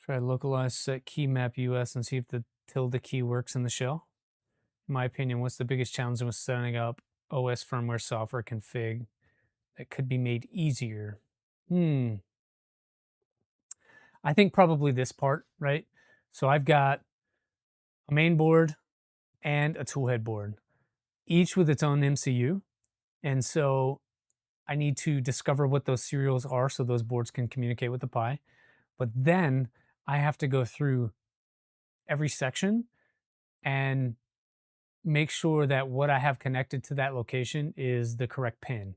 Try localize set key map US and see if the tilde key works in the shell. In my opinion, what's the biggest challenge with setting up OS firmware software config that could be made easier? I think probably this part, right? So I've got a main board and a toolhead board, each with its own MCU. And so I need to discover what those serials are so those boards can communicate with the Pi. But then I have to go through every section and make sure that what I have connected to that location is the correct pin.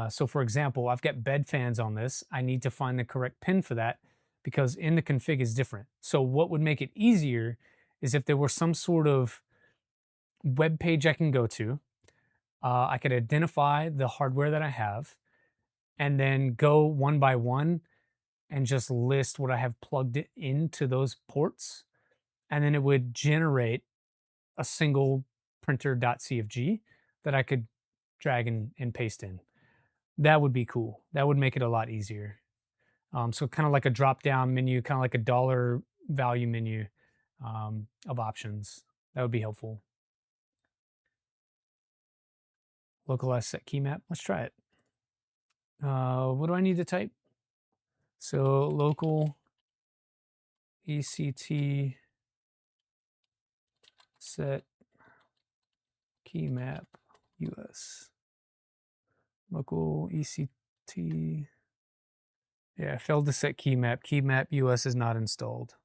So for example, I've got bed fans on this. I need to find the correct pin for that because in the config is different. So what would make it easier is if there were some sort of web page I can go to. I could identify the hardware that I have and then go one by one and just list what I have plugged into those ports. And then it would generate a single printer.cfg that I could drag and paste in. That would be cool. That would make it a lot easier. So kind of like a drop down menu, kind of like a dollar value menu of options. That would be helpful. Localize set key map. Let's try it. What do I need to type? So local ECT set key map US. Local ECT. Yeah, failed to set key map. Key map US is not installed.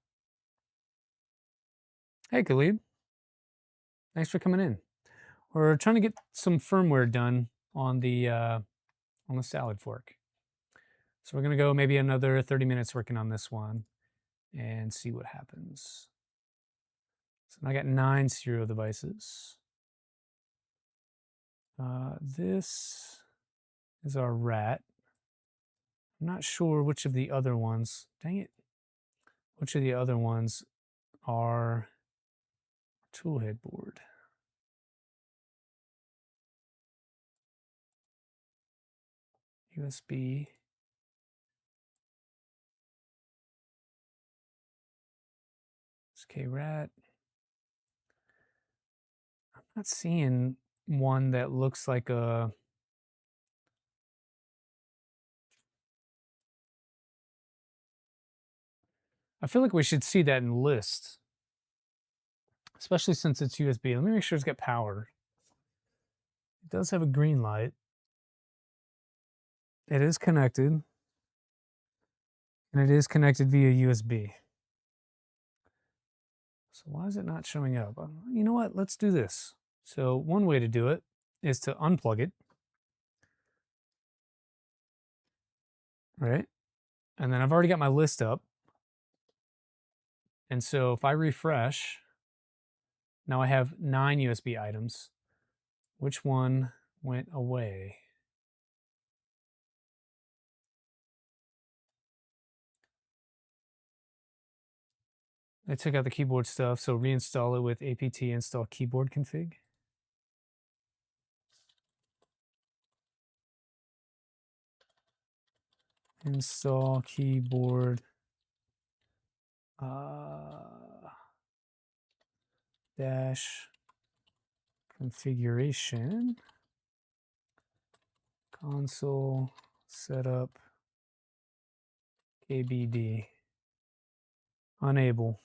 Hey, Khalid. Thanks for coming in. We're trying to get some firmware done on the salad fork. So we're gonna go maybe another 30 minutes working on this one and see what happens. So I got 9 serial devices. This is our rat. I'm not sure which of the other ones, dang it, which of the other ones are toolhead board. USB. SkRat. I'm not seeing one that looks like a. I feel like we should see that in list, especially since it's USB. Let me make sure it's got power. It does have a green light. It is connected, and it is connected via USB. So why is it not showing up? You know what? Let's do this. So one way to do it is to unplug it, right? And then I've already got my list up. And so if I refresh, now I have 9 USB items. Which one went away? I took out the keyboard stuff, so reinstall it with apt install keyboard config. Install keyboard. dash configuration console setup KBD unable.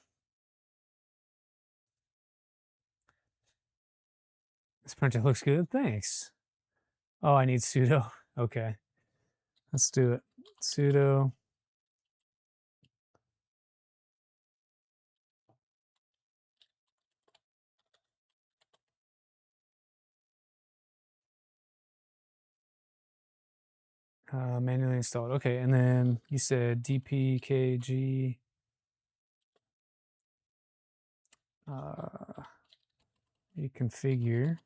This printer looks good. Thanks. Oh, I need sudo. Okay. Let's do it. Sudo manually installed. Okay, and then you said dpkg reconfigure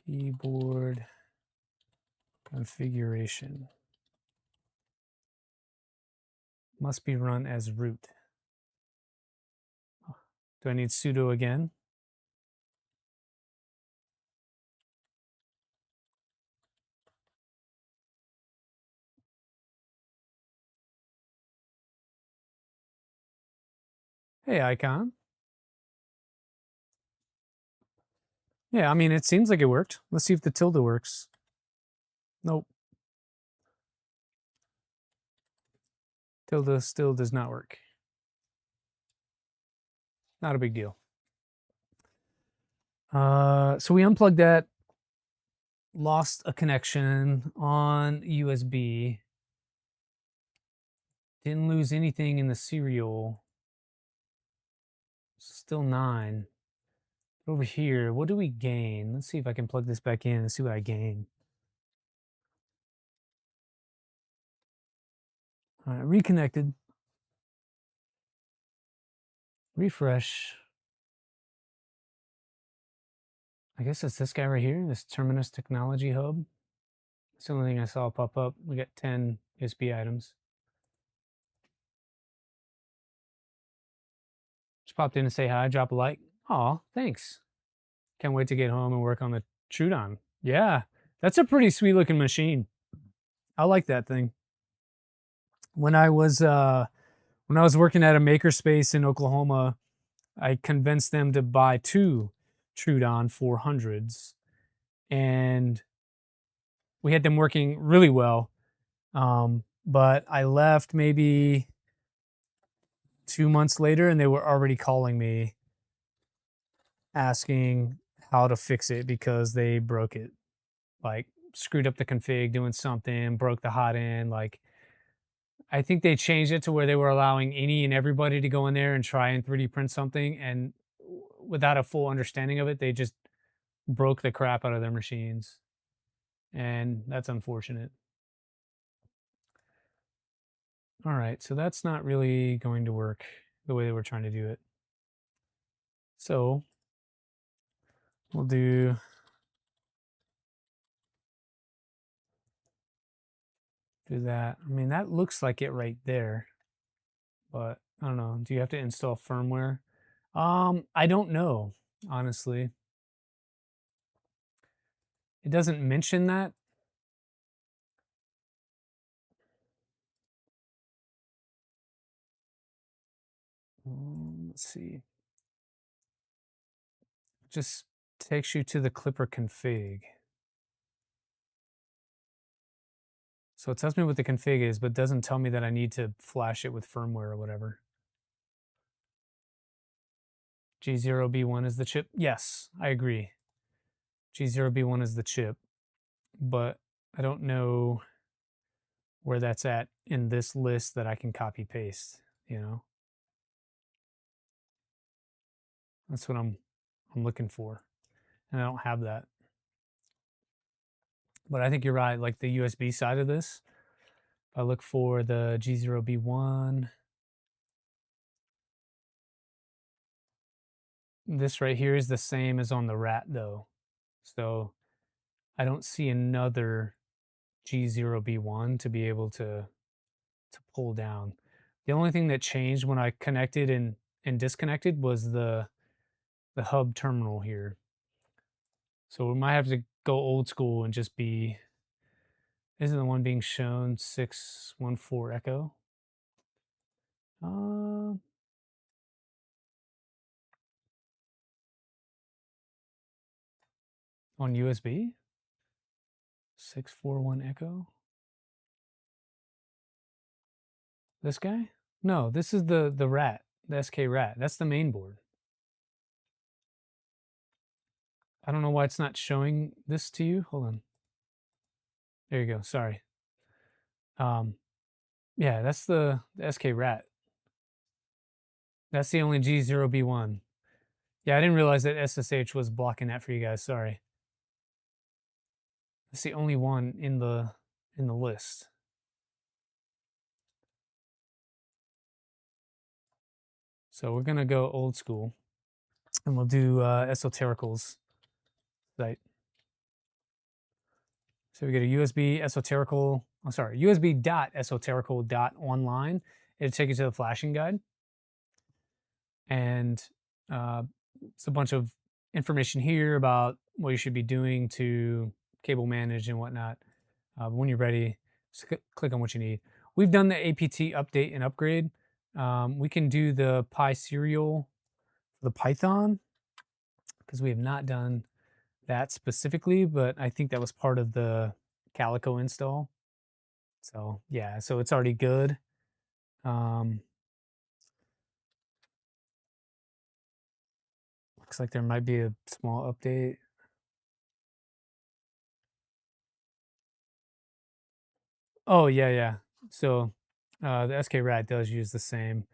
keyboard configuration. Must be run as root. Do I need sudo again? Hey, icon. Yeah, I mean, it seems like it worked. Let's see if the tilde works. Nope. Tilde still does not work. Not a big deal. So we unplugged that, lost a connection on USB. Didn't lose anything in the serial. Still 9. Over here, what do we gain? Let's see if I can plug this back in and see what I gain. All right, reconnected. Refresh. I guess it's this guy right here, this Terminus Technology Hub. It's the only thing I saw pop up. We got 10 USB items. Just popped in to say hi, drop a like. Aw, thanks. Can't wait to get home and work on the Trudon. Yeah, that's a pretty sweet looking machine. I like that thing. When I was working at a makerspace in Oklahoma, I convinced them to buy 2 Trudon 400s, and we had them working really well. But I left maybe 2 months later, and they were already calling me asking how to fix it because they broke it. Like, screwed up the config doing something, broke the hot end. Like, I think they changed it to where they were allowing any and everybody to go in there and try and 3D print something, and without a full understanding of it, they just broke the crap out of their machines. And that's unfortunate. All right, so that's not really going to work the way that we're trying to do it. So we'll do that. I mean, that looks like it right there, but I don't know. Do you have to install firmware? I don't know, honestly. It doesn't mention that. Let's see. Just takes you to the Clipper config. So it tells me what the config is, but doesn't tell me that I need to flash it with firmware or whatever. G0B1 is the chip? Yes, I agree. G0B1 is the chip, but I don't know where that's at in this list that I can copy paste, you know? That's what I'm looking for. And I don't have that. But I think you're right, like the USB side of this, if I look for the G0B1, this right here is the same as on the rat though. So I don't see another G0B1 to be able to pull down. The only thing that changed when I connected and disconnected was the hub terminal here. So we might have to go old school and just be, isn't the one being shown 614 echo? On USB? 641 Echo? This guy? No, this is the rat, the SK rat. That's the main board. I don't know why it's not showing this to you. Hold on. There you go. Sorry. Yeah, that's the SK rat. That's the only G0B1. Yeah, I didn't realize that SSH was blocking that for you guys. Sorry. It's the only one in the list. So we're gonna go old school, and we'll do Esoterical's site. So we get a USB esoterical. I'm sorry, USB.esoterical.online. It'll take you to the flashing guide, and it's a bunch of information here about what you should be doing to cable manage and whatnot. When you're ready, just click on what you need. We've done the APT update and upgrade. We can do the Pi serial for the Python because we have not done that specifically, but I think that was part of the Calico install. So yeah, so it's already good. Looks like there might be a small update. Oh yeah, yeah. So the SK-RAT does use the same.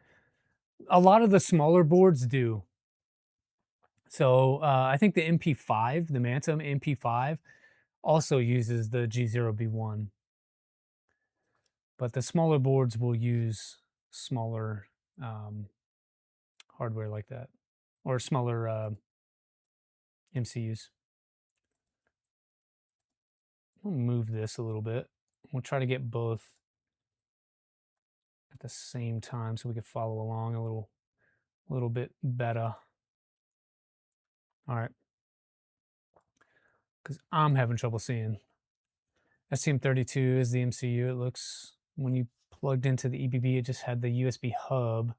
A lot of the smaller boards do. So I think the MP5, the Mantum MP5, also uses the G0B1. But the smaller boards will use smaller hardware like that, or smaller MCUs. We'll move this a little bit. We'll try to get both at the same time so we can follow along a little bit better. All right. Because I'm having trouble seeing. STM32 is the MCU. It looks, when you plugged into the EBB, it just had the USB hub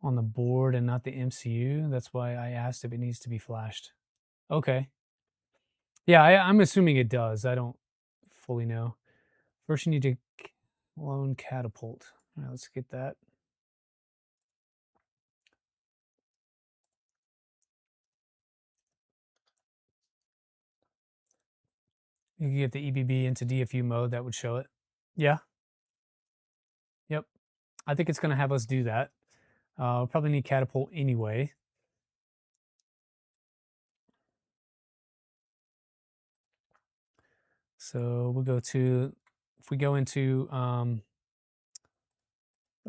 on the board and not the MCU. That's why I asked if it needs to be flashed. Okay. Yeah, I'm assuming it does. I don't fully know. First, you need to clone catapult. All right, let's get that. You can get the EBB into DFU mode. That would show it. Yeah. Yep. I think it's going to have us do that. We'll probably need catapult anyway. So we'll go to, if we go into a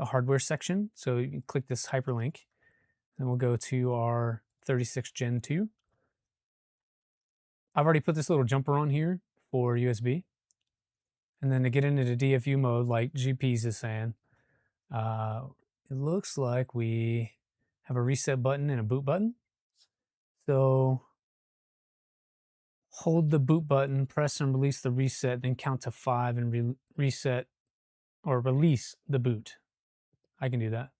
hardware section, so you can click this hyperlink, and we'll go to our 36 Gen 2. I've already put this little jumper on here for USB. And then to get into the DFU mode, like GPs is saying, it looks like we have a reset button and a boot button. So hold the boot button, press and release the reset, then count to 5 and reset or release the boot. I can do that.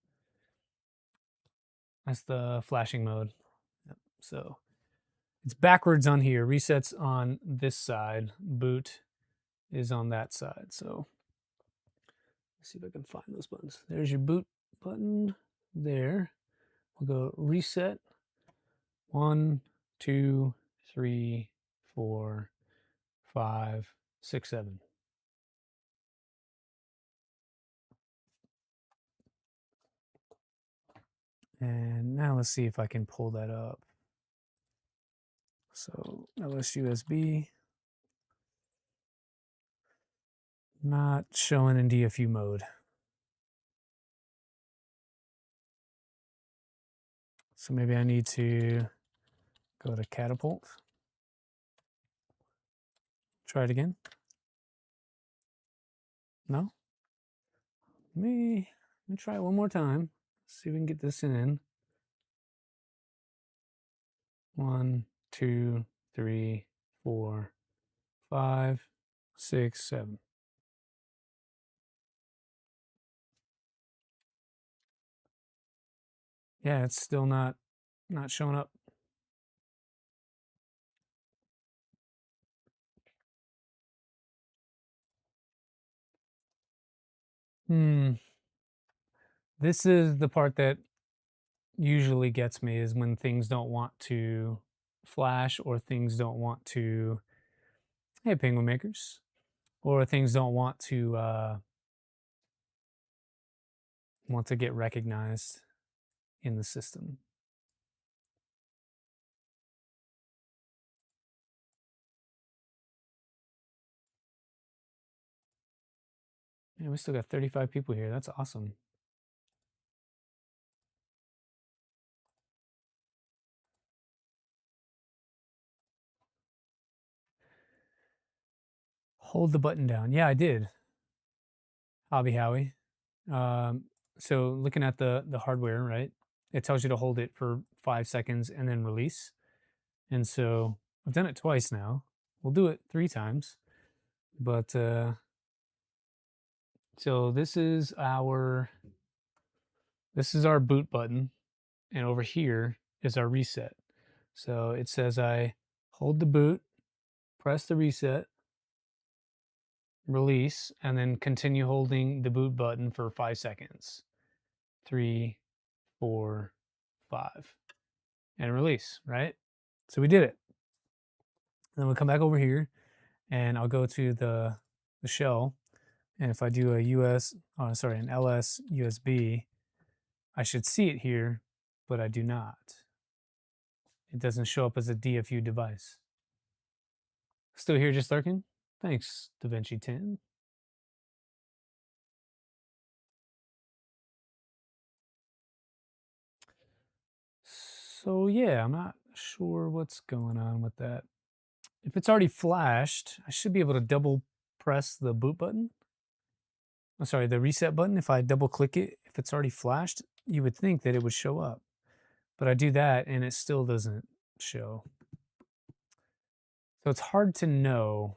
That's the flashing mode. Yep. So it's backwards on here. Resets on this side. Boot is on that side. So let's see if I can find those buttons. There's your boot button there. We'll go reset. 1, 2, 3, 4, 5, 6, 7. And now let's see if I can pull that up. So LSUSB, not showing in DFU mode. So maybe I need to go to catapult. Try it again. No? Let me try it one more time. See if we can get this in. 1, 2, 3, 4, 5, 6, 7. Yeah, it's still not showing up. This is the part that usually gets me, is when things don't want to flash, or things don't want to, hey, penguin makers, or things don't want to get recognized in the system. Yeah, we still got 35 people here. That's awesome. Hold the button down. Yeah, I did. Hobby Howie. Um, so looking at the hardware, right? It tells you to hold it for 5 seconds and then release. And so I've done it twice now. We'll do it 3 times. But so this is our boot button, and over here is our reset. So it says I hold the boot, press the reset, release, and then continue holding the boot button for 5 seconds. 3, 4, 5, and release, right? So we did it. Then we'll come back over here, and I'll go to the shell, and if I do an LS USB, I should see it here, but I do not. It doesn't show up as a DFU device. Still here, just lurking? Thanks, DaVinci 10. So yeah, I'm not sure what's going on with that. If it's already flashed, I should be able to double press the boot button. I'm sorry, the reset button. If I double click it, if it's already flashed, you would think that it would show up. But I do that and it still doesn't show. So it's hard to know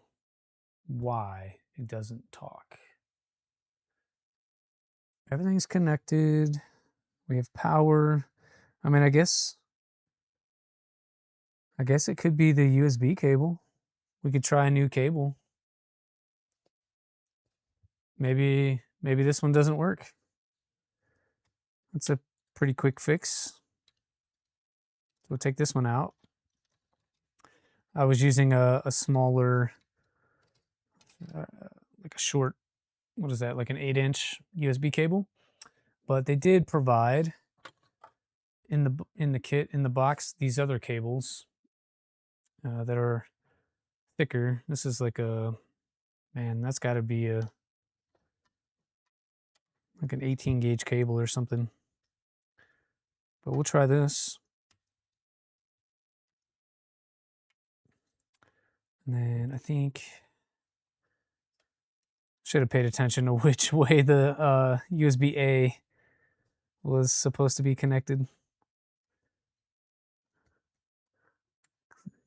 why it doesn't talk. Everything's connected. We have power. I mean, I guess it could be the USB cable. We could try a new cable. Maybe this one doesn't work. That's a pretty quick fix. We'll take this one out. I was using a smaller, like a short, what is that, like an 8-inch USB cable. But they did provide in the kit, in the box, these other cables that are thicker. This is like that's got to be like an 18 gauge cable or something. But we'll try this. And then I think should have paid attention to which way the USB-A was supposed to be connected.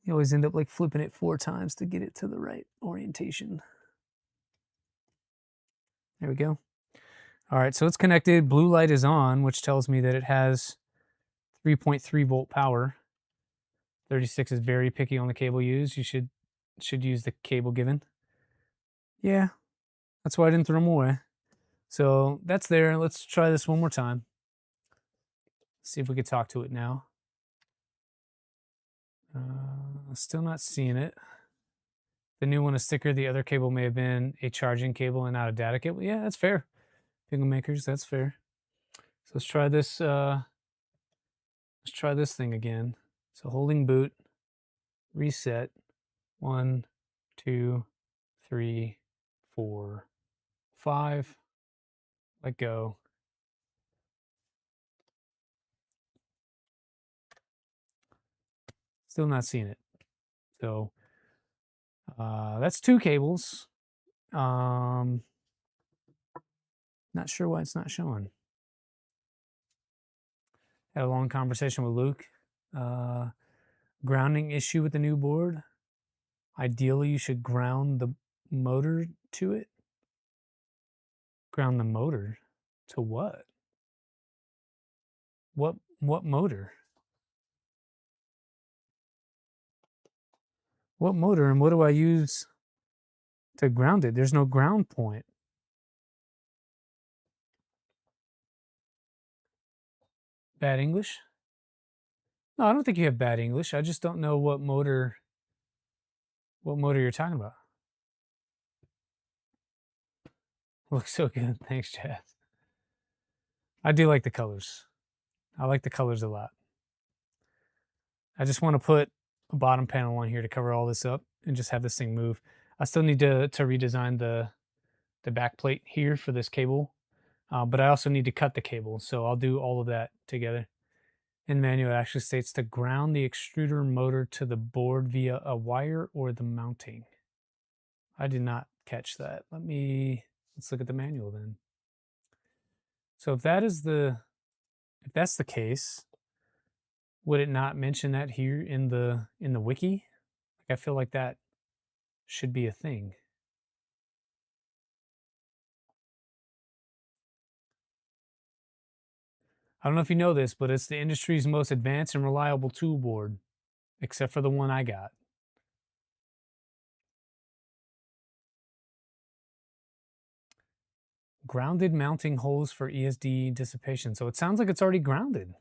You always end up like flipping it 4 times to get it to the right orientation. There we go. All right, so it's connected. Blue light is on, which tells me that it has 3.3 volt power. 36 is very picky on the cable used. You should use the cable given. Yeah, that's why I didn't throw them away. So that's there. Let's try this one more time. See if we could talk to it now. Still not seeing it. The new one is thicker. The other cable may have been a charging cable and not a data cable. Yeah, that's fair. Penguin makers, that's fair. So let's try this. Let's try this thing again. So holding boot, reset. 1, 2, 3, 4, 5. Let go. Still not seeing it. So that's 2 cables. Not sure why it's not showing. Had a long conversation with Luke. Grounding issue with the new board. Ideally, you should ground the motor to it. Ground the motor to what? What motor? What motor, and what do I use to ground it? There's no ground point. Bad English? No, I don't think you have bad English. I just don't know what motor you're talking about. Looks so good. Thanks, Chad. I do like the colors. I like the colors a lot. I just want to put a bottom panel on here to cover all this up and just have this thing move. I still need to redesign the back plate here for this cable, but I also need to cut the cable. So I'll do all of that together. In the manual, it actually states to ground the extruder motor to the board via a wire or the mounting. I did not catch that. Let's look at the manual then. So if that's the case, would it not mention that here in the wiki? Like, I feel like that should be a thing. I don't know if you know this, but it's the industry's most advanced and reliable tool board, except for the one I got. Grounded mounting holes for ESD dissipation. So it sounds like it's already grounded.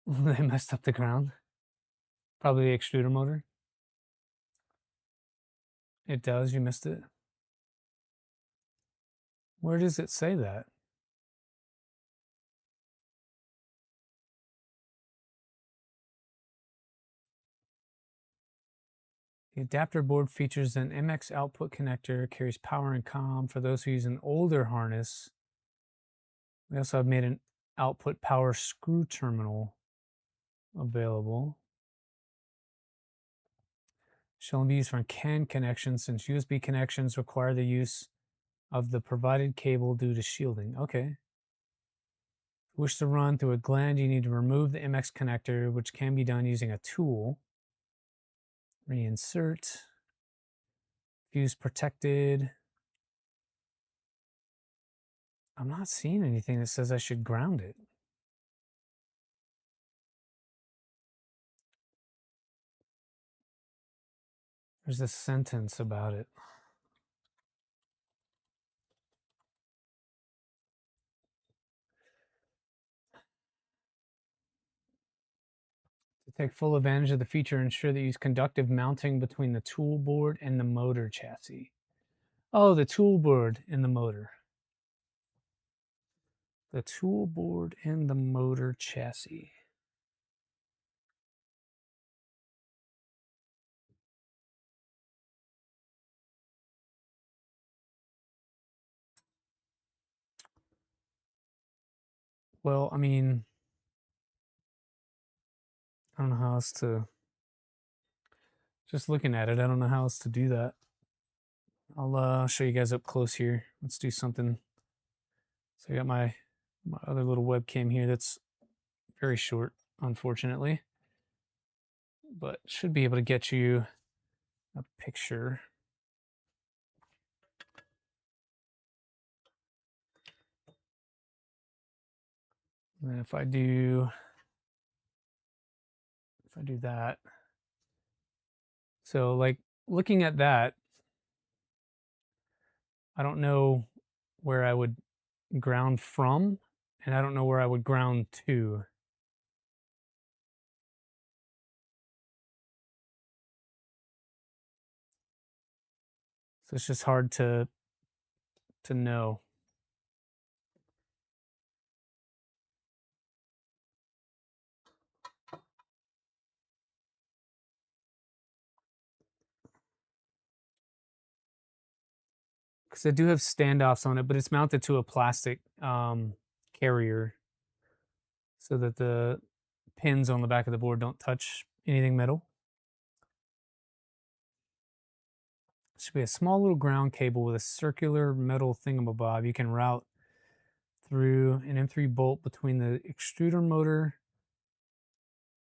They messed up the ground. Probably the extruder motor. It does, you missed it. Where does it say that? The adapter board features an MX output connector, carries power and COM for those who use an older harness. We also have made an output power screw terminal available. Shall only be used for CAN connections since USB connections require the use of the provided cable due to shielding. Okay. If you wish to run through a gland, you need to remove the MX connector, which can be done using a tool. Reinsert. Fuse protected. I'm not seeing anything that says I should ground it. There's a sentence about it. To take full advantage of the feature, ensure that you use conductive mounting between the tool board and the motor chassis. Oh, the tool board and the motor. The tool board and the motor chassis. Well, I mean, I don't know how else to, just looking at it, I don't know how else to do that. I'll show you guys up close here. Let's do something. So I got my other little webcam here that's very short, unfortunately, but should be able to get you a picture. And if I do that, so like looking at that, I don't know where I would ground from, and I don't know where I would ground to. So it's just hard to know. Because I do have standoffs on it, but it's mounted to a plastic carrier so that the pins on the back of the board don't touch anything metal. It should be a small little ground cable with a circular metal thingamabob you can route through an M3 bolt between the extruder motor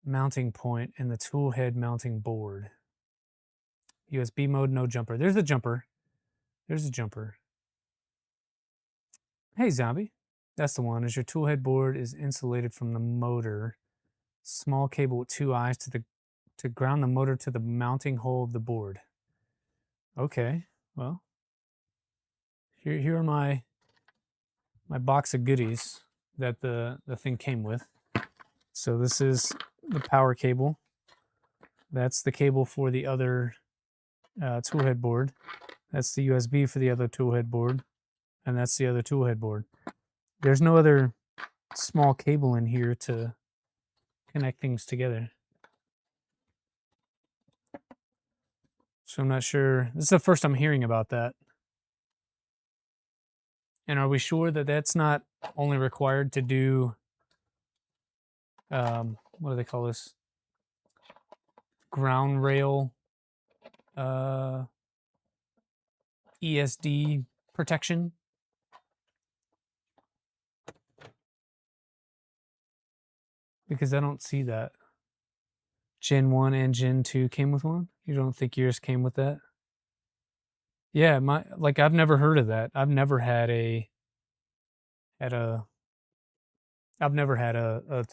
mounting point and the tool head mounting board. USB mode, no jumper. There's a jumper. There's a jumper. Hey, zombie. That's the one. As your tool head board is insulated from the motor, small cable with two eyes to ground the motor to the mounting hole of the board. Okay, well, here are my my box of goodies that the thing came with. So this is the power cable. That's the cable for the other toolhead board. That's the USB for the other toolhead board. And that's the other toolhead board. There's no other small cable in here to connect things together. So I'm not sure. This is the first I'm hearing about that. And are we sure that that's not only required to do, what do they call this? Ground rail ESD protection? Because I don't see that. Gen 1 and Gen 2 came with one? You don't think yours came with that? Yeah, I've never heard of that. I've never had a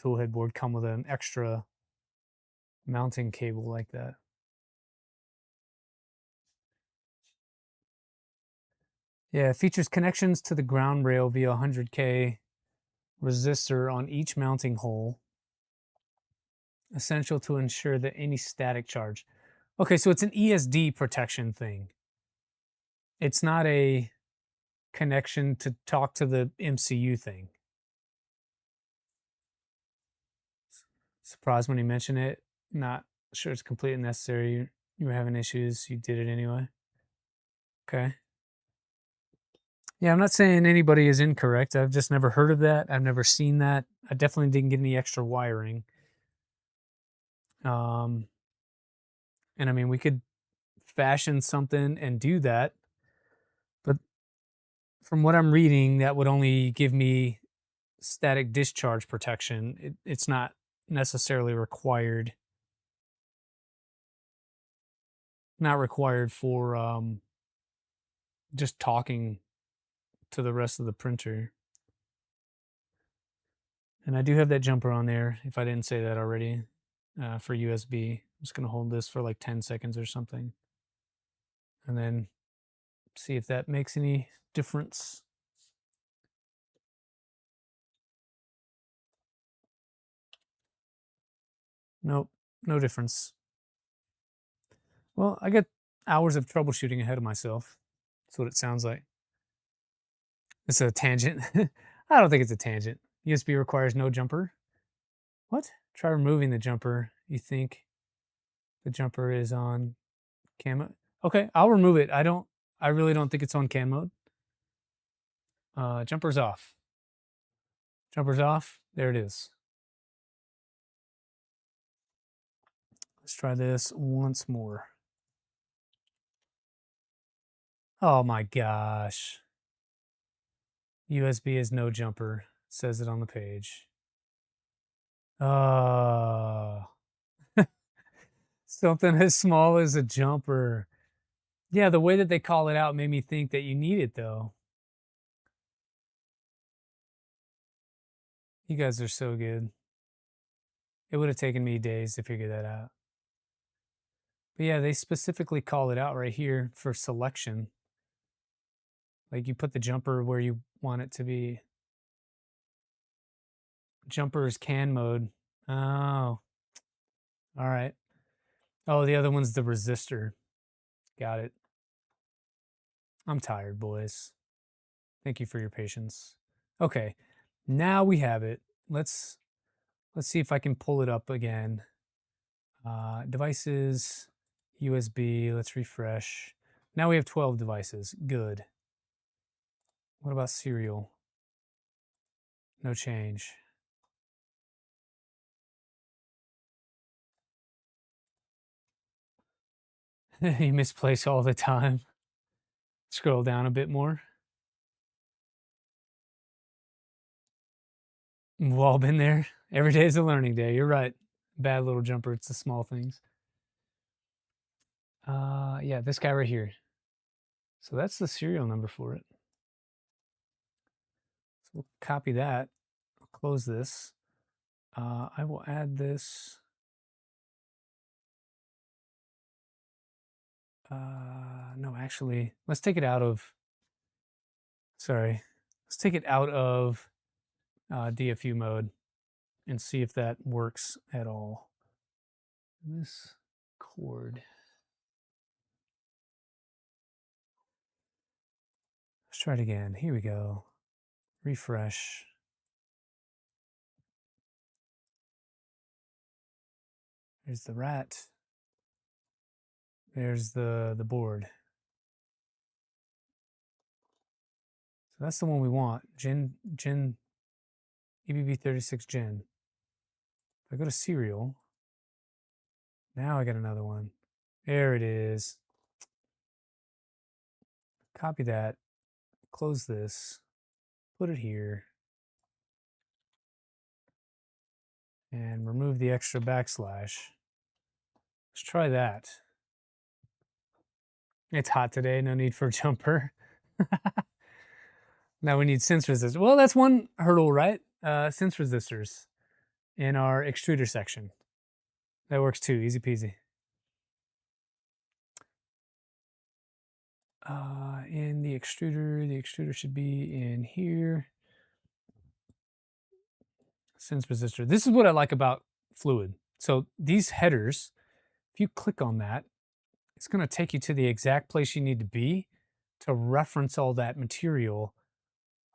tool head board come with an extra mounting cable like that. Yeah, it features connections to the ground rail via 100K resistor on each mounting hole, essential to ensure that any static charge. Okay, so it's an ESD protection thing. It's not a connection to talk to the MCU thing. Surprised when you mention it. Not sure it's completely necessary. You were having issues. You did it anyway. Okay. Yeah, I'm not saying anybody is incorrect. I've just never heard of that. I've never seen that. I definitely didn't get any extra wiring. And I mean, we could fashion something and do that. But from what I'm reading, that would only give me static discharge protection. It's not necessarily required. Not required for just talking to the rest of the printer. And I do have that jumper on there, if I didn't say that already, for USB. I'm just going to hold this for like 10 seconds or something. And then see if that makes any difference. Nope, no difference. Well, I got hours of troubleshooting ahead of myself. That's what it sounds like. It's a tangent. I don't think it's a tangent. USB requires no jumper. What? Try removing the jumper. You think the jumper is on cam mode? Okay, I'll remove it. I really don't think it's on cam mode. Jumper's off. Jumper's off. There it is. Let's try this once more. Oh my gosh. USB is no jumper. Says it on the page. Something as small as a jumper. Yeah, the way that they call it out made me think that you need it though. You guys are so good. It would have taken me days to figure that out. But yeah, they specifically call it out right here for selection. Like you put the jumper where you want it to be. Jumper is can mode. Oh, all right. Oh, the other one's the resistor. Got it. I'm tired, boys. Thank you for your patience. Okay, now we have it. Let's see if I can pull it up again. Devices, USB. Let's refresh. Now we have 12 devices. Good. What about serial? No change. You misplace all the time. Scroll down a bit more. We've all been there. Every day is a learning day. You're right. Bad little jumper. It's the small things. Yeah, this guy right here. So that's the serial number for it. So we'll copy that. I'll close this. I will add this. No, actually, let's take it out of. Sorry, Let's take it out of DFU mode and see if that works at all. This cord. Let's try it again. Here we go. Refresh. There's the rat. There's the board. So that's the one we want. Gen EBB36 Gen. If I go to serial, now I get another one. There it is. Copy that. Close this. Put it here. And remove the extra backslash. Let's try that. It's hot today, no need for a jumper. Now we need sense resistors. Well, that's one hurdle, right? Sense resistors in our extruder section. That works too, easy peasy. In the extruder should be in here. Sense resistor. This is what I like about Fluid. So these headers, if you click on that, it's going to take you to the exact place you need to be to reference all that material.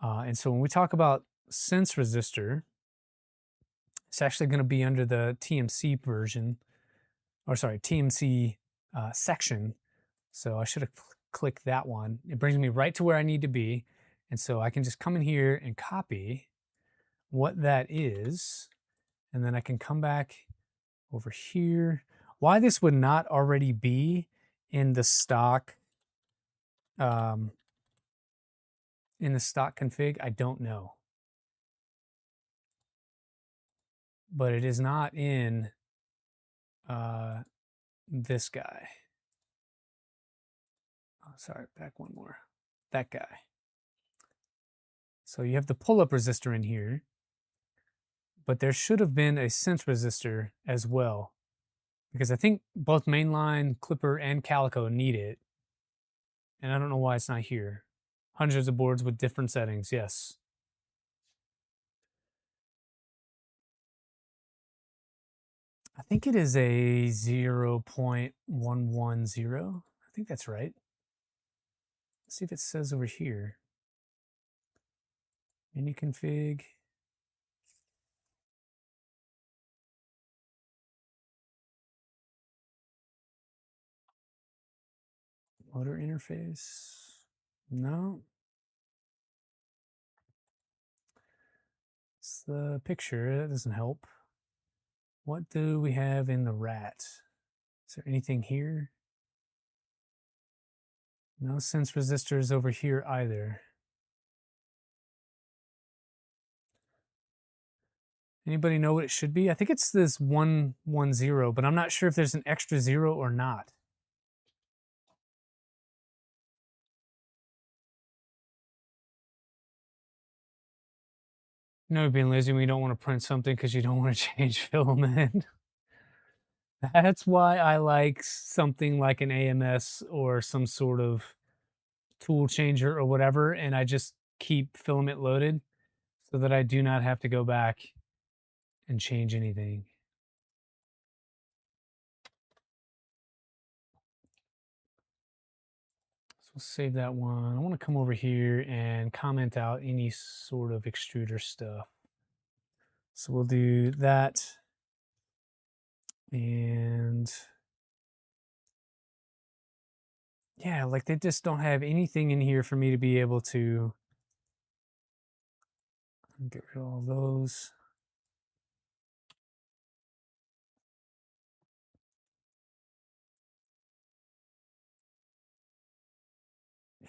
And so when we talk about sense resistor, it's actually going to be under the TMC version, or sorry, TMC section. So I should have clicked that one. It brings me right to where I need to be. And so I can just come in here and copy what that is. And then I can come back over here. Why this would not already be in the stock config, I don't know. But it is not in this guy. Oh, sorry, back one more. That guy. So you have the pull-up resistor in here, but there should have been a sense resistor as well, because I think both mainline, Clipper, and Calico need it. And I don't know why it's not here. Hundreds of boards with different settings, yes. I think it is a 0.110. I think that's right. Let's see if it says over here. Menu config. Motor interface. No. It's the picture. That doesn't help. What do we have in the rat? Is there anything here? No sense resistors over here either. Anybody know what it should be? I think it's this 110, but I'm not sure if there's an extra 0 or not. No, being lazy when you don't want to print something because you don't want to change filament. That's why I like something like an AMS or some sort of tool changer or whatever, and I just keep filament loaded so that I do not have to go back and change anything. So we'll save that one. I want to come over here and comment out any sort of extruder stuff. So we'll do that. And yeah, like they just don't have anything in here for me to be able to get rid of all those.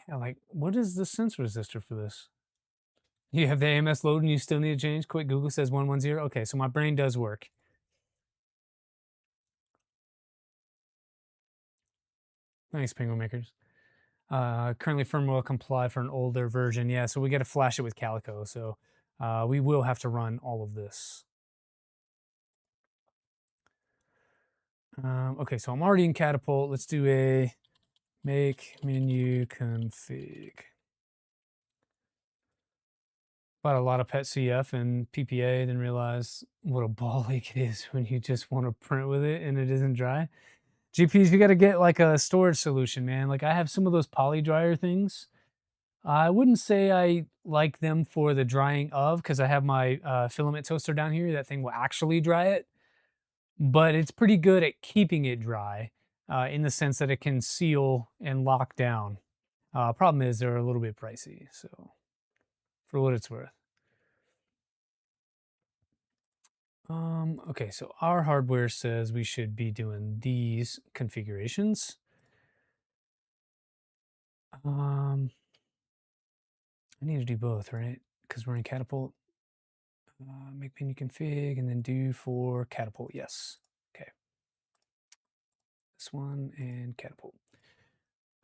Yeah, like what is the sense resistor for this? You have the AMS load and you still need to change? Quick Google says 110. Okay, so my brain does work. Thanks, Penguin Makers. Currently firmware comply for an older version. Yeah, so we got to flash it with Calico. So we will have to run all of this. Okay, so I'm already in Catapult. Let's do a make menu config. bought a lot of PET CF and PPA, then realized what a ball ache it is when you just want to print with it and it isn't dry. GPs, you got to get like a storage solution, man. Like I have some of those poly dryer things. I wouldn't say I like them for the drying of, because I have my filament toaster down here. That thing will actually dry it, but it's pretty good at keeping it dry in the sense that it can seal and lock down. Problem is they're a little bit pricey, so for what it's worth. Okay, so our hardware says we should be doing these configurations. I need to do both, right? Because we're in Catapult. Make menu config and then do for Catapult, yes. Okay. This one and Catapult.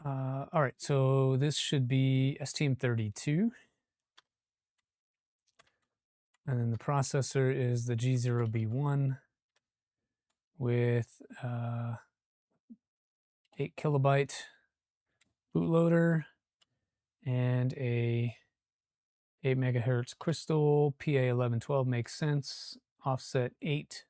All right, so this should be STM32. And then the processor is the G0B1 with 8 kilobyte bootloader and a 8 megahertz crystal. PA1112 makes sense. Offset 8.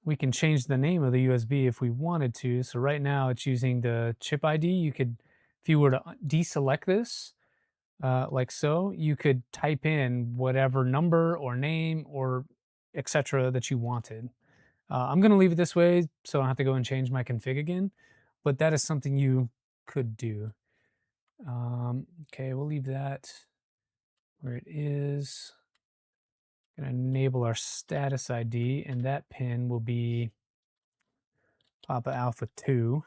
We can change the name of the USB if we wanted to. So right now it's using the chip ID. You could, if you were to deselect this, like so, you could type in whatever number or name or etc. that you wanted. I'm going to leave it this way so I don't have to go and change my config again, but that is something you could do. Okay, we'll leave that where it is. Going to enable our status ID, and that pin will be Papa Alpha 2.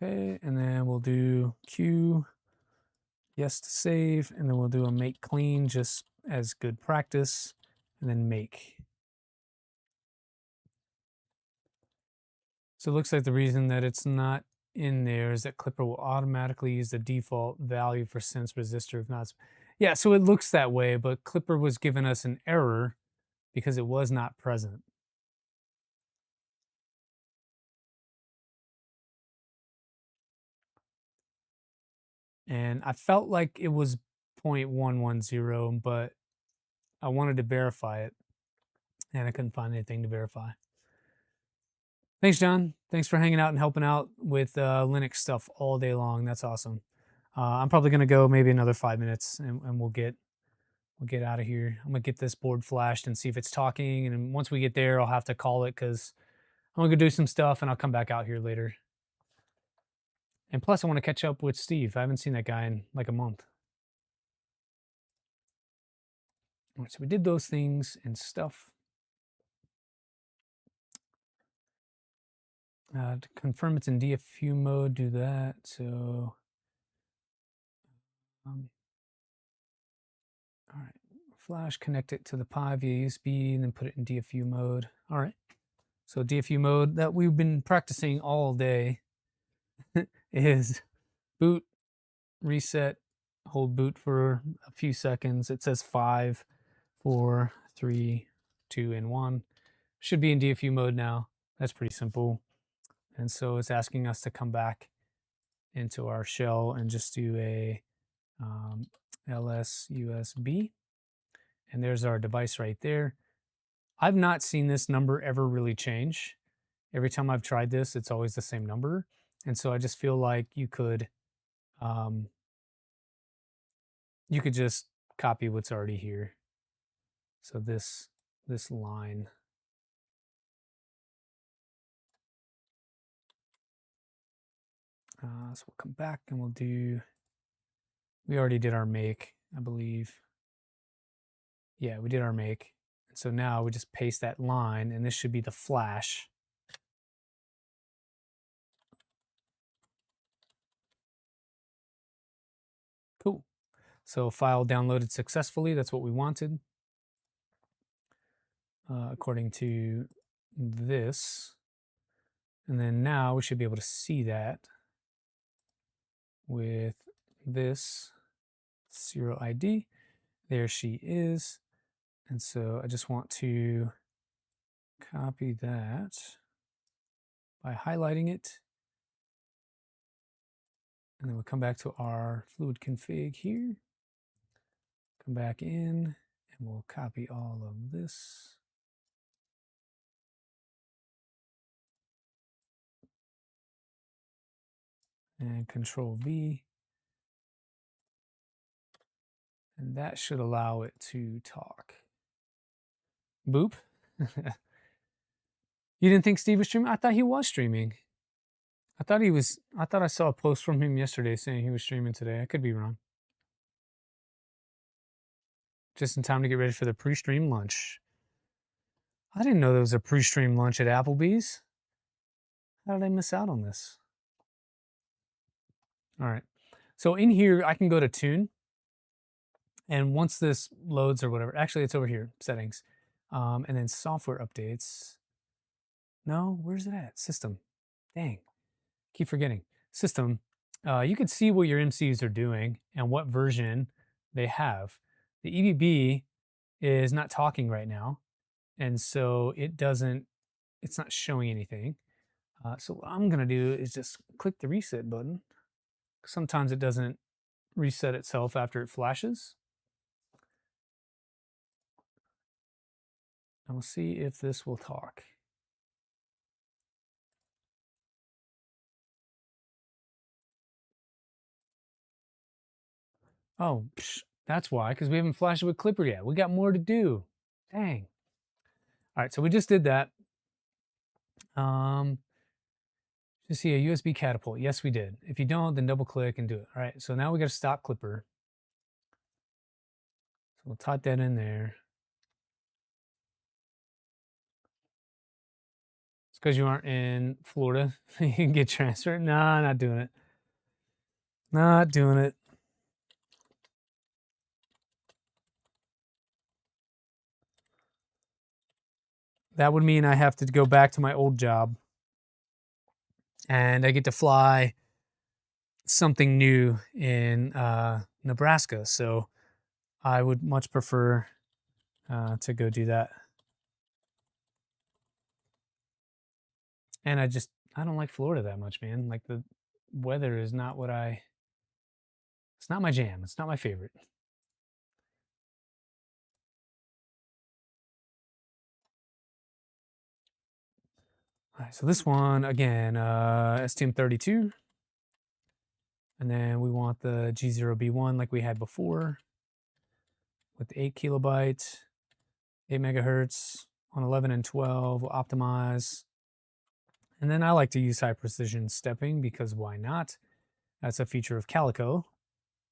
Okay, and then we'll do Q, yes to save, and then we'll do a make clean just as good practice, and then make. So it looks like the reason that it's not in there is that Clipper will automatically use the default value for sense resistor if not. Yeah, so it looks that way, but Clipper was giving us an error because it was not present. And I felt like it was 0.110, but I wanted to verify it, and I couldn't find anything to verify. Thanks, John. Thanks for hanging out and helping out with Linux stuff all day long. That's awesome. I'm probably going to go maybe another 5 minutes, and we'll get out of here. I'm going to get this board flashed and see if it's talking, and then once we get there, I'll have to call it because I'm going to go do some stuff, and I'll come back out here later. And plus, I want to catch up with Steve. I haven't seen that guy in like a month. All right, so we did those things and stuff. To confirm it's in DFU mode, do that. So, all right, flash, connect it to the Pi via USB, and then put it in DFU mode. All right, so DFU mode that we've been practicing all day is boot, reset, hold boot for a few seconds. It says 5, 4, 3, 2, and 1. Should be in DFU mode now. That's pretty simple. And so it's asking us to come back into our shell and just do a ls USB. And there's our device right there. I've not seen this number ever really change. Every time I've tried this, it's always the same number. And so I just feel like you could just copy what's already here. So this line. So we'll come back and we'll do, we already did our make, I believe. Yeah, we did our make. And so now we just paste that line, and this should be the flash. Cool. So file downloaded successfully. That's what we wanted. According to this. And then now we should be able to see that with this serial ID. There she is. And so I just want to copy that by highlighting it And then we'll come back to our fluid config here. Come back in and we'll copy all of this. And Control V. And that should allow it to talk. Boop. You didn't think Steve was streaming? I thought he was streaming. I thought I saw a post from him yesterday saying he was streaming today. I could be wrong. Just in time to get ready for the pre-stream lunch. I didn't know there was a pre-stream lunch at Applebee's. How did I miss out on this? All right. So in here, I can go to tune. And once this loads or whatever, actually it's over here, settings. And then software updates. No, where's it at? System. Dang, keep forgetting. System. You can see what your MCUs are doing and what version they have. The EBB is not talking right now. And so it's not showing anything. So what I'm gonna do is just click the reset button. Sometimes it doesn't reset itself after it flashes. And we'll see if this will talk. Oh, that's why, because we haven't flashed it with Clipper yet. We got more to do. Dang. All right, so we just did that. Just see a USB catapult. Yes, we did. If you don't, then double click and do it. All right, so now we got to stop Clipper. So we'll type that in there. It's because you aren't in Florida. You can get transferred. Nah, not doing it. Not doing it. That would mean I have to go back to my old job. And I get to fly something new in Nebraska. So I would much prefer to go do that. And I don't like Florida that much, man. Like the weather is not it's not my jam. It's not my favorite. All right, so this one, again, STM32. And then we want the G0B1 like we had before with the 8 kilobyte, 8 megahertz on 11 and 12. We'll optimize. And then I like to use high precision stepping because why not? That's a feature of Calico,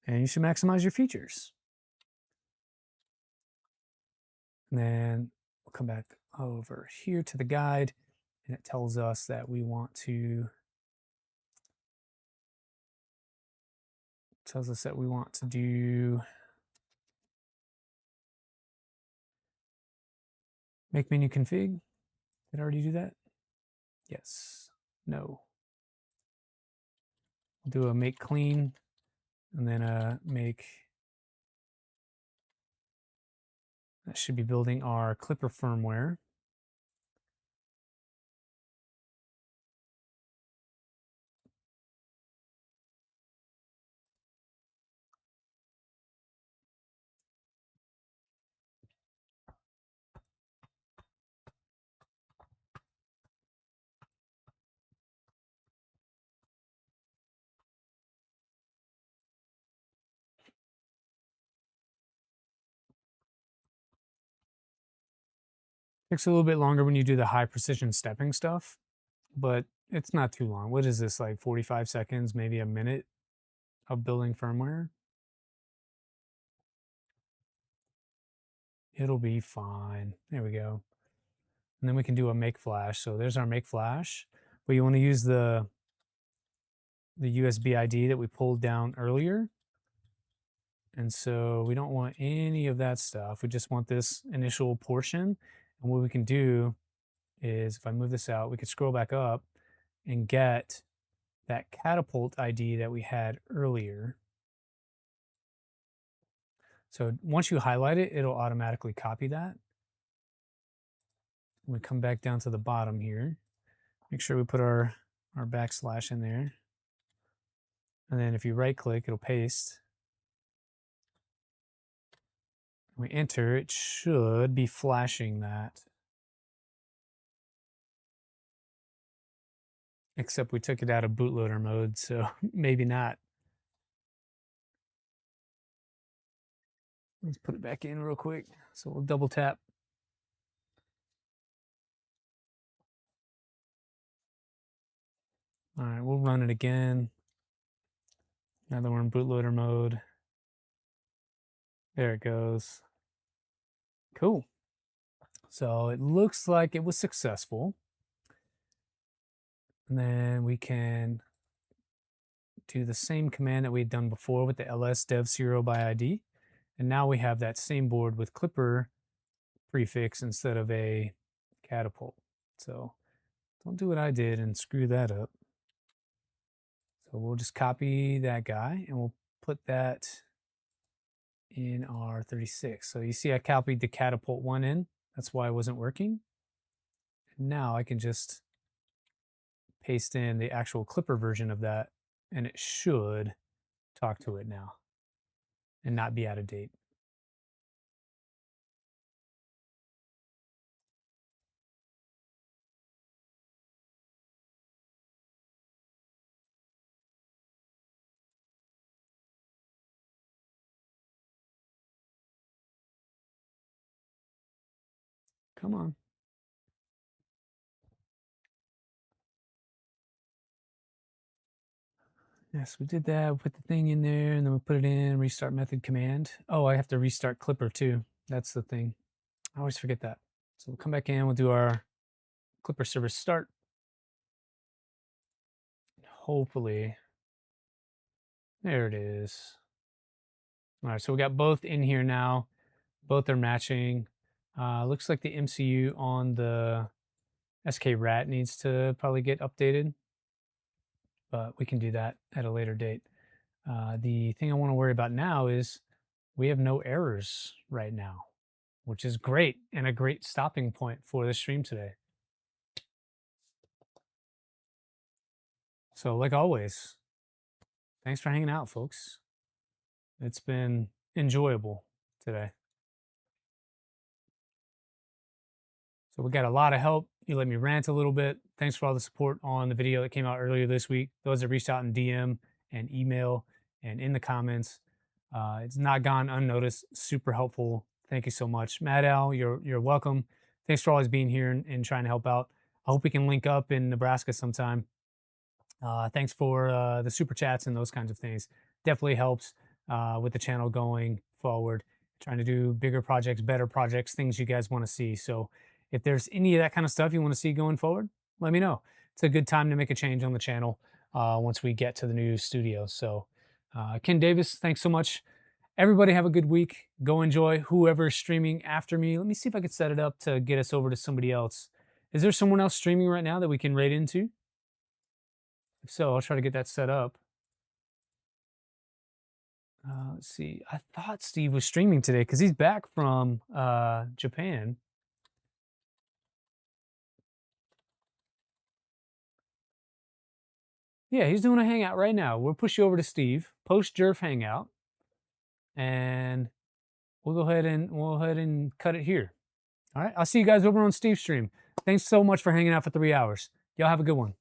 and you should maximize your features. And then we'll come back over here to the guide, and it tells us that we want to do make menu config. Did I already do that? Yes. No. We'll do a make clean, and then a make. That should be building our Clipper firmware. Takes a little bit longer when you do the high precision stepping stuff, but it's not too long. What is this, like 45 seconds, maybe a minute of building firmware? It'll be fine. There we go. And then we can do a make flash. So there's our make flash, but you want to use the USB ID that we pulled down earlier. And so we don't want any of that stuff. We just want this initial portion. And what we can do is if I move this out, we could scroll back up and get that catapult ID that we had earlier. So once you highlight it, it'll automatically copy that. We come back down to the bottom here. Make sure we put our backslash in there. And then if you right click, it'll paste. When we enter, it should be flashing that. Except we took it out of bootloader mode, so maybe not. Let's put it back in real quick. So we'll double tap. All right, we'll run it again. Now that we're in bootloader mode. There it goes. Cool. So it looks like it was successful. And then we can do the same command that we had done before with the ls dev serial by ID. And now we have that same board with Clipper prefix instead of a catapult. So don't do what I did and screw that up. So we'll just copy that guy and we'll put that in our 36. So you see I copied the catapult one in. That's why it wasn't working. And now I can just paste in the actual Clipper version of that and it should talk to it now and not be out of date. Come on. Yes, we did that. We put the thing in there and then we put it in, restart method command. Oh, I have to restart Clipper too. That's the thing. I always forget that. So we'll come back in, we'll do our Clipper service start. Hopefully, there it is. All right, so we got both in here now. Both are matching. Looks like the MCU on the SKRat needs to probably get updated, but we can do that at a later date. The thing I want to worry about now is we have no errors right now, which is great and a great stopping point for the stream today. So like always, thanks for hanging out, folks. It's been enjoyable today. So we got a lot of help. You let me rant a little bit. Thanks for all the support on the video that came out earlier this week. Those that reached out in DM and email and in the comments. It's not gone unnoticed. Super helpful. Thank you so much. Mad Al, you're welcome. Thanks for always being here and trying to help out. I hope we can link up in Nebraska sometime. Thanks for the super chats and those kinds of things. Definitely helps with the channel going forward. Trying to do bigger projects, better projects, things you guys want to see. So if there's any of that kind of stuff you want to see going forward, let me know. It's a good time to make a change on the channel once we get to the new studio. So Ken Davis, thanks so much. Everybody have a good week. Go enjoy whoever's streaming after me. Let me see if I could set it up to get us over to somebody else. Is there someone else streaming right now that we can raid into? If so, I'll try to get that set up. Let's see. I thought Steve was streaming today because he's back from Japan. Yeah, he's doing a hangout right now. We'll push you over to Steve, post Jerf hangout, and we'll go ahead and cut it here. All right. I'll see you guys over on Steve's stream. Thanks so much for hanging out for 3 hours. Y'all have a good one.